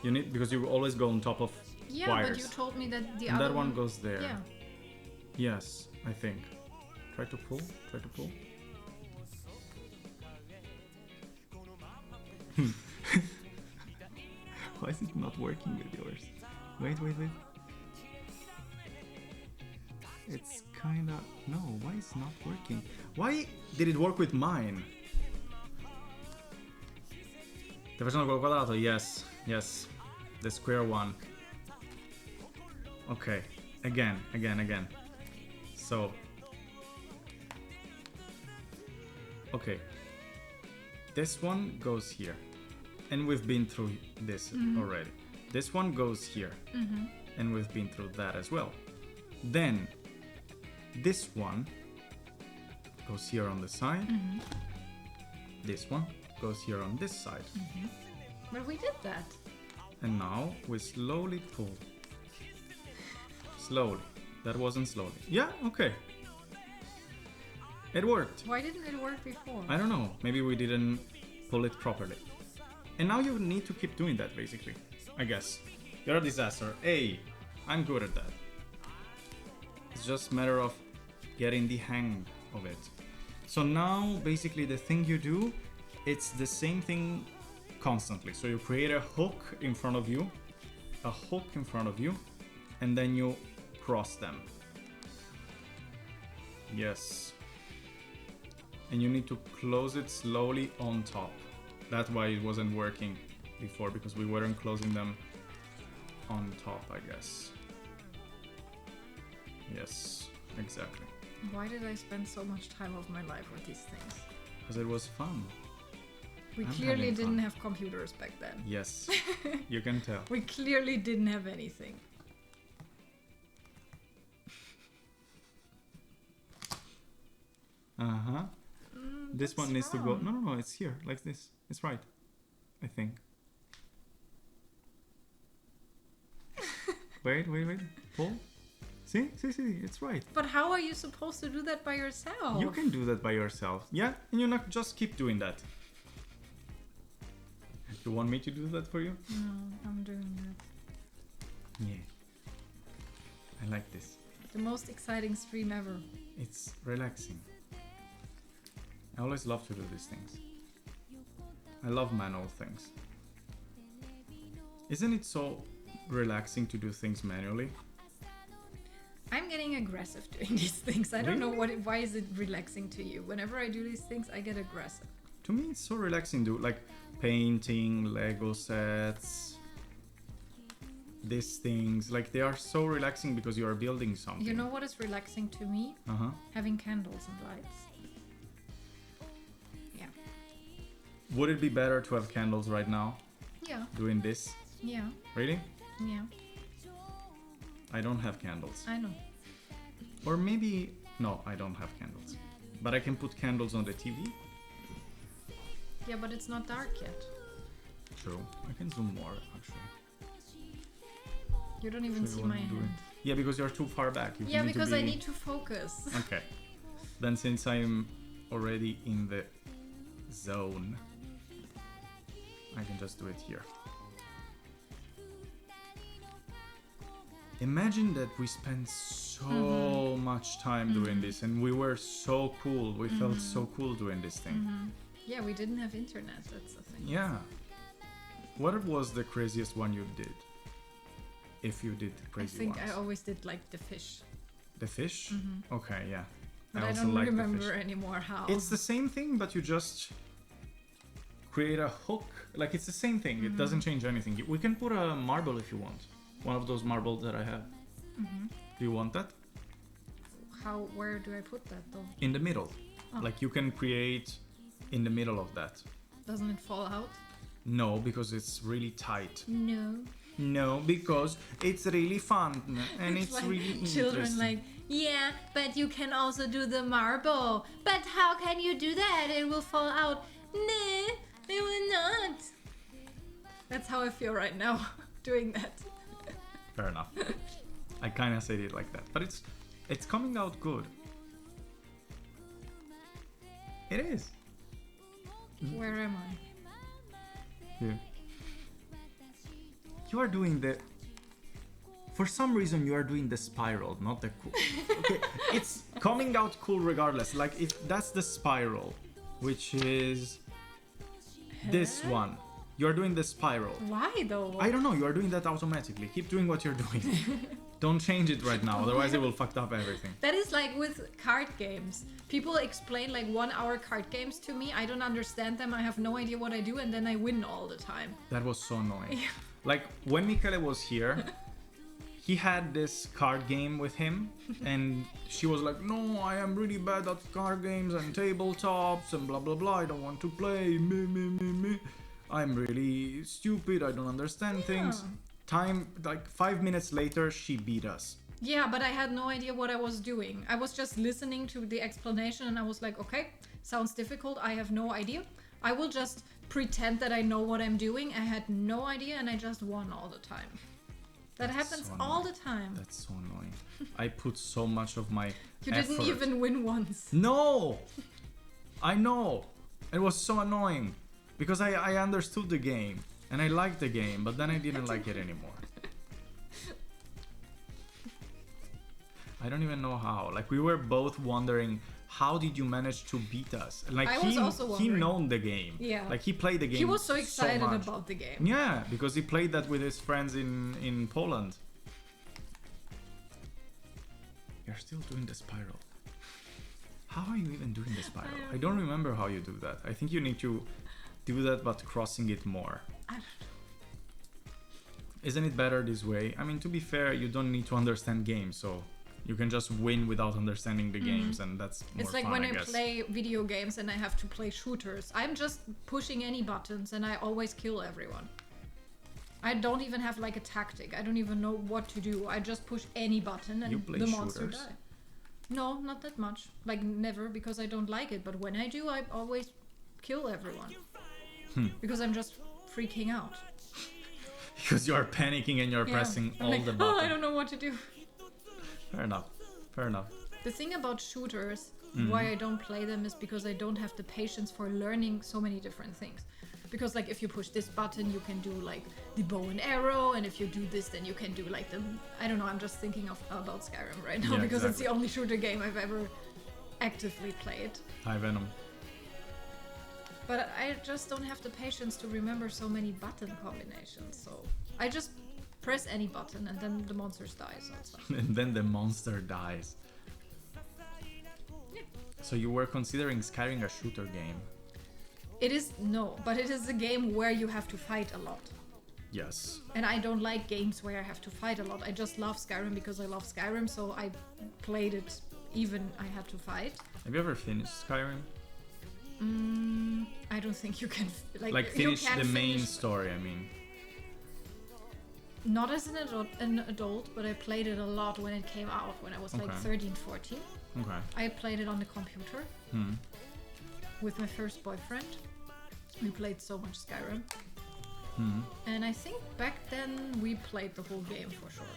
You need, because you always go on top of Yeah, wires. but you told me that the And other that one goes there. Yeah. Yes, I think. Try to pull. Why is it not working with yours? Wait. It's kinda... No, why is it not working? Why did it work with mine? Stai facendo col quadrato? Yes. The square one. Okay. Again. So... Okay. This one goes here. And we've been through this already. This one goes here. And we've been through that as well. Then, this one goes here on the side. This one goes here on this side. But we did that. And now we slowly pull. Slowly. That wasn't slowly. Yeah, okay. It worked. Why didn't it work before? I don't know. Maybe we didn't pull it properly. And now you need to keep doing that, basically. I guess. You're a disaster. Hey, I'm good at that. It's just a matter of getting the hang of it. So now, basically, the thing you do, it's the same thing constantly. So you create a hook in front of you, and then you cross them. Yes. And you need to close it slowly on top. That's why it wasn't working before, because we weren't closing them on top, I guess. Yes, exactly. Why did I spend so much time of my life with these things? Because it was fun. We I'm clearly having didn't fun. have computers back then. Yes, you can tell. We clearly didn't have anything. Uh-huh. This one needs to go. wrong. No, it's here, like this. It's right, I think. Wait. Pull. See, it's right. But how are you supposed to do that by yourself? You can do that by yourself. Yeah, and you not just keep doing that. You want me to do that for you? No, I'm doing that. Yeah. I like this. The most exciting stream ever. It's relaxing. I always love to do these things. I love manual things. Isn't it so relaxing to do things manually? I'm getting aggressive doing these things. I don't know why is it relaxing to you? Whenever I do these things, I get aggressive. To me, it's so relaxing to like painting, Lego sets, these things. Like they are so relaxing because you are building something. You know what is relaxing to me? Uh-huh. Having candles and lights. Yeah. Would it be better to have candles right now? Yeah. Doing this? Yeah. Really? Yeah. I don't have candles. I know. Or maybe... No, I don't have candles. But I can put candles on the TV? Yeah, but it's not dark yet. True. I can zoom more, actually. You don't even Actually, see what my I'm doing. hand. Yeah, because you're too far back. You Yeah, need to because I be- need to focus. Okay. Then since I'm already in the zone, I can just do it here. Imagine that we spent so much time doing this and we were so cool. We felt so cool doing this thing. Yeah, we didn't have internet, that's the thing. Yeah. What was the craziest one you did? If you did I crazy think ones. I always did like the fish. The fish? Okay, yeah. But I also don't like the remember fish. anymore how. It's the same thing, but you just create a hook. Like it's the same thing. It doesn't change anything. We can put a marble if you want. One of those marbles that I have. Do you want that? Where do I put that though? In the middle. Oh. Like you can create in the middle of that. Doesn't it fall out? No, because it's really tight. No. No, because it's really fun and it's like really children interesting. like, yeah, but you can also do the marble. But how can you do that? It will fall out. No, it will not. That's how I feel right now doing that. Fair enough. I kind of said it like that, but it's coming out good. It is. Where am I? Yeah. You are doing the... For some reason you are doing the spiral, not the cool. Okay, it's coming out cool regardless. Like if that's the spiral, which is this one. You're doing the spiral. Why though? I don't know, you are doing that automatically. Keep doing what you're doing. Don't change it right now, otherwise it will fuck up everything. That is like with card games. People explain like 1 hour card games to me. I don't understand them. I have no idea what I do, and then I win all the time. That was so annoying. Like when Michele was here, he had this card game with him, and she was like, "No, I am really bad at card games and tabletops and blah blah blah. I don't want to play. Me. I'm really stupid. I don't understand things." Time like 5 minutes later, she beat us. Yeah, but I had no idea what I was doing. I was just listening to the explanation, and I was like, okay, sounds difficult. I have no idea. I will just pretend that I know what I'm doing. I had no idea, and I just won all the time. That happens so all the annoying. time. That's so annoying. I put so much of my You effort. didn't even win once. No! I know! It was so annoying. Because I understood the game. And I liked the game, but then I didn't like it anymore. I don't even know how. Like we were both wondering, how did you manage to beat us? Like I was also he wondering. known the game. Yeah. Like he played the game. He was so excited much. about the game. Yeah, because he played that with his friends in Poland. You're still doing the spiral. How are you even doing the spiral? I don't remember how you do that. I think you need to do that but crossing it more. I don't know. Isn't it better this way? I mean, to be fair, you don't need to understand games, so You can just win without understanding the games, and that's more It's like fun, when I I guess. play video games and I have to play shooters. I'm just pushing any buttons and I always kill everyone. I don't even have like a tactic. I don't even know what to do. I just push any button and You play the monster shooters? die. No, not that much. Like never, because I don't like it. But when I do, I always kill everyone. Because I'm just freaking out. Because you are panicking and you're Yeah. pressing I'm all like, the oh, buttons. I don't know what to do. Fair enough. Fair enough. The thing about shooters, why I don't play them, is because I don't have the patience for learning so many different things. Because like if you push this button, you can do like the bow and arrow, and if you do this, then you can do like the, I don't know, I'm just thinking about Skyrim right now, Yeah, because it's exactly. the only shooter game I've ever actively played. Hi, Venom. But I just don't have the patience to remember so many button combinations, so I just press any button and then the monsters die, so it's fine. And then the monster dies. So you were considering Skyrim a shooter game? It is, no, but it is a game where you have to fight a lot. Yes. And I don't like games where I have to fight a lot. I just love Skyrim because I love Skyrim, so I played it even I had to fight. Have you ever finished Skyrim? I don't think you can Like you finish can the main finish- story, I mean. Not as an adult, but I played it a lot when it came out, when I was like Okay. 13, 14. Okay. I played it on the computer with my first boyfriend. We played so much Skyrim. And I think back then we played the whole game for sure.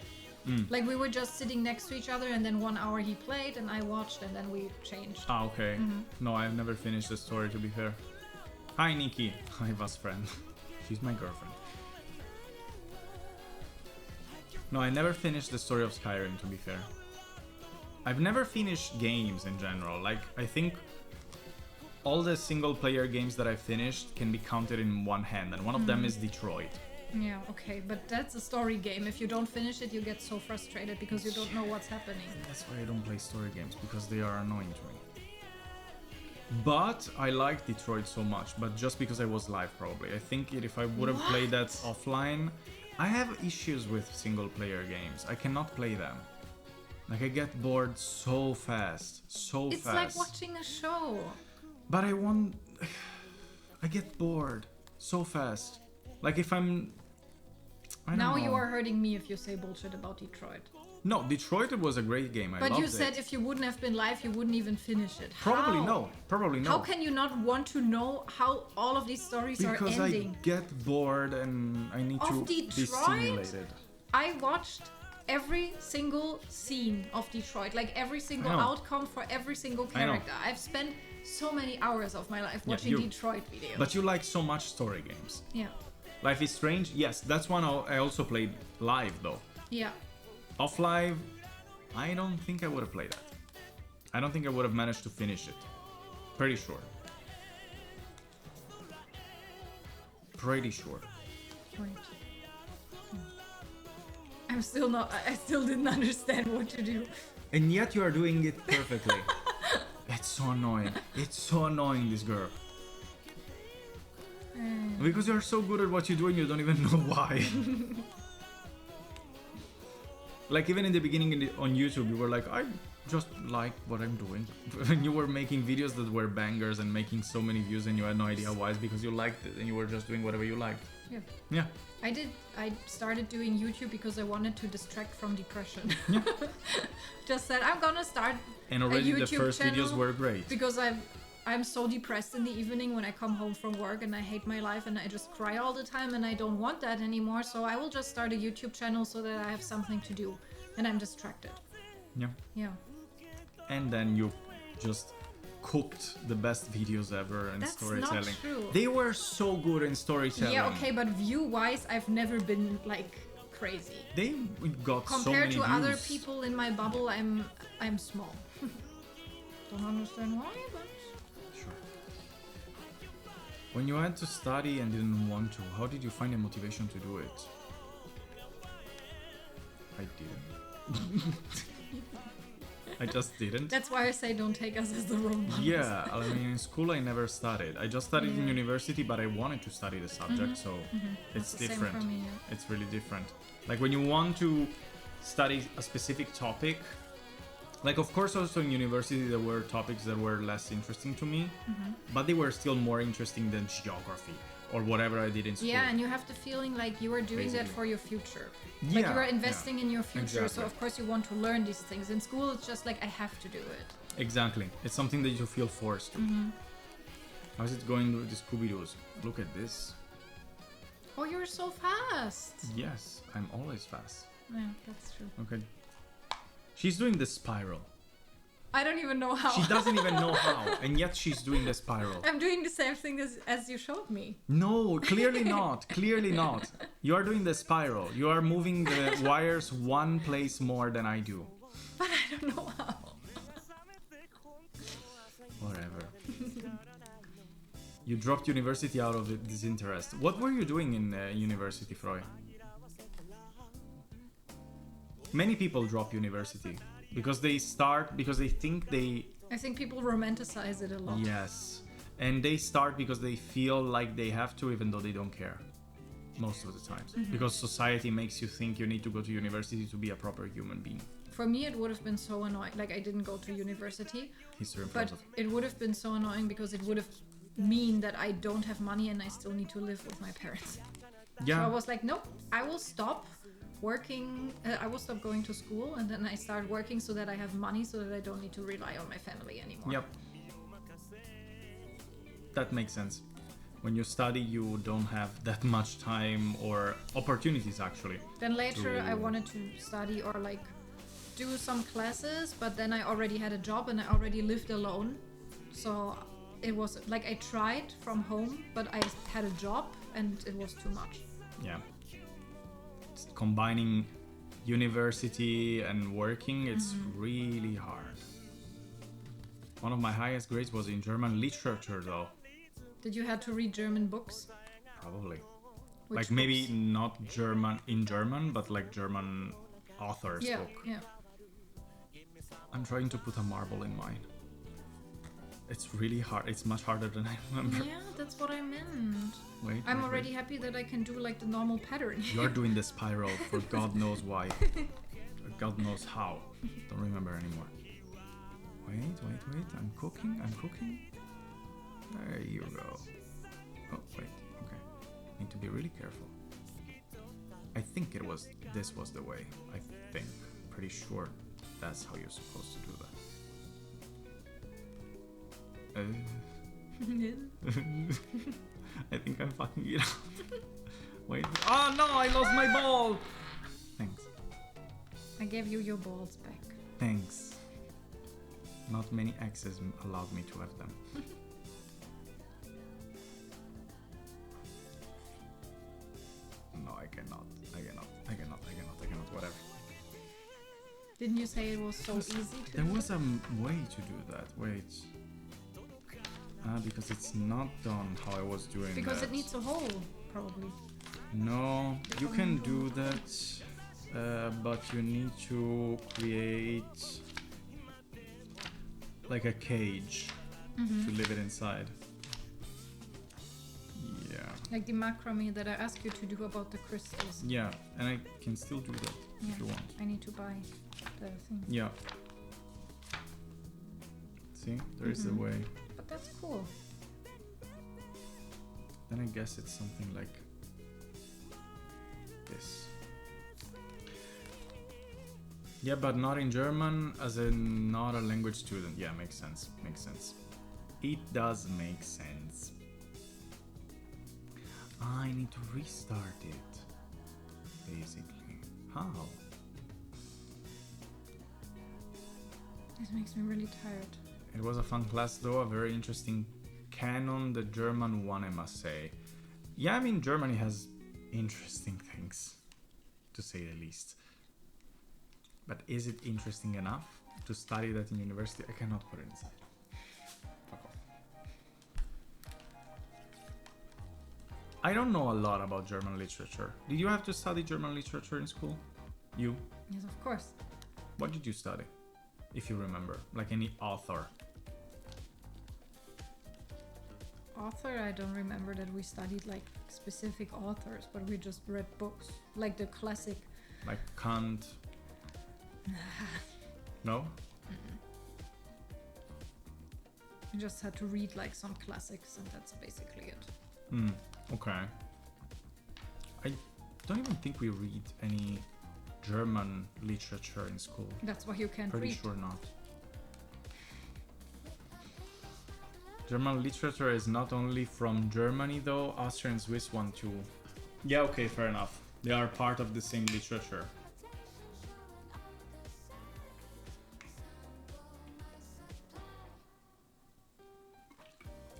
Like we were just sitting next to each other, and then 1 hour he played and I watched, and then we changed. Ah, okay. No, I've never finished the story, to be fair. Hi, Nikki. Hi, best friend. She's my girlfriend. No, I never finished the story of Skyrim, to be fair. I've never finished games in general. Like, I think all the single-player games that I've finished can be counted in one hand, and one of them is Detroit. Yeah, okay, but that's a story game. If you don't finish it, you get so frustrated because you don't know what's happening. That's why I don't play story games, because they are annoying to me. But I like Detroit so much, but just because I was live, probably. I think if I would have played that offline, I have issues with single-player games. I cannot play them. Like, I get bored so fast, so It's fast. like watching a show. But I get bored so fast. Like, if I'm... I don't Now know. you are hurting me if you say bullshit about Detroit. No, Detroit was a great game. I But loved you said it. if you wouldn't have been live, you wouldn't even finish it. Probably How? no. Probably no. How can you not want to know how all of these stories Because are ending? I get bored and I need Of to be Detroit? stimulated. I watched every single scene of Detroit, like every single I know. outcome for every single I know. character. I've spent so many hours of my life Yeah, watching you- Detroit videos. But you like so much story games. yeah, Life is Strange, yes, that's one I also played live though. yeah. Off live, I don't think I would have played that. I don't think I would have managed to finish it. Pretty sure. Pretty sure. Wait. I'm still not. I still didn't understand what to do. And yet you are doing it perfectly. It's so annoying. It's so annoying, this girl. Because you're so good at what you do and you don't even know why. Like, even in the beginning on YouTube, you were like, I just like what I'm doing. And you were making videos that were bangers and making so many views and you had no idea why. It's because you liked it and you were just doing whatever you liked. Yeah. Yeah. I started doing YouTube because I wanted to distract from depression. Just said I'm gonna start And a already the YouTube first videos channel were great. because I'm so depressed in the evening when I come home from work and I hate my life and I just cry all the time and I don't want that anymore. So I will just start a YouTube channel so that I have something to do and I'm distracted. Yeah. Yeah. And then you just cooked the best videos ever in That's not storytelling. true. They were so good in storytelling. Yeah, okay, but view-wise, I've never been like crazy. They got so Compared many to views. other people in my bubble, I'm small. Don't understand why, but Sure. When you had to study and didn't want to, how did you find the motivation to do it? I didn't. I just didn't. that's why I say don't take us as the role models. Yeah, I mean, in school I never studied. I just studied in Yeah. university, but I wanted to study the subject, so it's That's the same different. for me, yeah. It's really different. Like, when you want to study a specific topic, Like, of course, also in university there were topics that were less interesting to me, but they were still more interesting than geography or whatever I did in school. Yeah, and you have the feeling like you are doing that Basically. for your future. Yeah, Like you are investing in your future, exactly. so of course you want to learn these things. In school, it's just like I have to do it. Exactly. It's something that you feel forced to. How's it going with the Scooby-Doos? Look at this. Oh, you're so fast. Yes, I'm always fast. Yeah, that's true. Okay. She's doing the spiral. I don't even know how. She doesn't even know how, and yet she's doing the spiral. I'm doing the same thing as you showed me. No, clearly not. Clearly not. You are doing the spiral. You are moving the wires one place more than I do. But I don't know how. Whatever. You dropped university out of disinterest. What were you doing in university, Freud? Many people drop university because they think they... I think people romanticize it a lot. Yes. And they start because they feel like they have to, even though they don't care. Most of the times. Because society makes you think you need to go to university to be a proper human being. For me, it would have been so annoying. Like, I didn't go to university. History and But philosophy. it would have been so annoying because it would have mean that I don't have money and I still need to live with my parents. Yeah. So I was like, nope, I will stop working. I will stop going to school, and then I start working so that I have money, so that I don't need to rely on my family anymore. Yep. That makes sense. When you study, you don't have that much time or opportunities, actually. Then later, I to- wanted to study or like do some classes, but then I already had a job and I already lived alone. So it was like I tried from home, but I had a job and it was too much. Yeah. It's combining university and working, it's really hard. One of my highest grades was in German literature, though. Did you have to read German books? Probably. Which Like maybe books? not German in German, but like German authors Yeah, book. yeah. I'm trying to put a marble in mine. It's really hard. It's much harder than I remember. Yeah, that's what I meant. Wait, I'm wait, already wait. happy that I can do like the normal pattern. You're doing the spiral for God knows why. God knows how. Don't remember anymore. Wait. I'm cooking. There you go. Oh, wait. Okay. Need to be really careful. I think this was the way. I think. Pretty sure that's how you're supposed to do that. I think I'm fucking it up. Wait. Oh no, I lost my ball! Thanks. I gave you your balls back. Thanks. Not many exes allowed me to have them. No, I cannot. Whatever. Didn't you say it was so easy to There do? was a way to do that. Wait. Because it's not done how I was doing Because that. it needs a hole, probably. No, you can do that, but you need to create like a cage to live it inside. Yeah. Like the macrame that I asked you to do about the crystals. Yeah, and I can still do that Yeah. if you want. I need to buy the thing. Yeah. See, there is a way. But that's cool. Then I guess it's something like this. Yeah, but not in German, as in not a language student. Yeah, makes sense. It does make sense. I need to restart it. Basically. How? This makes me really tired. It was a fun class though, a very interesting canon, the German one, I must say. Yeah, I mean, Germany has interesting things, to say the least. But is it interesting enough to study that in university? I cannot put it inside. Fuck off. I don't know a lot about German literature. Did you have to study German literature in school? You? Yes, of course. What did you study? If you remember, like any author. Author, I don't remember that we studied like specific authors, but we just read books. Like the classic. Like Kant. No? You just had to read like some classics, and that's basically it. Okay. I don't even think we read any German literature in school. That's why you can't Pretty read. sure not. German literature is not only from Germany though, Austrian Swiss one too. Yeah, okay, fair enough. They are part of the same literature.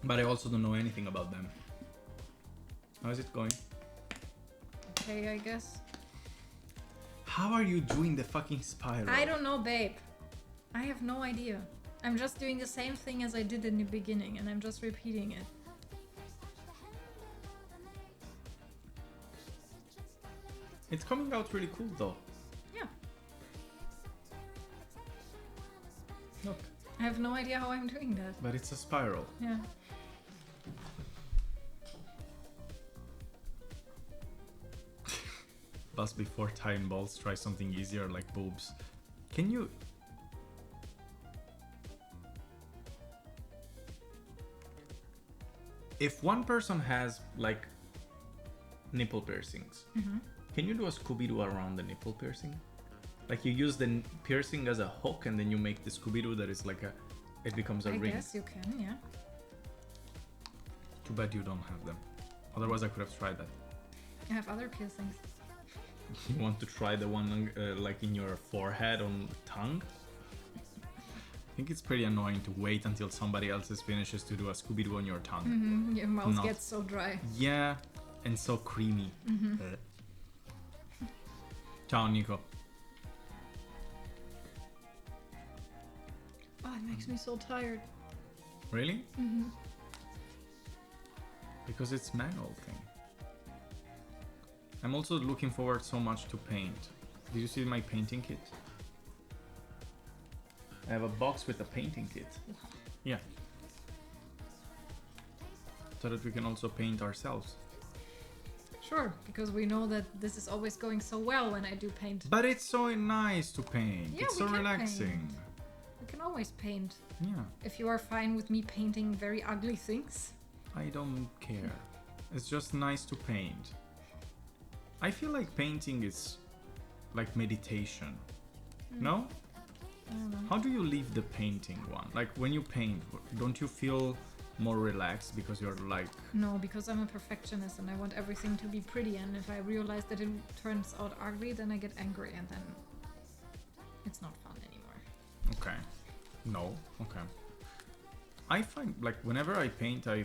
But I also don't know anything about them. How is it going? Okay, I guess. How are you doing the fucking spiral? I don't know, babe. I have no idea. I'm just doing the same thing as I did in the beginning, and I'm just repeating it. It's coming out really cool though. Yeah. Look. I have no idea how I'm doing that. But it's a spiral. Yeah. Thus before tying balls, try something easier like boobs. Can you... If one person has like nipple piercings, can you do a Scooby-Doo around the nipple piercing? Like you use the piercing as a hook and then you make the Scooby-Doo that is like a... It becomes a I ring. guess you can, yeah. Too bad you don't have them. Otherwise I could have tried that. I have other piercings. You want to try the one like in your forehead on tongue? I think it's pretty annoying to wait until somebody else finishes to do a Scooby-Doo on your tongue. Your mouth No. gets so dry. Yeah, and so creamy. Ciao Nico. Oh, it makes me so tired. Really? Because it's manual thing. I'm also looking forward so much to paint. Did you see my painting kit? I have a box with a painting kit. Yeah. So that we can also paint ourselves. Sure, because we know that this is always going so well when I do paint. But it's so nice to paint. Yeah, it's we so can relaxing. paint. We can always paint. Yeah. If you are fine with me painting very ugly things. I don't care. It's just nice to paint. I feel like painting is like meditation. No? I don't know. How do you leave the painting one? Like when you paint, don't you feel more relaxed because you're like... No, because I'm a perfectionist and I want everything to be pretty, and if I realize that it turns out ugly, then I get angry and then it's not fun anymore. Okay. No. Okay. I find like whenever I paint, I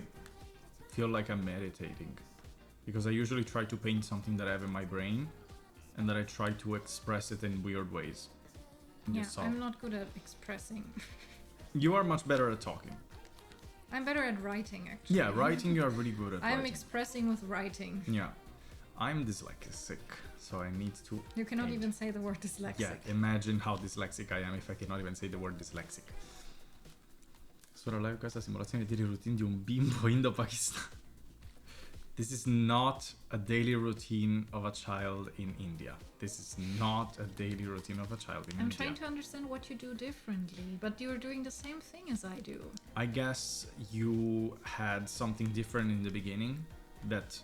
feel like I'm meditating. Because I usually try to paint something that I have in my brain and that I try to express it in weird ways. Yeah, So I'm not good at expressing. you are much better at talking. I'm better at writing, actually. Yeah, writing you are really good at I'm writing. expressing with writing. Yeah. I'm dyslexic, so I need to... You cannot paint. even say the word dyslexic. Yeah, imagine how dyslexic I am if I cannot even say the word dyslexic. Sora live questa simulazione di daily routine di un bimbo indo-pakistano. This is not a daily routine of a child in India. This is not a daily routine of a child in I'm India. trying to understand what you do differently, but you're doing the same thing as I do. I guess you had something different in the beginning that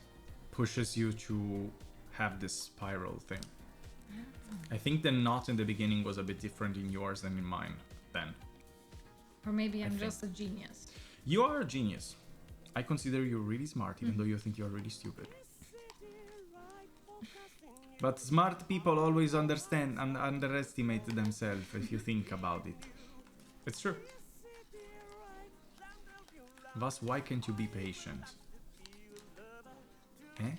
pushes you to have this spiral thing. I think the knot in the beginning was a bit different in yours than in mine then. Or maybe I'm think. just a genius. You are a genius. I consider you really smart, even though you think you're really stupid. But smart people always understand and underestimate themselves if you think about it. It's true. Thus, why can't you be patient? Eh?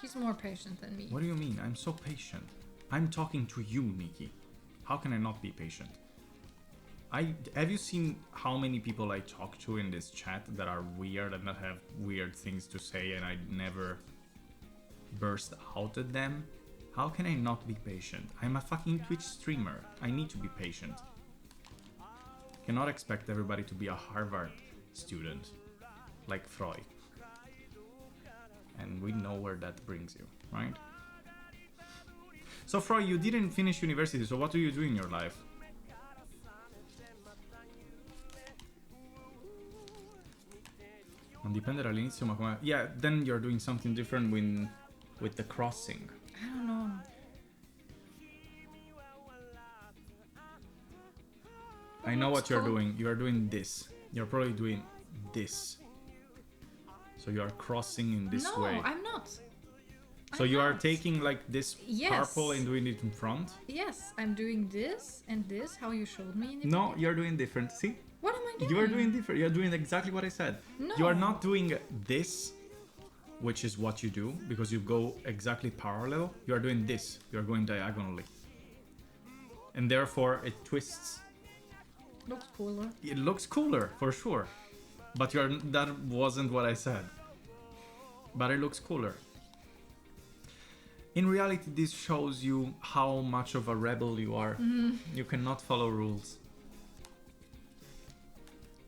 He's more patient than me. What do you mean? I'm so patient. I'm talking to you, Nikki. How can I not be patient? Have you seen how many people I talk to in this chat that are weird and that have weird things to say and I never burst out at them? How can I not be patient? I'm a fucking Twitch streamer. I need to be patient. Cannot expect everybody to be a Harvard student like Freud. And we know where that brings you, right? So Freud, you didn't finish university, so what do you do in your life? Non dipende dall'inizio, ma come... Yeah, then you're doing something different with the crossing. I don't know. I know looks what you're cool. doing. You are doing this. You're probably doing this. So you are crossing in this way. No, I'm not. So I'm you are not. taking like this Yes. purple and doing it in front? Yes, I'm doing this and this, how you showed me in the No, beginning. you're doing different. See? What am I doing? You are doing different. You're doing exactly what I said. You are No. not doing this, which is what you do, because you go exactly parallel. You are doing this. You are going diagonally. And therefore it twists. Looks cooler. It looks cooler, for sure. But that wasn't what I said. But it looks cooler. In reality, this shows you how much of a rebel you are. You cannot follow rules.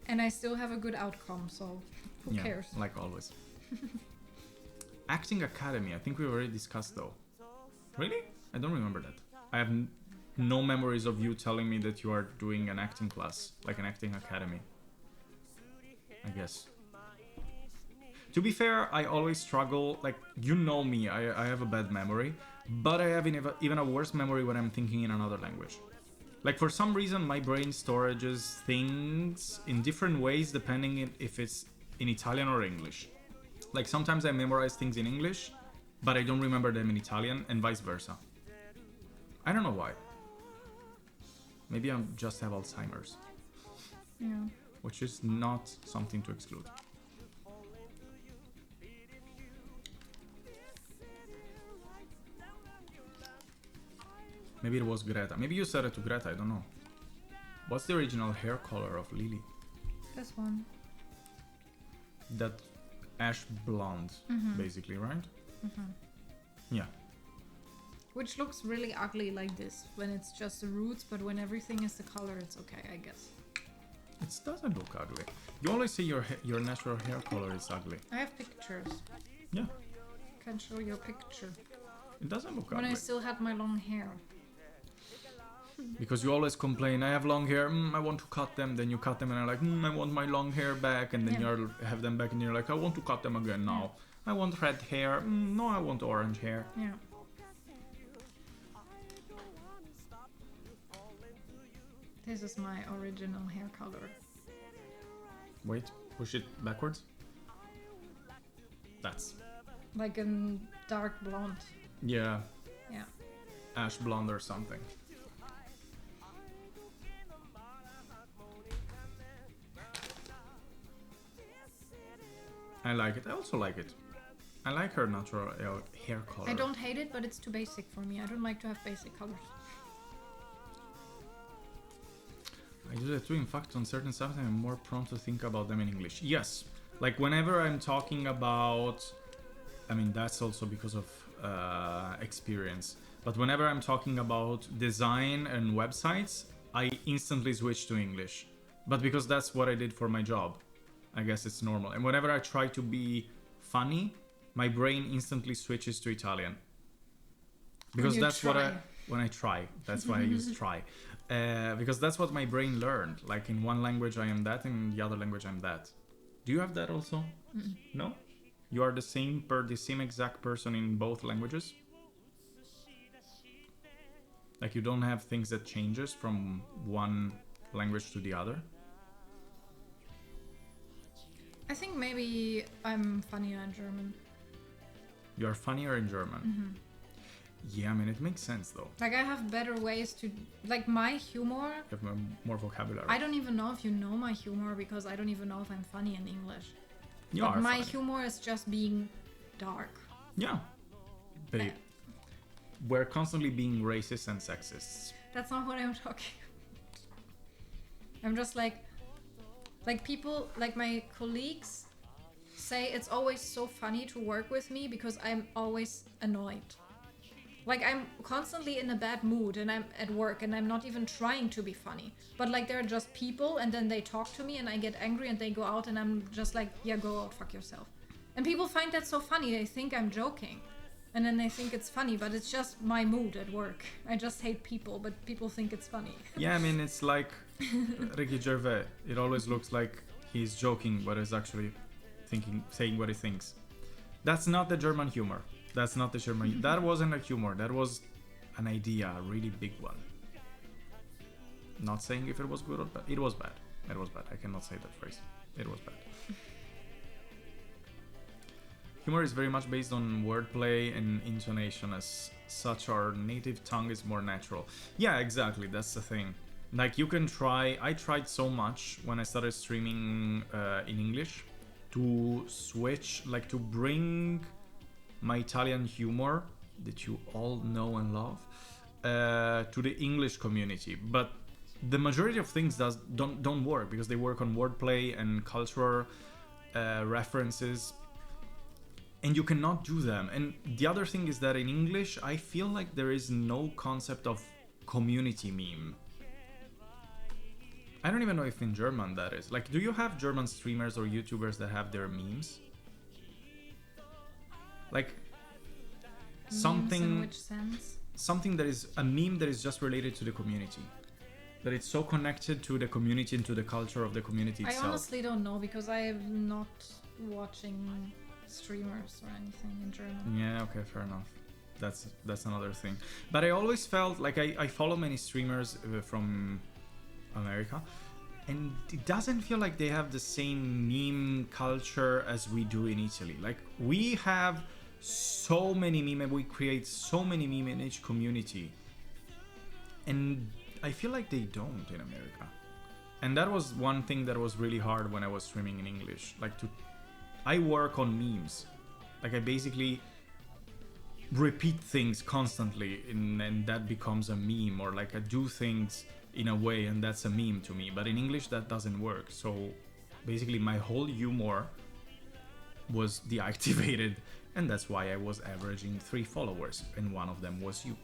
And I still have a good outcome, so who cares? Like always. Acting Academy, I think we already discussed though. Really? I don't remember that. I have no memories of you telling me that you are doing an acting class, like an acting academy. I guess. To be fair, I always struggle, like, you know me, I have a bad memory, but I have even a worse memory when I'm thinking in another language. Like, for some reason, my brain storages things in different ways depending if it's in Italian or English. Like, sometimes I memorize things in English, but I don't remember them in Italian, and vice versa. I don't know why. Maybe I just have Alzheimer's. Yeah. Which is not something to exclude. Maybe it was Greta. Maybe you said it to Greta, I don't know. What's the original hair color of Lily? This one. That ash blonde, basically, right? Yeah. Which looks really ugly like this when it's just the roots, but when everything is the color, it's okay, I guess. It doesn't look ugly. You always say your natural hair color is ugly. I have pictures. Yeah. Can show you a picture. It doesn't look When ugly. I still had my long hair. Because you always complain, I have long hair, I want to cut them. Then you cut them and I'm like, I want my long hair back. And then you have them back and you're like, I want to cut them again now. I want red hair. No, I want orange hair. Yeah. This is my original hair color. Wait, push it backwards. That's... Like a dark blonde. Yeah, Yeah. ash blonde or something. I like it. I also like it. I like her natural hair color. I don't hate it, but it's too basic for me. I don't like to have basic colors. I do that too. In fact, on certain stuff, I'm more prone to think about them in English. Yes, like whenever I'm talking about, I mean, that's also because of experience. But whenever I'm talking about design and websites, I instantly switch to English. But because that's what I did for my job, I guess it's normal. And whenever I try to be funny, my brain instantly switches to Italian. Because that's what when I try, that's why I use try. Because that's what my brain learned. Like in one language I am that, in the other language I'm that. Do you have that also? No? You are the same exact person in both languages? Like you don't have things that changes from one language to the other? I think maybe I'm funnier in German. You are funnier in German. Yeah, I mean, it makes sense though. Like I have better ways to... Like my humor... You have more vocabulary. I don't even know if you know my humor because I don't even know if I'm funny in English. You But are my funny. humor is just being dark. Yeah. Babe. We're constantly being racist and sexists. That's not what I'm talking about. I'm just like people, like my colleagues say it's always so funny to work with me because I'm always annoyed. Like I'm constantly in a bad mood and I'm at work and I'm not even trying to be funny. But like they're just people and then they talk to me and I get angry and they go out and I'm just like, yeah, go out, fuck yourself. And people find that so funny. They think I'm joking. And then they think it's funny, but it's just my mood at work. I just hate people, but people think it's funny. Yeah, I mean, it's like Ricky Gervais. It always looks like he's joking, but he's actually saying what he thinks. That's not the German humor. That's not the German. That wasn't a humor. That was an idea, a really big one. Not saying if it was good or bad. It was bad. It was bad. I cannot say that phrase. It was bad. Humor is very much based on wordplay and intonation. As such, our native tongue is more natural. Yeah, exactly. That's the thing. Like, you can try. I tried so much when I started streaming in English to switch, like to bring my Italian humor that you all know and love to the English community. But the majority of things don't work because they work on wordplay and cultural references, and you cannot do them. And the other thing is that in English, I feel like there is no concept of community meme. I don't even know if in German that is. Like, do you have German streamers or YouTubers that have their memes? Like, something... Memes in which sense? Something that is a meme that is just related to the community. That it's so connected to the community and to the culture of the community itself. I honestly don't know because I am not watching streamers or anything in German. Yeah, okay, fair enough. That's another thing. But I always felt like I follow many streamers from America, and it doesn't feel like they have the same meme culture as we do in Italy. Like, we have so many meme, we create so many meme in each community, and I feel like they don't in America. And that was one thing that was really hard when I was streaming in English. Like, I work on memes. Like, I basically repeat things constantly, and that becomes a meme, or like I do things in a way and that's a meme to me. But in English that doesn't work. So basically my whole humor was deactivated, and that's why I was averaging 3 followers, and one of them was you.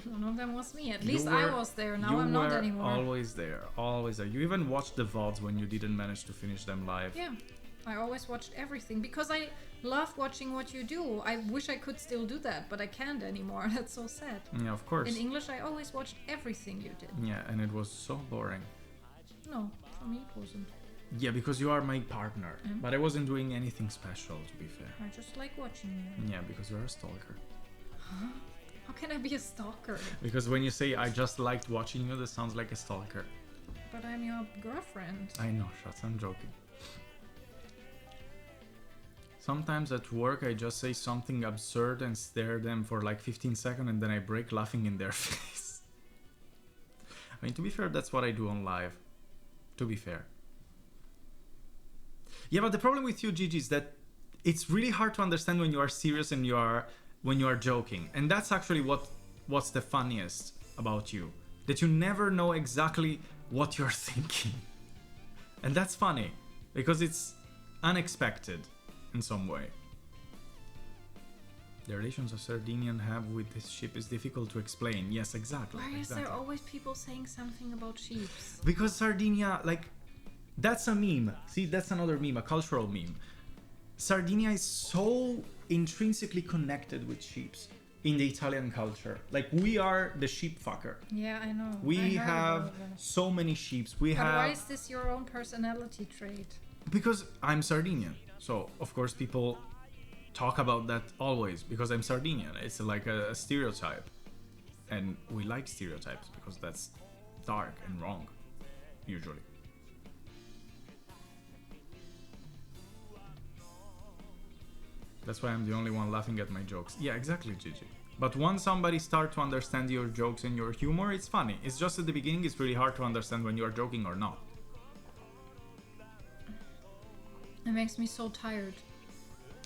One of them was me. At least I was there. Now I'm not anymore. Always there, always there. You even watched the VODs when you didn't manage to finish them live. Yeah, I always watched everything because I love watching what you do. I wish I could still do that, but I can't anymore. That's so sad. Yeah, of course. In English, I always watched everything you did. Yeah, and it was so boring. No, for me it wasn't. Yeah, because you are my partner. But I wasn't doing anything special, to be fair. I just like watching you. Yeah, because you're a stalker. Huh? How can I be a stalker? Because when you say I just liked watching you, that sounds like a stalker. But I'm your girlfriend. I know, Schatz, I'm joking. Sometimes at work I just say something absurd and stare them for like 15 seconds and then I break laughing in their face. I mean, to be fair, that's what I do on live. To be fair. Yeah, but the problem with you, Gigi, is that it's really hard to understand when you are serious and when you are joking. And that's actually what's the funniest about you. That you never know exactly what you're thinking. And that's funny, because it's unexpected in some way. The relations of Sardinian have with this ship is difficult to explain. Yes, exactly. Why is there always people saying something about sheep? Because Sardinia, like, that's a meme. See, that's another meme, a cultural meme. Sardinia is so intrinsically connected with sheep in the Italian culture. Like, we are the sheep fucker. Yeah, I know. We have so many sheep. Why is this your own personality trait? Because I'm Sardinian. So, of course, people talk about that always because I'm Sardinian. It's like a stereotype. And we like stereotypes because that's dark and wrong, usually. That's why I'm the only one laughing at my jokes. Yeah, exactly, Gigi. But once somebody starts to understand your jokes and your humor, it's funny. It's just at the beginning, it's really hard to understand when you are joking or not. It makes me so tired.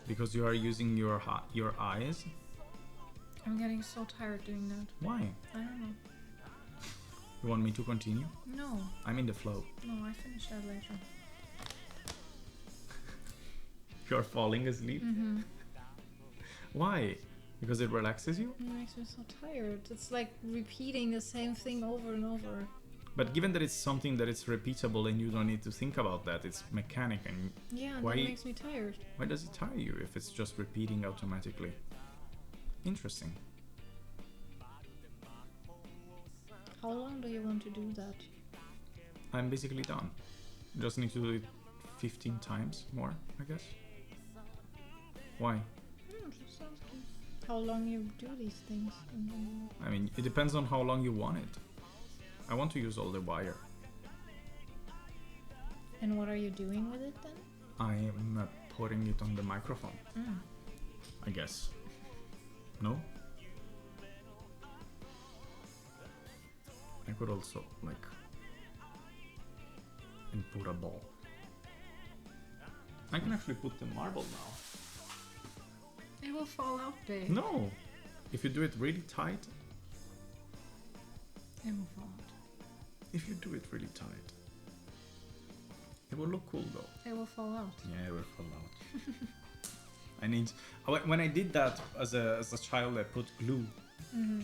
Because you are using your eyes? I'm getting so tired doing that. Why? I don't know. You want me to continue? No. I'm in the flow. No, I finish that later. You're falling asleep? Mm-hmm. Why? Because it relaxes you? It makes me so tired. It's like repeating the same thing over and over. But given that it's something that is repeatable and you don't need to think about that, it's mechanic, and yeah, why, that makes me tired. Why does it tire you if it's just repeating automatically? Interesting. How long do you want to do that? I'm basically done. Just need to do it 15 times more, I guess. Why? Just asking how long you do these things. I mean, it depends on how long you want it. I want to use all the wire. And what are you doing with it then? I am putting it on the microphone. I guess. No? I could also, like, and put a ball. I can actually put the marble now. It will fall out, babe. No! If you do it really tight, It will fall out. if you do it really tight, it will look cool though. It will fall out. Yeah, it will fall out. I need. When I did that as a child, I put glue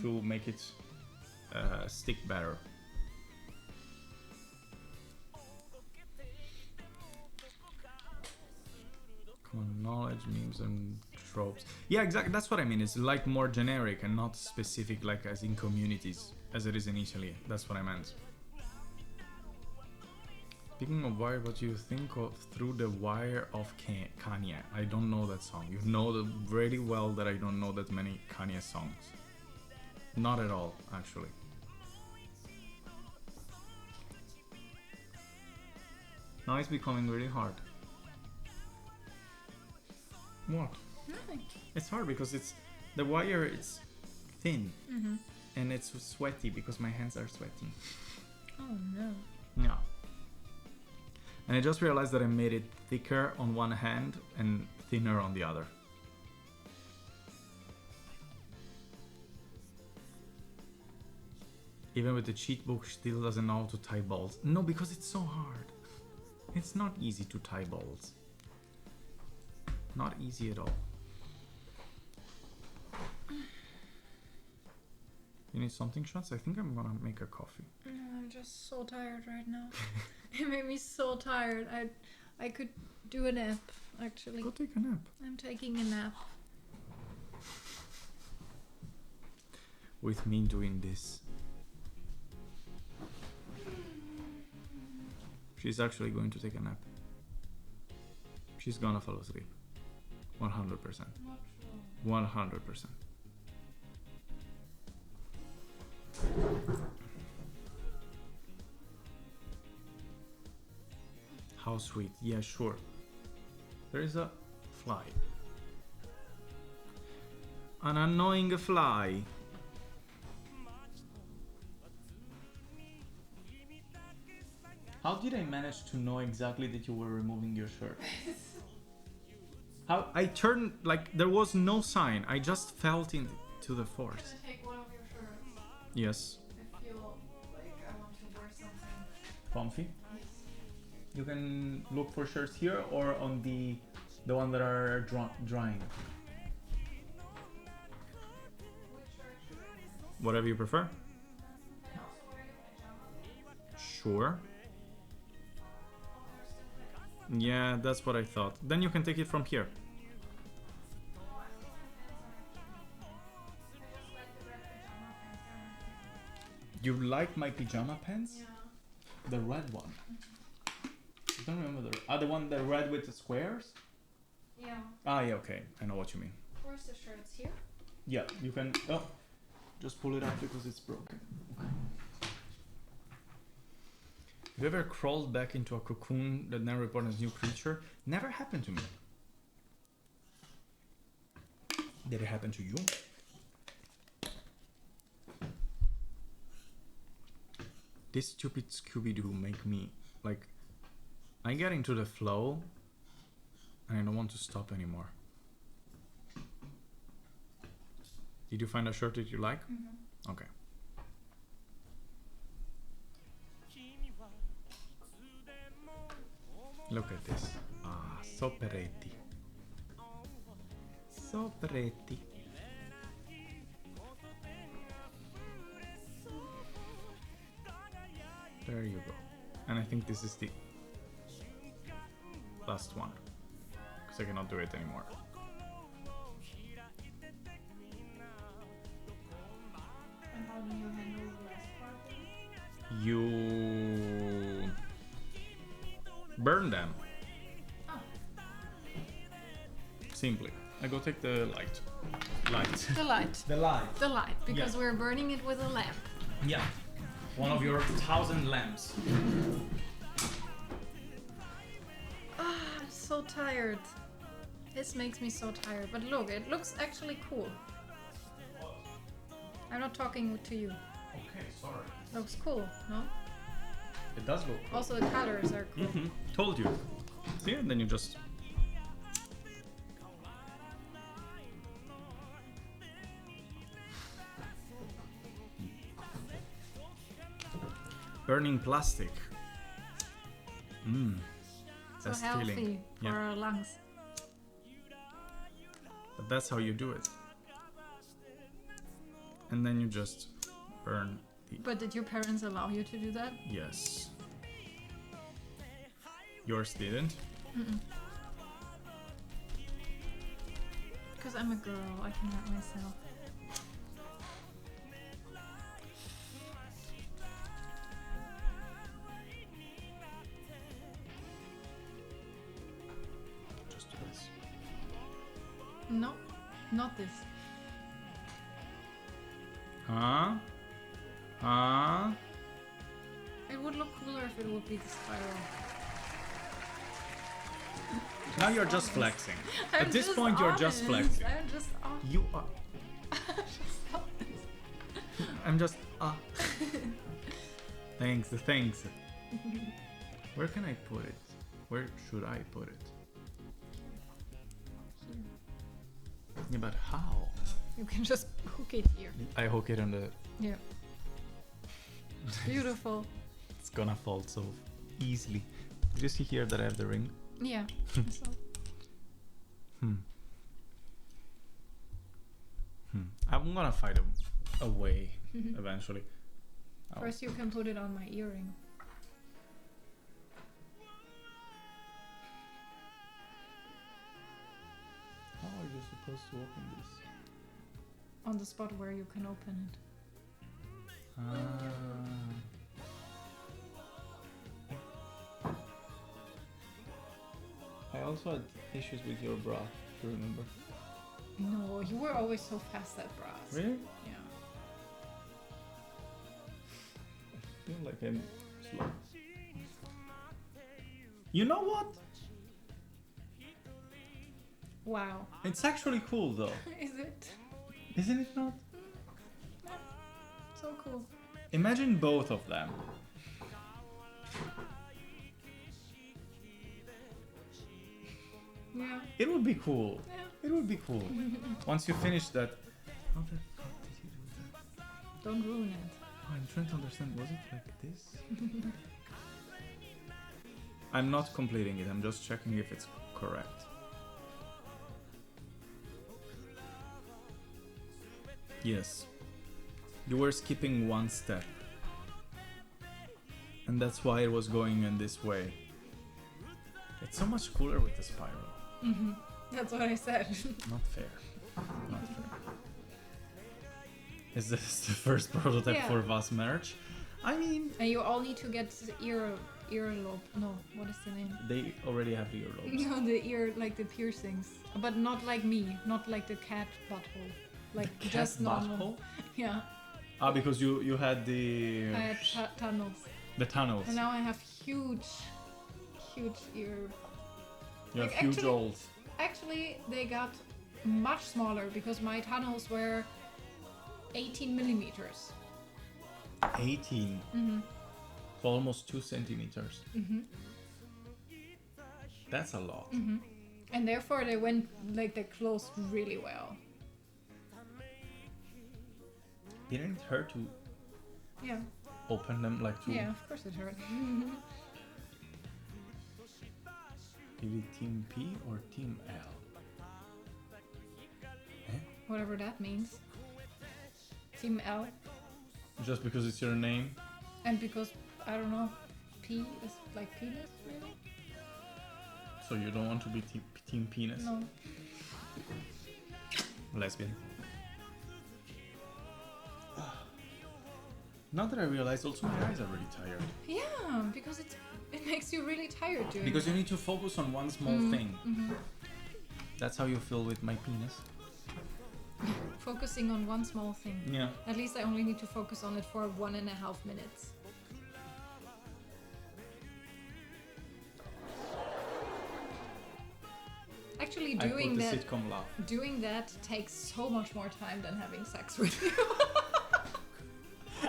to make it stick better. Common knowledge, memes, and tropes. Yeah, exactly. That's what I mean. It's like more generic and not specific, like as in communities, as it is in Italy. That's what I meant. Speaking of wire, what do you think of Through the Wire of Kanye? I don't know that song. You know very well that I don't know that many Kanye songs. Not at all, actually. Now it's becoming really hard. What? Nothing. It's hard because it's the wire. It's thin and it's sweaty because my hands are sweating. Oh no. Yeah. And I just realized that I made it thicker on one hand and thinner on the other. Even with the cheat book, still doesn't know how to tie balls. No, because it's so hard. It's not easy to tie balls. Not easy at all. You need something, Shots? I think I'm gonna make a coffee. No, I'm just so tired right now. It made me so tired. I could do a nap, actually. Go take a nap. I'm taking a nap. With me doing this. She's actually going to take a nap. She's gonna fall asleep. 100%. 100%. How sweet. Yeah, sure. There is a fly. An annoying fly. How did I manage to know exactly that you were removing your shirt? How I turned, like, there was no sign. I just felt into the force. Can I take one of your shirts? Yes. I feel like I want to wear something. Comfy? You can look for shirts here or on the one that are drying. Whatever you prefer. Sure. Yeah, that's what I thought. Then you can take it from here. You like my pajama pants? Yeah. The red one. I don't remember the one that red with the squares? Yeah. Ah, yeah, okay. I know what you mean. Where's the shirts here? Yeah, you can. Oh, just pull it out because it's broken. Okay. Have you ever crawled back into a cocoon that never reported a new creature? Never happened to me. Did it happen to you? This stupid Scooby-Doo make me, like, I get into the flow and I don't want to stop anymore. Did you find a shirt that you like? Mm-hmm. Okay. Look at this. Ah, so pretty. So pretty. There you go. And I think this is the last one. Because I cannot do it anymore. And how do you handle the rest part then? You burn them. Oh. Simply. I go take the light. Light. The light. The light. The light, because Yeah. we're burning it with a lamp. Yeah. One of your 1,000 lamps. I'm so tired. This makes me so tired. But look, it looks actually cool. I'm not talking to you. Okay, sorry. Looks cool, no? It does look cool. Also the colors are cool. Told you. See, and then you just... Burning plastic. So Best healthy feeling. for Yeah. our lungs. But that's how you do it. And then you just burn the... But did your parents allow you to do that? Yes. Yours didn't? Because I'm a girl, I can help myself. Just do this. No, not this. Huh? Huh? It would look cooler if it would be the spiral. Now you're just flexing. I'm At this just point, you're just honest. flexing. I'm just honest. You are. I'm just. Thanks, thanks. Where can I put it? Where should I put it? Yeah, but how? You can just hook it here. I hook it on the. Yeah. Beautiful. It's gonna fall so easily. Did you see here that I have the ring? Yeah. So, I'm gonna find a way eventually. Oh. first you can put it on my earring. How are you supposed to open this? On the spot where you can open it. I also had issues with your bra, if you remember. No, you were always so fast at bras. Really? Yeah. I feel like I'm slow. You know what? Wow. It's actually cool though. Is it? Isn't it not? So cool. Imagine both of them. Yeah. It would be cool. Yeah. It would be cool. Once you finish that. How the fuck did you do that? Don't ruin it. Oh, I'm trying to understand. Was it like this? I'm not completing it. I'm just checking if it's correct. Yes. You were skipping one step. And that's why it was going in this way. It's so much cooler with the spiral. That's what I said. Not fair. Not fair. Is this the first prototype Yeah. for Vas merch? I mean, And you all need to get earlobe. No, what is the name? they already have the earlobes. No, the ear, like the piercings. But not like me. Not like the cat butthole. Like Cat just normal. butthole? Yeah. Ah, because you had the I had tunnels. the tunnels. And now I have huge ear. You have like, huge actually- old. Actually, they got much smaller because my tunnels were 18 millimeters. 18. So almost 2 centimeters. That's a lot. And therefore they went, like, they closed really well. Didn't it hurt to Yeah. open them like to Yeah, of course it hurt. Is it Team P or Team L? Whatever that means. Team L. Just because it's your name? And because, I don't know, P is like penis, maybe? So you don't want to be Team Penis? No. Lesbian. Now that I realize, also my eyes are really tired. Yeah, because it makes you really tired doing Because it. you need to focus on one small thing. That's how you feel with my penis? Focusing on one small thing. Yeah. At least I only need to focus on it for 1.5 minutes. Actually, I put the sitcom laugh. doing that takes so much more time than having sex with you.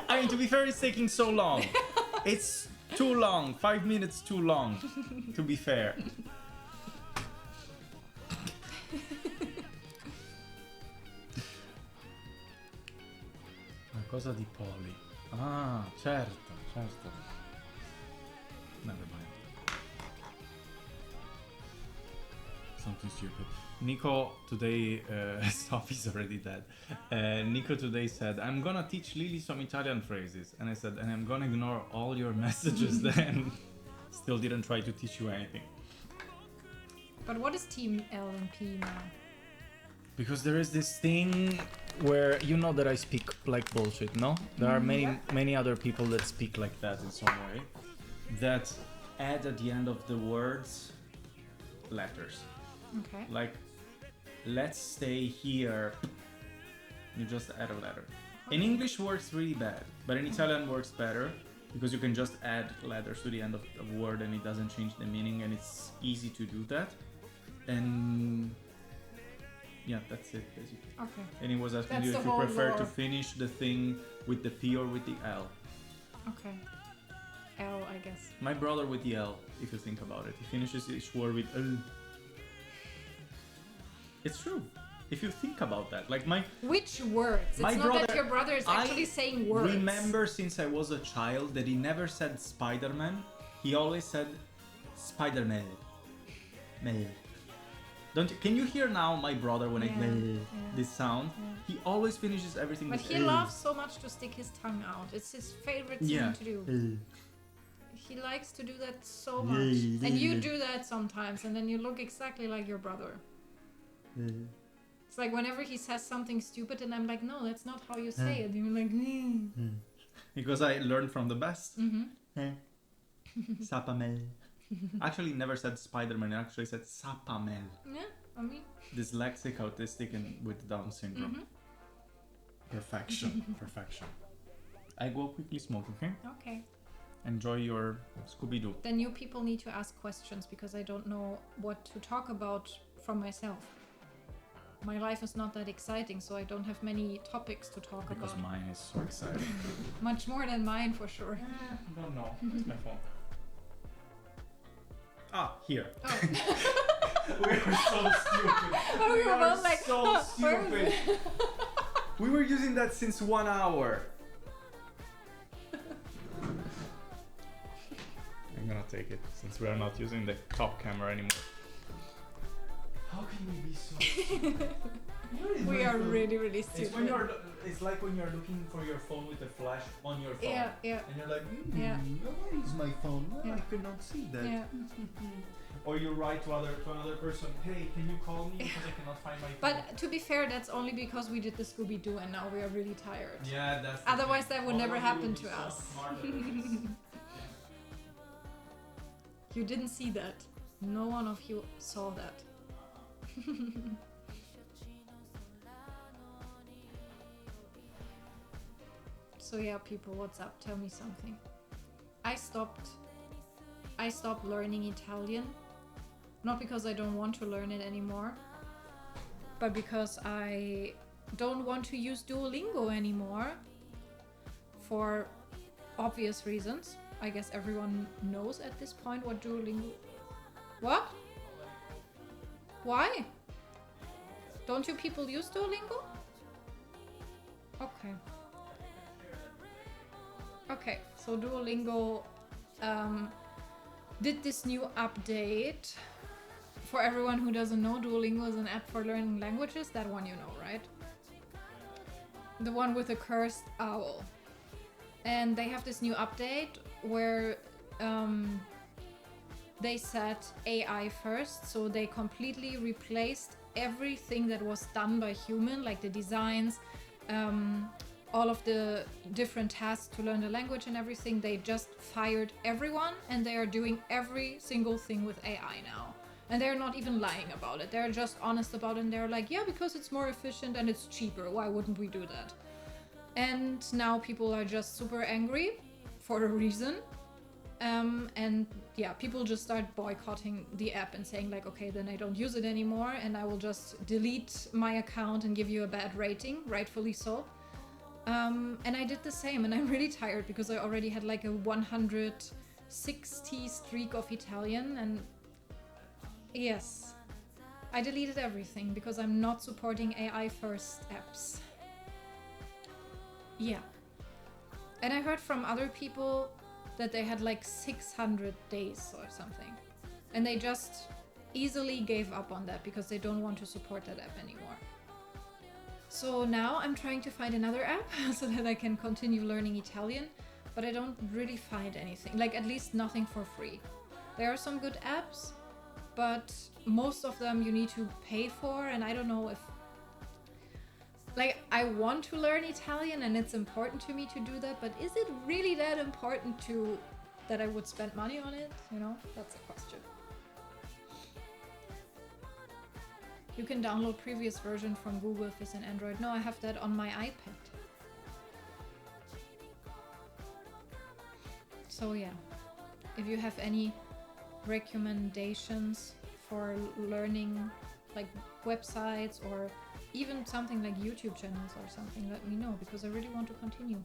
I mean, to be fair, it's taking so long. It's too long. 5 minutes too long, to be fair. Una cosa di Poli. Ah, certo, certo. Never mind. Something stupid. Nico today, Sophie's already dead. Nico today said, I'm gonna teach Lily some Italian phrases. And I said, and I'm gonna ignore all your messages then. Still didn't try to teach you anything. But what is Team L and P now? Because there is this thing where you know that I speak like bullshit, no? There are many other people that speak like that in some way. That add at the end of the words letters. Okay. Like, let's stay here. You just add a letter. In English works really bad, but in Italian works better because you can just add letters to the end of a word and it doesn't change the meaning, and it's easy to do that. And yeah, that's it basically. Okay. And he was asking That's you the if you whole prefer to lore. finish the thing with the P or with the L. Okay. L, I guess. My brother with the L, if you think about it. He finishes each word with L. It's true. If you think about that. Like Which words? It's My not brother- that your brother is actually saying words. remember since I was a child that he never said Spider-Man. He always said Spider-Man. Mel. Can you hear now my brother when I Yeah, mel this sound? He always finishes everything But with he L. loves so much to stick his tongue out. It's his favorite thing to do. He likes to do that so much. And you do that sometimes, and then you look exactly like your brother. It's like whenever he says something stupid, and I'm like, no, that's not how you say it. And you're like, Because I learned from the best. Mm-hmm. Sapamel. Actually never said Spider-Man, I actually said Sapamel. Yeah, I mean. Dyslexic, autistic, and with Down syndrome. Mm-hmm. Perfection. Perfection. I go quickly smoke, okay? Okay. Enjoy your Scooby-Doo. Then you people need to ask questions because I don't know what to talk about from myself. My life is not that exciting, so I don't have many topics to talk Because about. mine is so exciting. Much more than mine, for sure. I don't know. It's my phone. Ah, here. Oh. We are so stupid. Oh, We we were are both like, so where is stupid. it? We were using that since 1 hour. I'm gonna take it since we are not using the top camera anymore. How can we be so stupid? We are really, really It's when stupid. you're. It's like when you're looking for your phone with the flash on your phone. Yeah, yeah, And you're like, Yeah. where is my phone? Yeah. I cannot see that. yeah. Or you write to another person, hey, can you call me because I cannot find my phone. But to be fair, that's only because we did the Scooby-Doo and now we are really tired. Yeah, that's. the Otherwise, thing. that would All never of you happen would be to so us. smarter than us. You didn't see that. No one of you saw that. So yeah, people, what's up? Tell me something. I stopped learning Italian, not because I don't want to learn it anymore, but because I don't want to use Duolingo anymore for obvious reasons. I guess everyone knows at this point what Duolingo... What? Why? Don't you people use Duolingo? Okay. Okay, so Duolingo did this new update. For everyone who doesn't know, Duolingo is an app for learning languages. That one you know, right? The one with the cursed owl. And they have this new update where they set AI first. So they completely replaced everything that was done by human, like the designs, all of the different tasks to learn the language and everything. They just fired everyone and they are doing every single thing with AI now. And they're not even lying about it. They're just honest about it. And they're like, yeah, because it's more efficient and it's cheaper. Why wouldn't we do that? And now people are just super angry for a reason. And yeah, people just start boycotting the app and saying like, okay, then I don't use it anymore and I will just delete my account and give you a bad rating, rightfully so. And I did the same, and I'm really tired because I already had like a 160 streak of Italian, and yes, I deleted everything because I'm not supporting AI first apps. Yeah. And I heard from other people that they had like 600 days or something. And they just easily gave up on that because they don't want to support that app anymore. So now I'm trying to find another app so that I can continue learning Italian, but I don't really find anything, like at least nothing for free. There are some good apps, but most of them you need to pay for, and I don't know if... Like, I want to learn Italian and it's important to me to do that, but is it really that important to that I would spend money on it? You know, that's a question. You can download previous version from Google if it's an Android. No, I have that on my iPad. So yeah, if you have any recommendations for learning, like websites or even something like YouTube channels or something, let me know, because I really want to continue.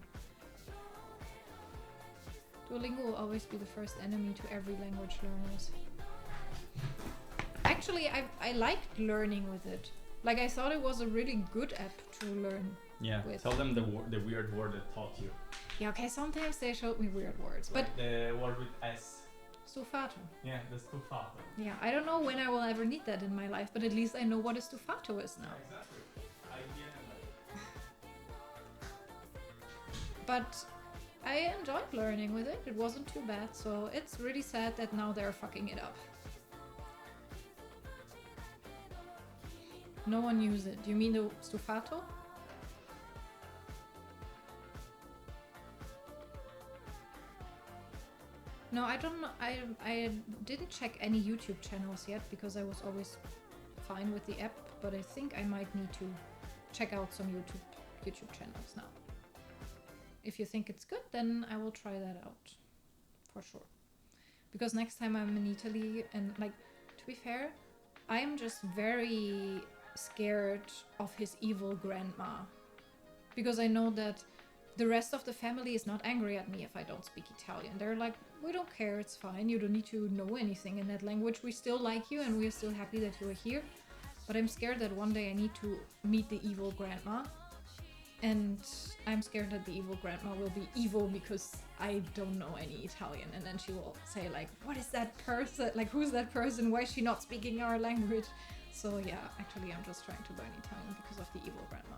Duolingo will always be the first enemy to every language learners. Actually, I liked learning with it. Like, I thought it was a really good app to learn with. Tell them the weird word that taught you. Yeah, okay, sometimes they showed me weird words, but... Like the word with S. Stufato. Yeah, the stufato. Yeah, I don't know when I will ever need that in my life, but at least I know what a stufato is now. Exactly. But I enjoyed learning with it. It wasn't too bad, so it's really sad that now they're fucking it up. No one used it. Do you mean the stufato? No, I don't know. I didn't check any YouTube channels yet because I was always fine with the app, but I think I might need to check out some YouTube channels now. If you think it's good, then I will try that out for sure. Because next time I'm in Italy, and like, to be fair, I am just very scared of his evil grandma. Because I know that the rest of the family is not angry at me if I don't speak Italian. They're like, we don't care, it's fine, you don't need to know anything in that language. We still like you and we're still happy that you are here. But I'm scared that one day I need to meet the evil grandma. And I'm scared that the evil grandma will be evil because I don't know any Italian. And then she will say like, what is that person? Like, who's that person? Why is she not speaking our language? So yeah, actually I'm just trying to learn Italian because of the evil grandma.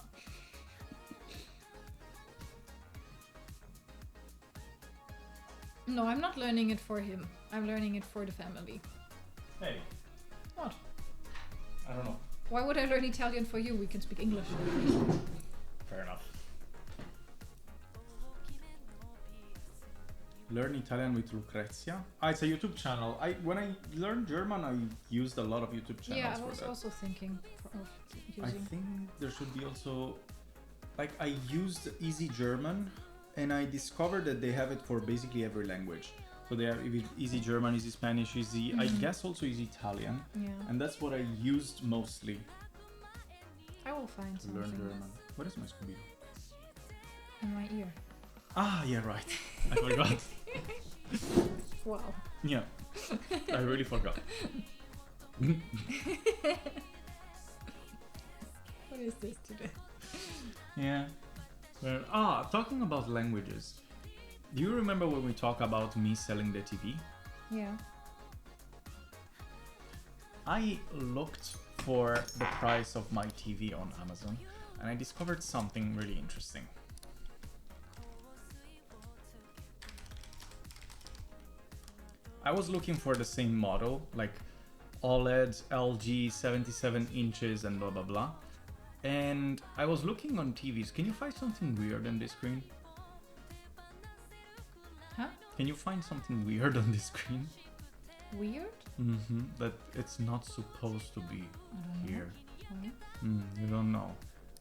No, I'm not learning it for him. I'm learning it for the family. Hey. What? I don't know. Why would I learn Italian for you? We can speak English. Fair enough. Learn Italian with Lucrezia. It's a YouTube channel. When I learned German, I used a lot of YouTube channels. Yeah, I for was that. also thinking of I using. think there should be also, like, I used Easy German, and I discovered that they have it for basically every language. So they have Easy German, Easy Spanish, Easy, I guess also Easy Italian. Yeah. And that's what I used mostly I will find to something. learn German. What is my Scooby? In my ear. Ah, yeah, right. I forgot. Wow. Yeah, I really forgot. What is this today? Yeah. Well, talking about languages. Do you remember when we talked about me selling the TV? Yeah. I looked for the price of my TV on Amazon, and I discovered something really interesting. I was looking for the same model, like OLED, LG, 77 inches and blah blah blah. And I was looking on TVs. Can you find something weird on this screen? Huh? Can you find something weird on this screen? weird? That it's not supposed to be here. Why? You don't know.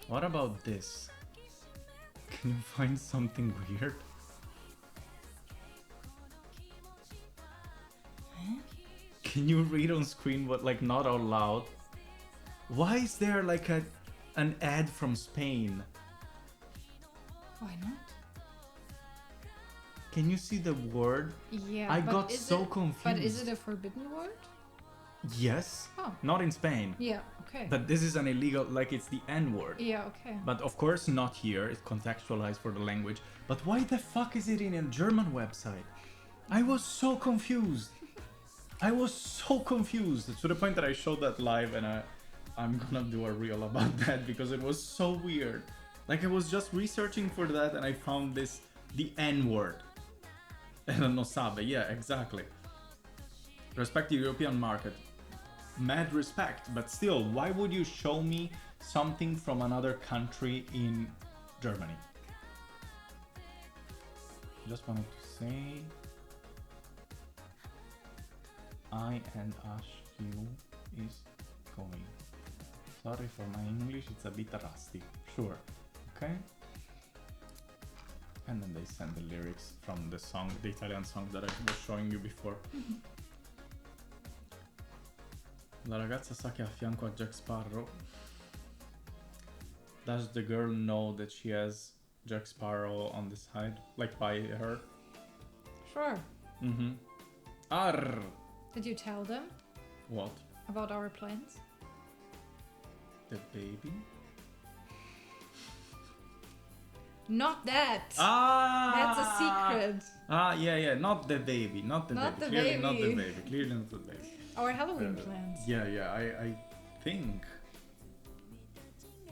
What about this? Can you find something weird? Can you read on screen what, like, not out loud? Why is there like an ad from Spain? Why not? Can you see the word? Yeah. I but got is so it- confused. But is it a forbidden word? Yes. Oh. Not in Spain. Yeah. Okay. But this is an illegal, like it's the N word. Yeah. Okay. But of course not here, it's contextualized for the language. But why the fuck is it in a German website? I was so confused. I was so confused to the point that I showed that live, and I'm gonna do a reel about that because it was so weird. Like I was just researching for that and I found this, the N word. And no sabe, yeah, exactly. Respect the European market. Mad respect, but still, why would you show me something from another country in Germany? Just wanted to say I and Ash Q is going. Sorry for my English, it's a bit rusty. Sure. Okay? And then they send the lyrics from the song, the Italian song that I was showing you before. La ragazza sa che ha a fianco a Jack Sparrow. Does the girl know that she has Jack Sparrow on the side? Like by her? Sure. Arr! Did you tell them What? about our plans? The baby? Not that. Ah! That's a secret. Ah, yeah, not the baby, not the Not baby. the Clearly not the baby. baby, clearly not the baby. Our Halloween plans. Yeah, I think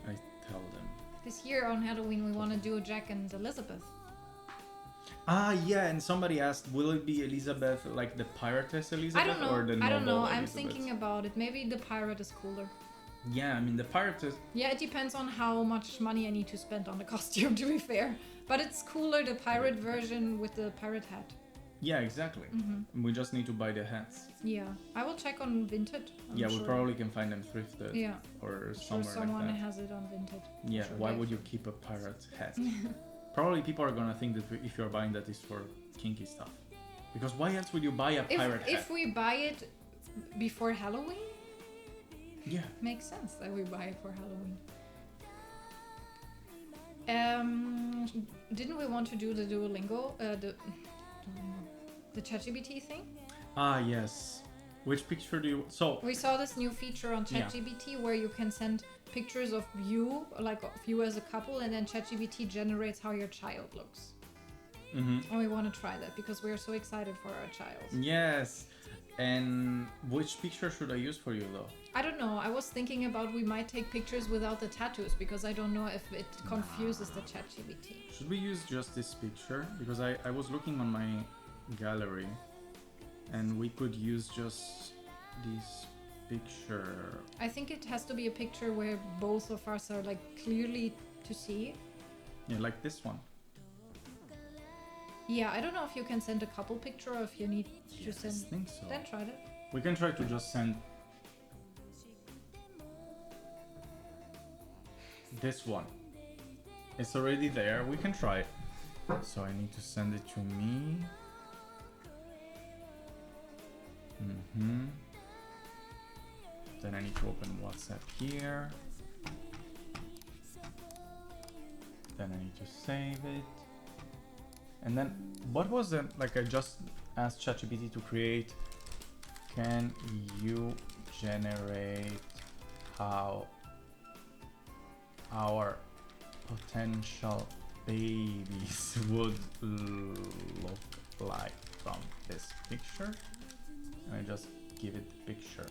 I tell them. This year on Halloween we want to do Jack and Elizabeth. Ah, yeah, and somebody asked, will it be Elizabeth, like the piratess Elizabeth, I don't know. or the noble I don't know. I'm Elizabeth? thinking about it. Maybe the pirate is cooler. Yeah, I mean the piratess. Yeah, it depends on how much money I need to spend on the costume, to be fair. But it's cooler, the pirate version with the pirate hat. Yeah, exactly. We just need to buy the hats. Yeah, I will check on Vinted. I'm Yeah, we sure. probably can find them thrifted. Yeah. Or Sure, somewhere someone like that. has it on Vinted. Yeah, Sure, why they- would you keep a pirate hat? Probably people are gonna think that if you're buying that is for kinky stuff. Because why else would you buy a pirate hat? If we buy it before Halloween, Yeah. makes sense that we buy it for Halloween. Didn't we want to do the Duolingo, the ChatGPT thing? Ah, yes. Which picture do you... So, We saw this new feature on Yeah. ChatGPT where you can send pictures of you, like of you as a couple, and then ChatGPT generates how your child looks. And we want to try that because we're so excited for our child. yes. And which picture should I use for you, though? I don't know. I was thinking about we might take pictures without the tattoos because I don't know if it confuses the ChatGPT. Should we use just this picture? Because I was looking on my gallery and we could use just this picture. I think it has to be a picture where both of us are like clearly to see. Yeah, like this one. Yeah, I don't know if you can send a couple picture or if you need to send. I think so. Then try it. We can try to just send this one. It's already there. We can try it. So I need to send it to me. Then I need to open WhatsApp here. Then I need to save it. And then what was it? Like I just asked ChatGPT to create. Can you generate how our potential babies would look like from this picture? And I just give it the picture.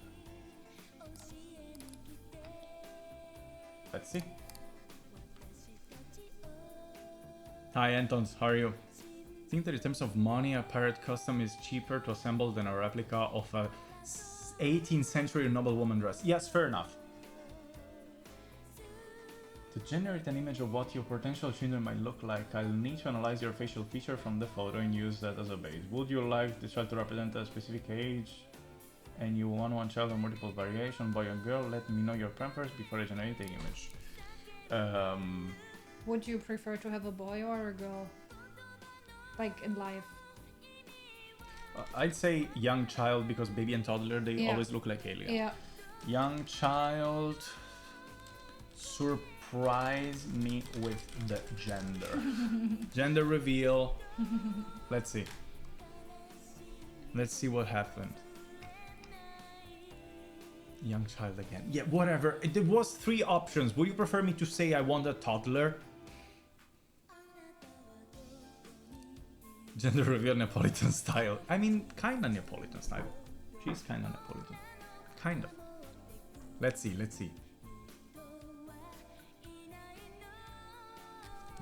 Let's see. Hi Antons, how are you? I think that in terms of money, a pirate custom is cheaper to assemble than a replica of a 18th century noblewoman dress. Yes, fair enough. To generate an image of what your potential children might look like, I'll need to analyze your facial feature from the photo and use that as a base. Would you like the child to represent a specific age? and you want one child or multiple variation, boy or girl, let me know your preference before I generate the image. Would you prefer to have a boy or a girl? Like in life? I'd say young child because baby and toddler, they Yeah. always look like aliens. Yeah. Young child, surprise me with the gender. Gender reveal. Let's see. Let's see what happened. Young child again. Yeah, whatever. There was 3 options. Would you prefer me to say I want a toddler? Gender reveal Neapolitan style. I mean, kinda Neapolitan style. She's kinda Neapolitan. Kind of. Let's see, let's see.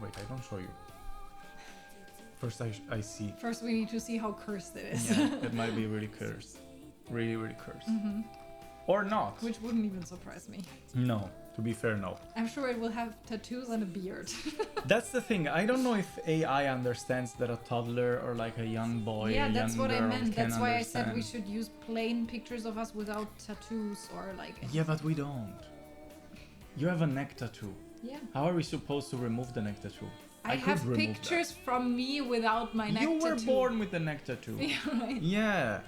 Wait, I don't show you. First I see. First, we need to see how cursed it is. Yeah, it might be really cursed. Really, really cursed. Or not. Which wouldn't even surprise me. No, to be fair, no. I'm sure it will have tattoos and a beard. That's the thing. I don't know if AI understands that a toddler or like a young boy, Yeah, a that's young what I girl meant. can That's why I said we understand. should use plain pictures of us without tattoos or like. Yeah, but we don't. You have a neck tattoo. Yeah. How are we supposed to remove the neck tattoo? I could have remove pictures from me without my that. neck You were tattoo. born with the neck tattoo. Yeah, right. Yeah.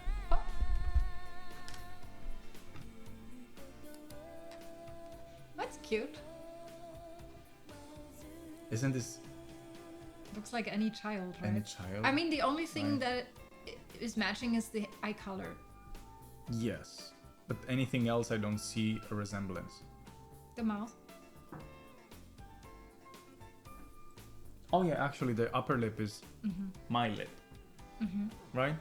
That's cute. Isn't this Looks like any child, right? any child? I mean, the only thing Right. that is matching is the eye color. Yes. But anything else, I don't see a resemblance. The mouth. Oh yeah, actually the upper lip is my lip. Right?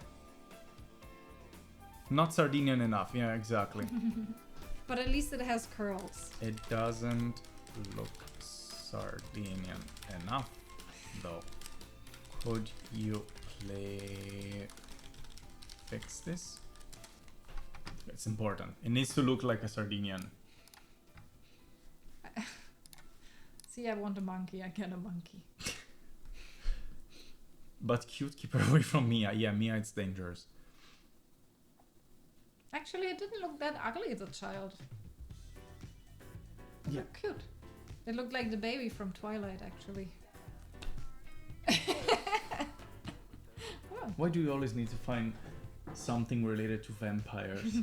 Not Sardinian enough. Yeah, exactly. But at least it has curls. It doesn't look Sardinian enough, though. Could you fix this? It's important. It needs to look like a Sardinian. See, I want a monkey. I get a monkey. But cute, keep her away from Mia. Yeah, Mia, it's dangerous. Actually, it didn't look that ugly as a child. It Yeah. looked cute. It looked like the baby from Twilight, actually. Oh, Why do you always need to find something related to vampires?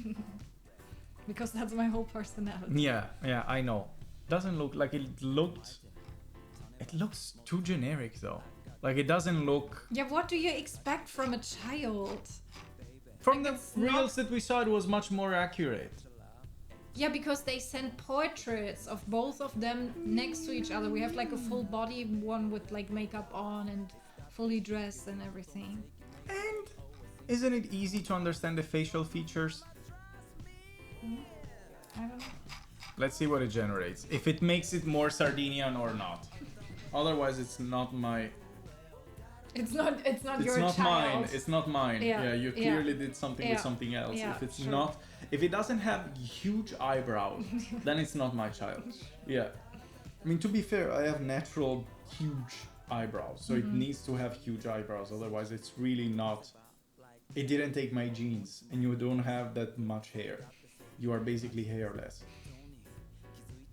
because that's my whole personality. Yeah, I know. Doesn't look like it looked. It looks too generic though. Like it doesn't look. Yeah, what do you expect from a child? From Like, the it's not- reels that we saw, it was much more accurate. Yeah, because they sent portraits of both of them next to each other. We have like a full body one with like makeup on and fully dressed and everything. And isn't it easy to understand the facial features? I don't know. Let's see what it generates. If it makes it more Sardinian or not. Otherwise, it's not my. It's not It's your not child. mine. It's not mine. Yeah, Yeah, you yeah. clearly did something with Yeah, something else. yeah, If it's sure. not, if it doesn't have huge eyebrows, then it's not my child. Yeah. I mean, to be fair, I have natural huge eyebrows, so Mm-hmm. it needs to have huge eyebrows. Otherwise, it's really not. It didn't take my genes, and you don't have that much hair. You are basically hairless,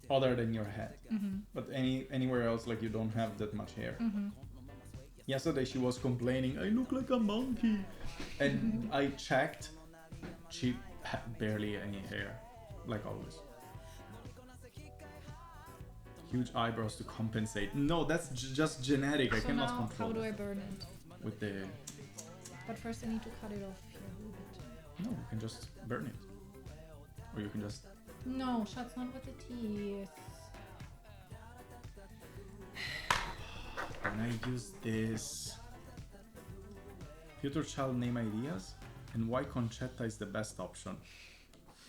other than your head. Mm-hmm. But anywhere else, like you don't have that much hair. Mm-hmm. Yesterday she was complaining, I look like a monkey. And I checked, she had barely any hair, like always. Huge eyebrows to compensate. No, that's just genetic. I So cannot now, control how do it. I burn it? With the... But first I need to cut it off here a little bit. No, you can just burn it. Or you can just... No, Schatz, not with the teeth. Can I use this? Future child name ideas? And why Conchetta is the best option.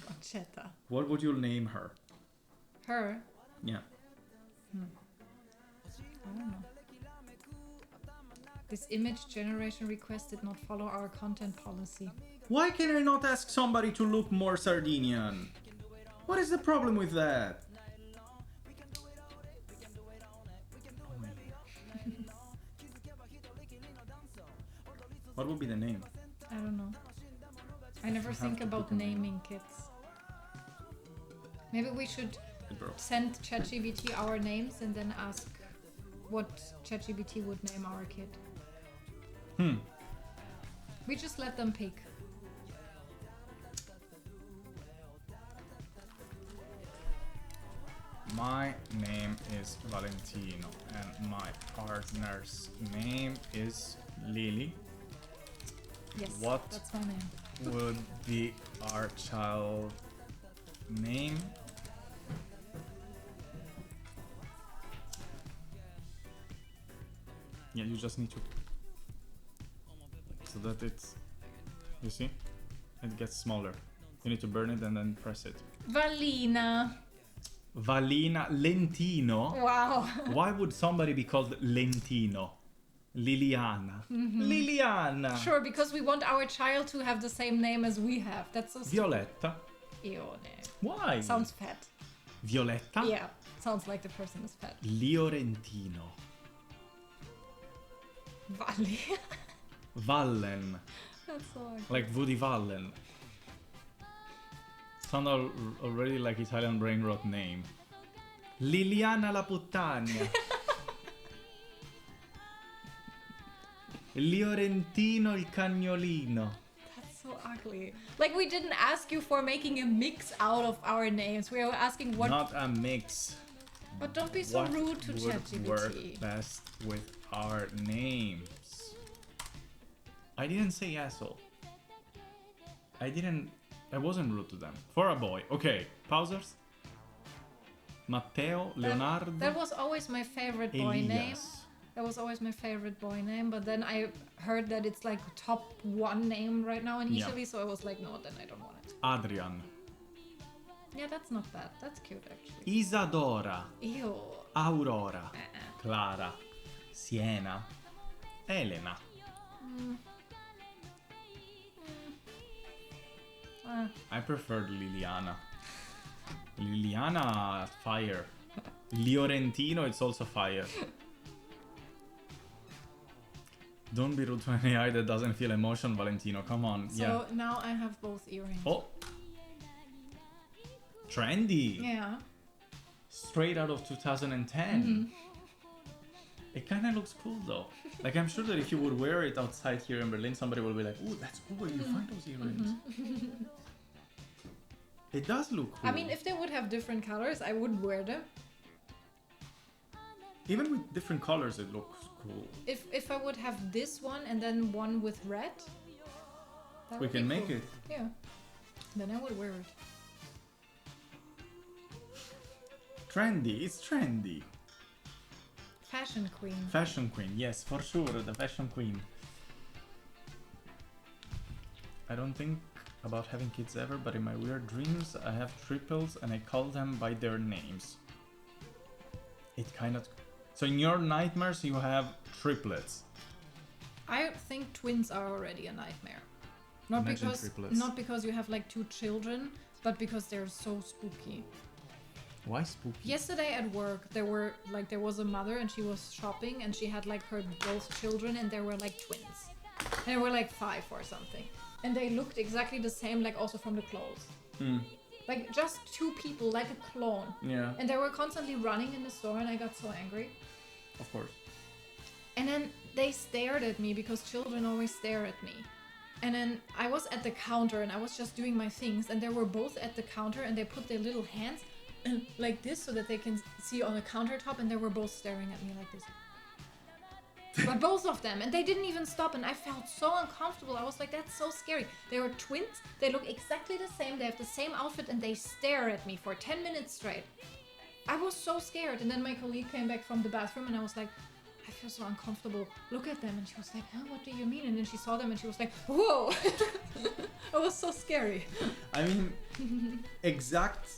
Conchetta. What would you name her? Her? Yeah. I don't know. This image generation request did not follow our content policy. Why can I not ask somebody to look more Sardinian? What is the problem with that? What would be the name? I don't know. I never have think to about pick a name. naming kids. Maybe we should Bro. send ChatGPT our names and then ask what ChatGPT would name our kid. We just let them pick. My name is Valentino and my partner's name is Lilly. Yes, What? that's my name. Would be our child name? Yeah, you just need to, so that it's, you see, it gets smaller. You need to burn it and then press it. Valina. Valina Lentino. Wow. Why would somebody be called Lentino? Liliana. Liliana. Sure, because we want our child to have the same name as we have. That's so stupid. Violetta. Ione. Why? Sounds fat. Violetta. Yeah, sounds like the person is fat. Liorentino. Vali. Vallen. That's so ugly. Like Woody Vallen. Sound already like Italian brain rot name. Liliana la puttana. Liorentino il cagnolino. That's so ugly. Like, we didn't ask you for making a mix out of our names. We were asking what. Not a mix. But don't be so What rude to would work ChatGPT. best with our names? I didn't say asshole. I wasn't rude to them. For a boy. Okay, pausers. Matteo, Leonardo, That was always my favorite boy name. Elias. That was always my favorite boy name. But then I heard that it's like top one name right now in Yeah. Italy. So I was like, no, then I don't want it. Adrian, Yeah, that's not bad. That's cute, actually. Isadora, Ew. Aurora, Clara, Siena, Elena. I preferred Liliana. Liliana, fire. Liorentino, it's also fire. Don't be rude to an AI that doesn't feel emotion, Valentino. Come on. So now I have both earrings. Oh. Trendy. Yeah. Straight out of 2010. It kind of looks cool though. Like, I'm sure that if you would wear it outside here in Berlin, somebody will be like, "Ooh, that's cool. Where do you find those earrings?" It does look cool. I mean, if they would have different colors, I would wear them. Even with different colors, it looks cool. If I would have this one and then one with red, that We would be can make cool. it. Yeah. Then I would wear it. Trendy. It's trendy. Fashion queen. Fashion queen. Yes, for sure. The fashion queen. I don't think about having kids ever, but in my weird dreams, I have triples and I call them by their names. It kind of... So in your nightmares, you have triplets. I think twins are already a nightmare. Not Imagine because triplets. not because you have like two children, but because they're so spooky. Why spooky? Yesterday at work, there was a mother and she was shopping and she had like her both children and they were like twins. And they were like 5 or something. And they looked exactly the same, like also from the clothes. Like just two people, like a clone. Yeah, And they were constantly running in the store and I got so angry. of course. And then they stared at me because children always stare at me. And then I was at the counter and I was just doing my things and they were both at the counter and they put their little hands like this so that they can see on the countertop and they were both staring at me like this. But both of them, and they didn't even stop, and I felt so uncomfortable. I was like, that's so scary. They were twins, they look exactly the same, they have the same outfit, and they stare at me for 10 minutes straight. I was so scared, and then my colleague came back from the bathroom, and I was like, I feel so uncomfortable. Look at them. And she was like, huh, what do you mean? And then she saw them, and she was like, whoa. It was so scary. I mean, exact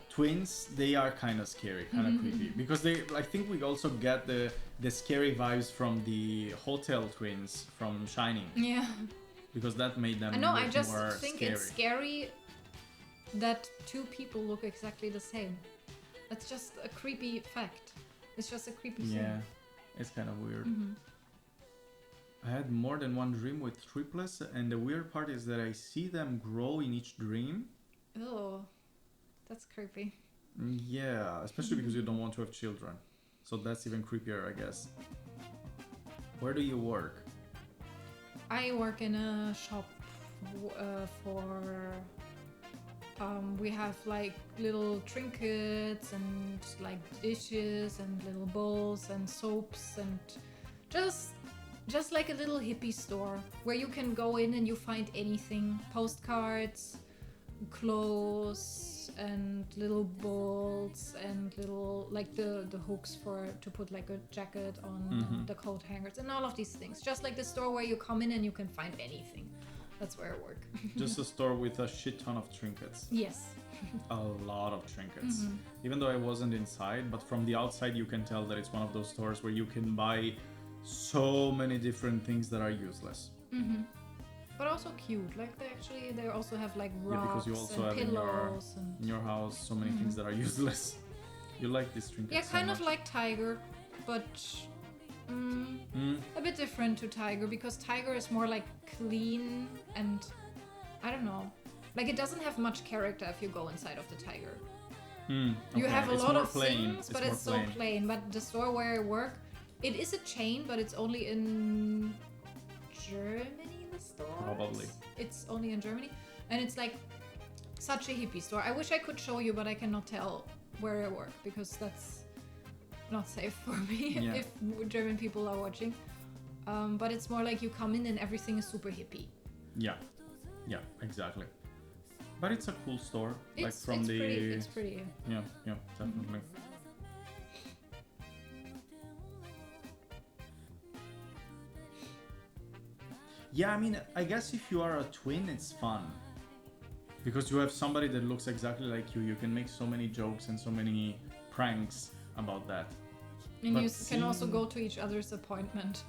twins, they are kind of scary, kind of creepy. Because they, I think we also get the scary vibes from the hotel twins from Shining. Yeah. Because that made them I know, I look just more think scary. it's scary that two people look exactly the same. That's just a creepy fact. It's just a creepy thing. Yeah, it's kind of weird. I had more than one dream with triplets, and the weird part is that I see them grow in each dream. Oh, that's creepy. Yeah, especially because you don't want to have children. So that's even creepier, I guess. Where do you work? I work in a shop we have like little trinkets and like dishes and little bowls and soaps and just like a little hippie store where you can go in and you find anything, postcards, clothes and little bowls and little like the hooks to put like a jacket on the coat hangers and all of these things, just like the store where you come in and you can find anything. That's where I work. Just a store with a shit ton of trinkets. Yes. A lot of trinkets. Even though I wasn't inside, but from the outside you can tell that it's one of those stores where you can buy so many different things that are useless. But also cute. Like they also have like rocks because you also and have pillows in your house so many things that are useless. You like this trinket? Yeah, so kind much. of like Tiger, but a bit different to Tiger because Tiger is more like clean and I don't know. Like it doesn't have much character if you go inside of the Tiger. You have a It's lot more of plain. things, but it's so plain. plain. But the store where I work, it is a chain, but it's only in Germany, the store. Probably. It's only in Germany. And it's like such a hippie store. I wish I could show you, but I cannot tell where I work because that's not safe for me Yeah. if German people are watching. But it's more like you come in and everything is super hippie. Yeah, exactly. But it's a cool store. It's pretty. Yeah, definitely. Yeah, I mean, I guess if you are a twin, it's fun. Because you have somebody that looks exactly like you. You can make so many jokes and so many pranks about that. And But you can also go to each other's appointment.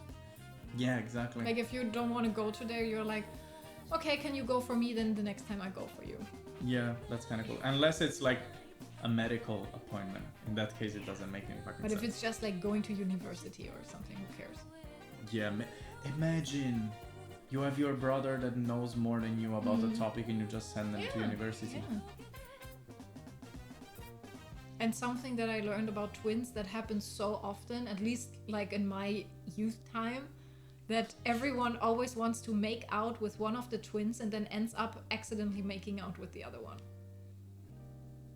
Yeah, exactly. Like if you don't want to go today, you're like, okay, can you go for me? Then the next time I go for you. Yeah, that's kind of cool. Unless it's like a medical appointment. In that case, it doesn't make any fucking But sense. if it's just like going to university or something, who cares? Yeah, imagine you have your brother that knows more than you about the topic and you just send them to university. Yeah. And something that I learned about twins that happens so often, at least like in my youth time, that everyone always wants to make out with one of the twins and then ends up accidentally making out with the other one.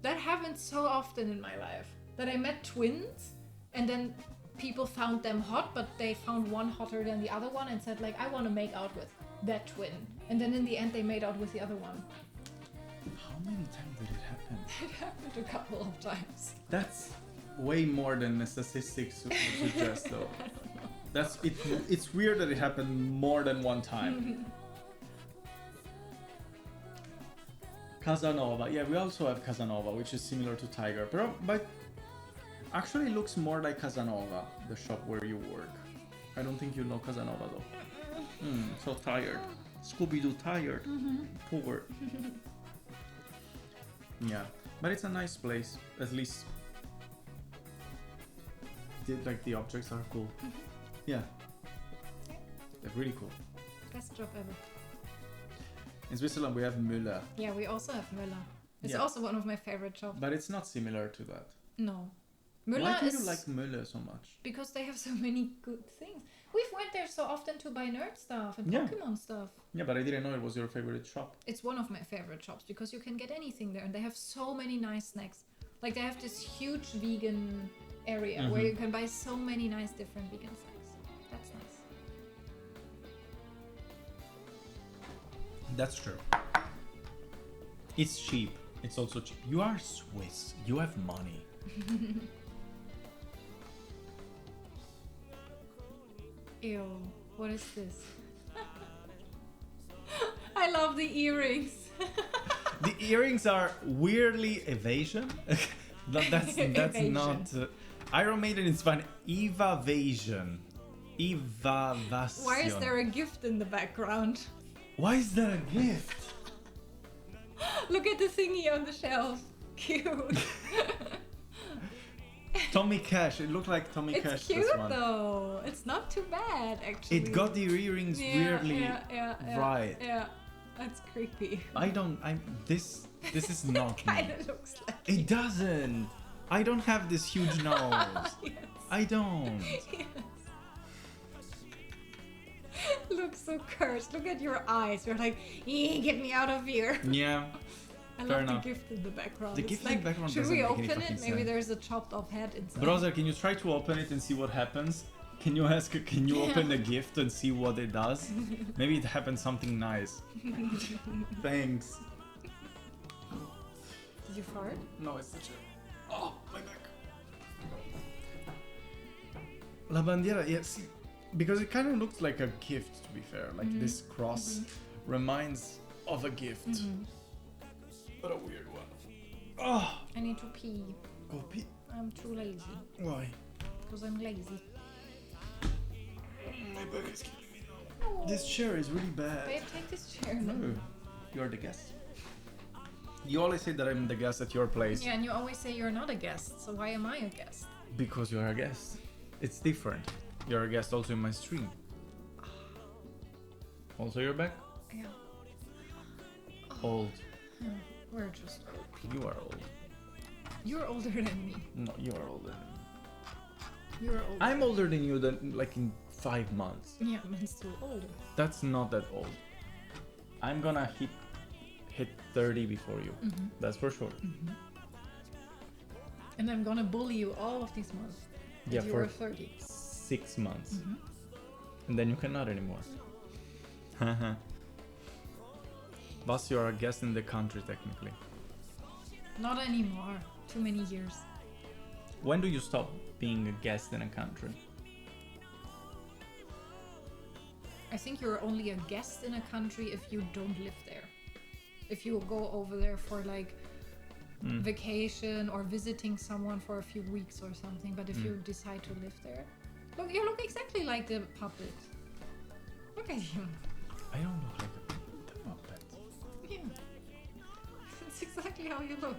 That happened so often in my life that I met twins and then people found them hot, but they found one hotter than the other one and said like, I want to make out with that twin. And then in the end they made out with the other one. How many times did it happen? It happened a couple of times. That's way more than the statistics suggest, though. That's it. It's weird that it happened more than one time. Casanova. Yeah, we also have Casanova, which is similar to Tiger, but actually looks more like Casanova, the shop where you work. I don't think you know Casanova though. So tired. Scooby-Doo tired. Poor. Yeah, but it's a nice place. At least, the objects are cool. Yeah, they're really cool. Best job ever. In Switzerland, we have Müller, Yeah, we also have Müller. It's Yeah. also one of my favorite shops. but it's not similar to that. No. Why Müller do is you like Müller so much? because they have so many good things. We've went there so often to buy nerd stuff and Yeah. Pokemon stuff. Yeah, but I didn't know it was your favorite shop. It's one of my favorite shops because you can get anything there and they have so many nice snacks. Like they have this huge vegan area where you can buy so many nice different vegan snacks. That's nice. That's true. It's cheap. It's also cheap. You are Swiss. You have money. Ew, what is this? I love the earrings. The earrings are weirdly evasion. That's Evasion. not. Iron Maiden is fine. Evasion. Evavasion. Why is there a gift in the background? Why is there a gift? Look at the thingy on the shelf. Cute. Tommy Cash. It looked like Tommy Cash. It's cute this one. though. It's not too bad actually. It got the earrings weirdly right. Yeah, that's creepy. This is not me. Kind of looks like It doesn't. I don't have this huge nose. Yes. I don't. Yes. Look so cursed. Look at your eyes. You're like, get me out of here. Yeah. I Fair love enough. the gift in the background. The It's gift in like, the background should doesn't we make any open fucking it? Maybe sense. there's a chopped off head inside. Brother, can you try to open it and see what happens? Can you open the gift and see what it does? Maybe it happens something nice. Thanks. Did you fart? No, it's such a... Oh, my back. La bandiera, yes. Because it kind of looks like a gift, to be fair. Like this cross reminds of a gift. But a weird one. Oh, I need to pee. go pee. I'm too lazy. Why? Because I'm lazy. My back is killing me now. This chair is really bad. Babe, take this chair. No, you're the guest. You always say that I'm the guest at your place. Yeah, and you always say you're not a guest. So why am I a guest? Because you're a guest. It's different. You're a guest also in my stream. Also you're back? Yeah. Old. We're just old. You are old. You're older than me. No, you are older than me. You're older. I'm older than you like in 5 months. Yeah, but still older. That's not that old. I'm gonna hit 30 before you. That's for sure. And I'm gonna bully you all of these months. Yeah, you for were 30. 6 months. And then you cannot anymore. Thus you are a guest in the country technically. Not anymore. Too many years. When do you stop being a guest in a country? I think you're only a guest in a country if you don't live there. If you go over there for like vacation or visiting someone for a few weeks or something, but if you decide to live there, look, you look exactly like the puppet. Look at you. I don't look like the puppet. Yeah. It's exactly how you look.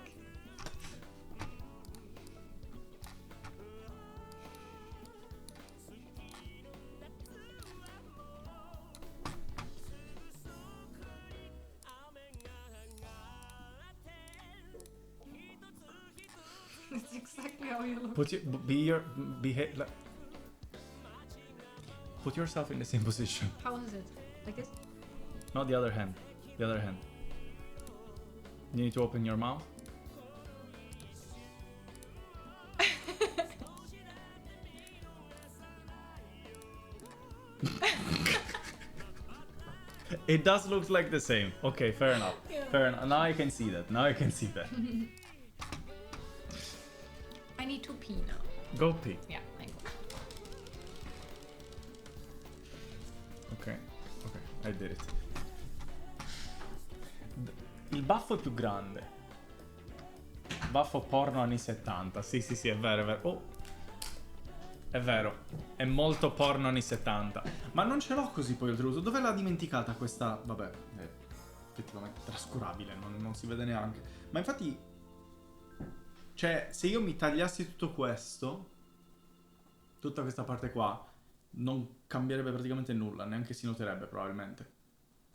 It's exactly how you look. Put yourself in the same position. How is it? Like this? Not the other hand. The other hand. You need to open your mouth. It does look like the same. Okay, fair enough. Yeah. Fair enough. Now I can see that. Now I can see that. I need to pee now. Go pee. Yeah, I go. Ok, ok, I did it. Il baffo è più grande. Baffo porno anni 70. Sì, sì, sì, è vero, è vero. Oh. È vero. È molto porno anni 70. Ma non ce l'ho così poi oltretutto. Dove l'ha dimenticata questa? Vabbè, è effettivamente trascurabile, non si vede neanche. Ma infatti, cioè, se io mi tagliassi tutto questo, tutta questa parte qua, non cambierebbe praticamente nulla, neanche si noterebbe probabilmente.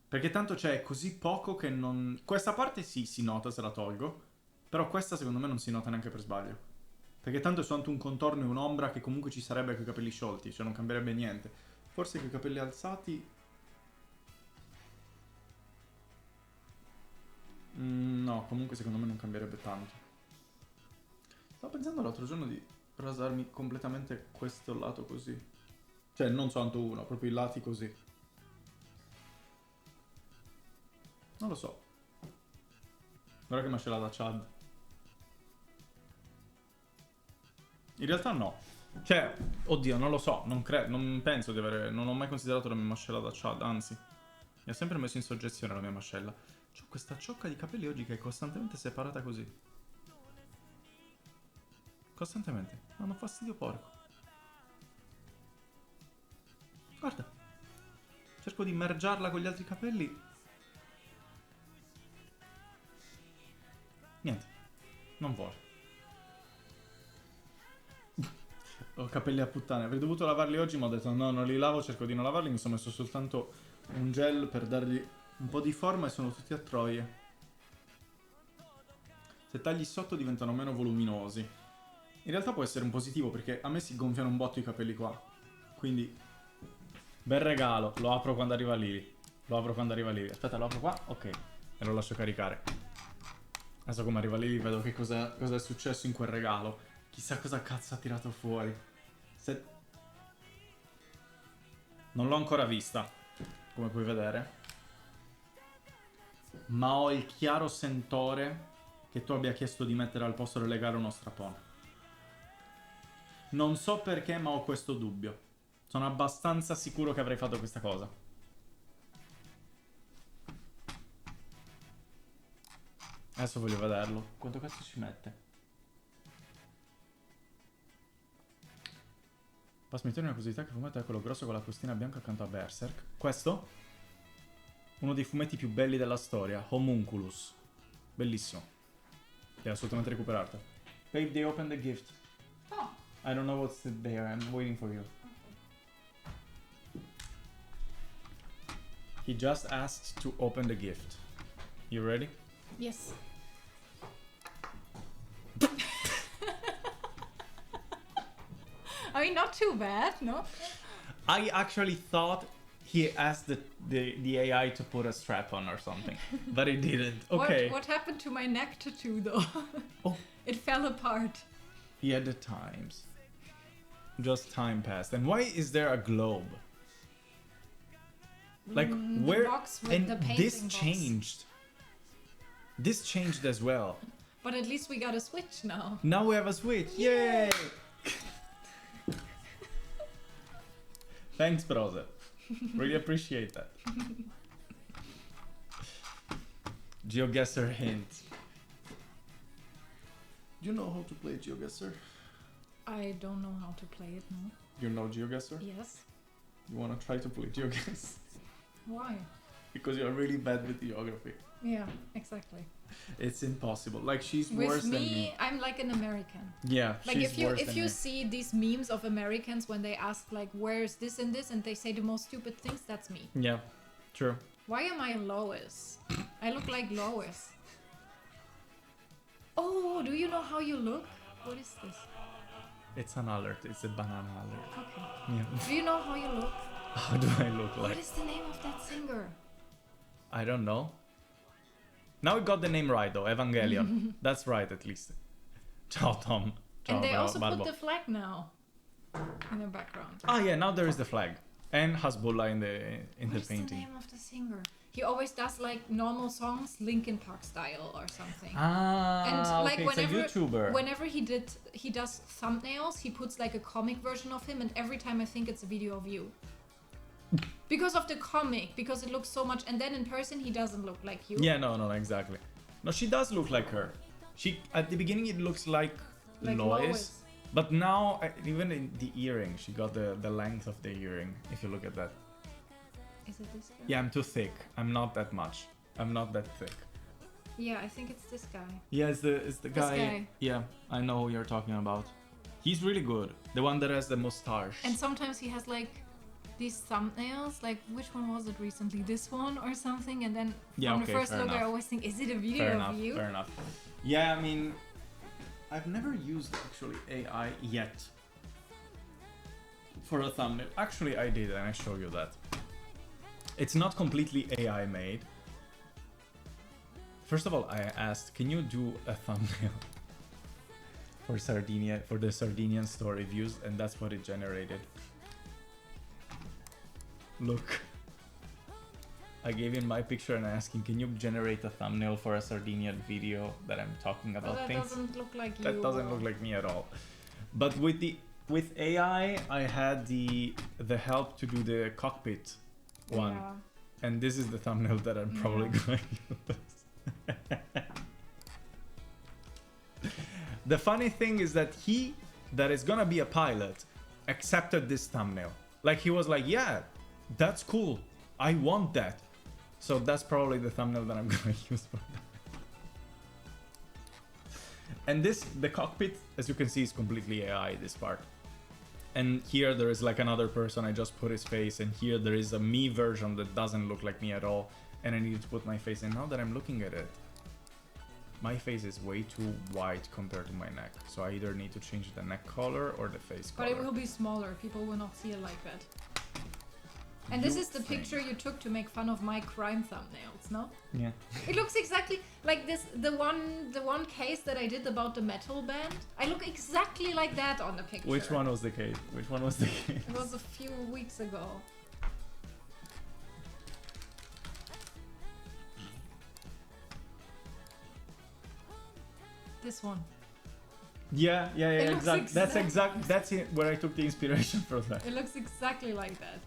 Perché tanto c'è così poco che non... Questa parte sì, si nota se la tolgo, però questa secondo me non si nota neanche per sbaglio. Perché tanto è soltanto un contorno e un'ombra che comunque ci sarebbe con i capelli sciolti, cioè non cambierebbe niente. Forse con i capelli alzati... no, comunque secondo me non cambierebbe tanto. Stavo pensando l'altro giorno di rasarmi completamente questo lato così. Cioè non soltanto uno, proprio i lati così. Non lo so. Guarda che mascella da Chad. In realtà no. Cioè, oddio, non lo so, non penso di avere... Non ho mai considerato la mia mascella da Chad, anzi. Mi ha sempre messo in soggezione la mia mascella. C'ho questa ciocca di capelli oggi che è costantemente separata così. Costantemente. Danno fastidio porco. Guarda. Cerco di mergiarla con gli altri capelli. Niente. Non vuole. Ho capelli a puttane. Avrei dovuto lavarli oggi, ma ho detto no, non li lavo, cerco di non lavarli. Mi sono messo soltanto un gel per dargli un po' di forma e sono tutti a troie. Se tagli sotto diventano meno voluminosi. In realtà può essere un positivo perché a me si gonfiano un botto i capelli qua. Quindi, bel regalo. Lo apro quando arriva Lilly. Lo apro quando arriva Lilly. Aspetta, lo apro qua? Ok. E lo lascio caricare. Adesso come arriva Lilly vedo che cosa è successo in quel regalo. Chissà cosa cazzo ha tirato fuori. Non l'ho ancora vista, come puoi vedere. Ma ho il chiaro sentore che tu abbia chiesto di mettere al posto del legare uno strapone. Non so perché, ma ho questo dubbio. Sono abbastanza sicuro che avrei fatto questa cosa. Adesso voglio vederlo. Quanto cazzo ci mette? Passami una curiosità, che fumetto è quello grosso con la costina bianca accanto a Berserk? Questo? Uno dei fumetti più belli della storia, Homunculus. Bellissimo. Devi assolutamente recuperarlo. Babe, they opened the gift. Oh. I don't know what's there, I'm waiting for you. He just asked to open the gift. You ready? Yes. I mean, not too bad, no? I actually thought he asked the AI to put a strap on or something, but it didn't. Okay. What happened to my neck tattoo, though? Oh. It fell apart. Yeah, the times. Just time passed. And why is there a globe? Like where? The box with and the painting this box. changed. This changed as well. But at least we got a Switch now. Now we have a Switch. Yay! Thanks, brother. Really appreciate that. GeoGuessr hint. Do you know how to play GeoGuessr? I don't know how to play it now. You know GeoGuessr? Yes. You wanna try to play GeoGuessr? Why? Because you're really bad with geography. Yeah, exactly. It's impossible. Like she's With worse me, than me. I'm like an American. Yeah, Like she's worse if than you me. see these memes of Americans when they ask like where's this and this and they say the most stupid things, that's me. Yeah, true. Why am I Lois? I look like Lois. Oh, do you know how you look? What is this? It's an alert. It's a banana alert. Okay. Yeah. Do you know how you look? How do I look What like? is the name of that singer? I don't know. Now we got the name right though. Evangelion. That's right at least. Ciao Tom. Ciao, And they also Barbo. put the flag now in the background. Ah yeah, now there is the flag. And Hasbullah in the What is the painting. name of the singer? He always does like normal songs, Linkin Park style or something. Ah, And like okay, it's a YouTuber. whenever he does thumbnails, he puts like a comic version of him, and every time I think it's a video of you. Because of the comic, because it looks so much, and then in person he doesn't look like you. Yeah, no, exactly. No, she does look like her. She at the beginning it looks like Lois, but now even in the earring, she got the length of the earring. If you look at that. Is it this guy? Yeah, I'm too thick. I'm not that much. I'm not that thick. Yeah, I think it's this guy. Yeah, it's the guy. guy. Yeah, I know who you're talking about. He's really good. The one that has the mustache. And sometimes he has like these thumbnails, like which one was it recently? This one or something? And then Yeah, from okay, the first fair look, I enough. always think, is it a video Fair of enough. you? Fair enough. Yeah, I mean, I've never used actually AI yet for a thumbnail. Actually, I did, and I show you that. It's not completely AI made. First of all, I asked, can you do a thumbnail for Sardinia, for the Sardinian store reviews, and that's what it generated. Look. I gave him my picture and I asked him, can you generate a thumbnail for a Sardinian video that I'm talking Well, about that things? doesn't look like you. That doesn't look like me at all. But with AI, I had the help to do the cockpit one. Yeah. And this is the thumbnail that I'm probably Yeah. going to use. The funny thing is that that is gonna be a pilot, accepted this thumbnail. Like he was like, yeah, that's cool. I want that. So that's probably the thumbnail that I'm gonna use for that. And the cockpit, as you can see, is completely AI, this part. And here there is like another person, I just put his face, and here there is a me version that doesn't look like me at all, and I need to put my face in. Now that I'm looking at it, my face is way too white compared to my neck, so I either need to change the neck color or the face color. But it will be smaller. People will not see it like that. And this is the picture you took to make fun of my crime thumbnails, no? Yeah. It looks exactly like this. The one case that I did about the metal band. I look exactly like that on the picture. Which one was the case? Which one was the case? It was a few weeks ago. This one. Yeah, It looks exactly. That's where I took the inspiration from that. It looks exactly like that.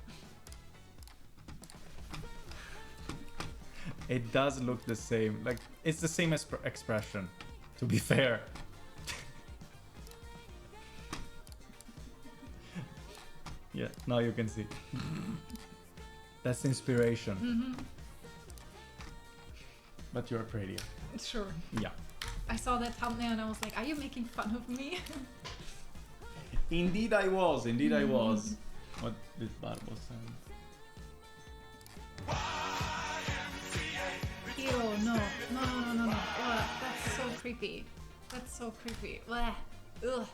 It does look the same. Like, it's the same expression, to be fair. Yeah, now you can see. That's inspiration. Mm-hmm. But you're prettier. Sure. Yeah. I saw that thumbnail and I was like, are you making fun of me? Indeed I was. Indeed I was. What did Barbo say? Ew, no. Ugh, that's so creepy. That's so creepy. Ugh. Ugh.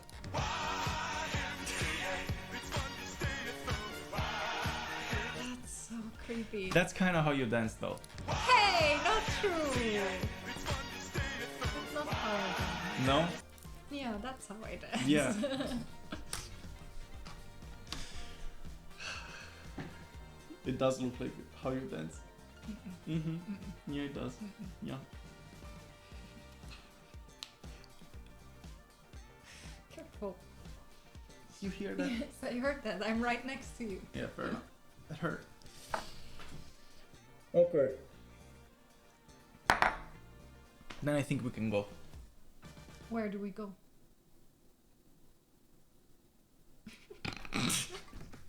That's so creepy. That's kind of how you dance, though. Hey, not true. That's not how I dance. No? Yeah, that's how I dance. Yeah. It does look like how you dance. Yeah, it does. Yeah. Careful. You hear that? Yes, I heard that. I'm right next to you. Yeah, fair enough. That hurt. Okay. Then I think we can go. Where do we go?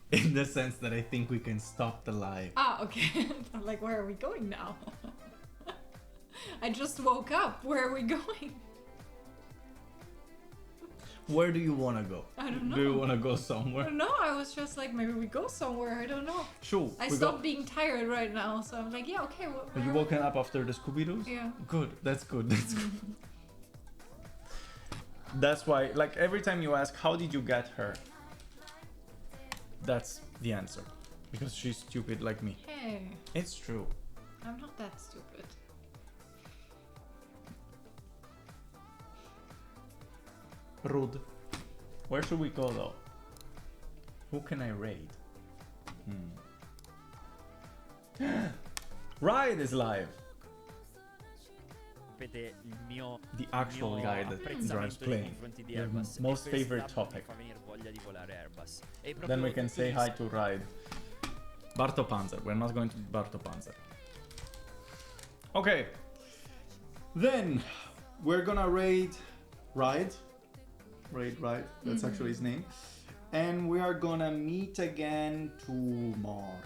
In the sense that I think we can stop the live. Ah, okay. I'm like, where are we going now? I just woke up. Where are we going? Where do you want to go? I don't know. Do you want to go somewhere? No, I was just like, maybe we go somewhere. I don't know. Sure. I stopped being tired right now, so I'm like, yeah, okay. Are you woken up after the Scooby-Doos? Yeah. Good. That's good. That's good. That's why, like, every time you ask, how did you get her? That's the answer. Because she's stupid like me. Hey, It's true. I'm not that stupid. Rude. Where should we go though? Who can I raid? Ride is live. Il mio The actual guy that drives plane. Your most favorite topic. Then we can say hi to Ride. Barto Panzer. We're not going to Barto Panzer. Okay. Then we're gonna raid Ride. Ride. That's actually his name. And we are gonna meet again tomorrow.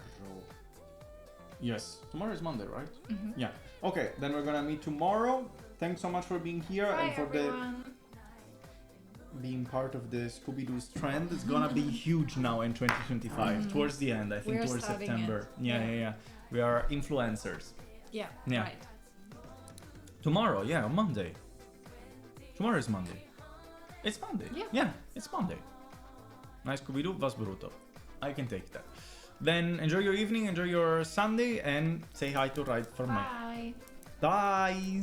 Yes, tomorrow is Monday, right? Yeah. Okay, then we're gonna meet tomorrow. Thanks so much for being here and for being part of the Scooby-Doo's trend. It's gonna be huge now in 2025. Towards the end, I think We're towards starting September. it. Yeah. We are influencers. Yeah, Yeah. right. Tomorrow, yeah, on Monday. Tomorrow is Monday. It's Monday. Yeah. It's Monday. Nice Scooby-Doo, was bruto. I can take that. Then enjoy your evening, enjoy your Sunday, and say hi to Ride for me. Bye. Bye.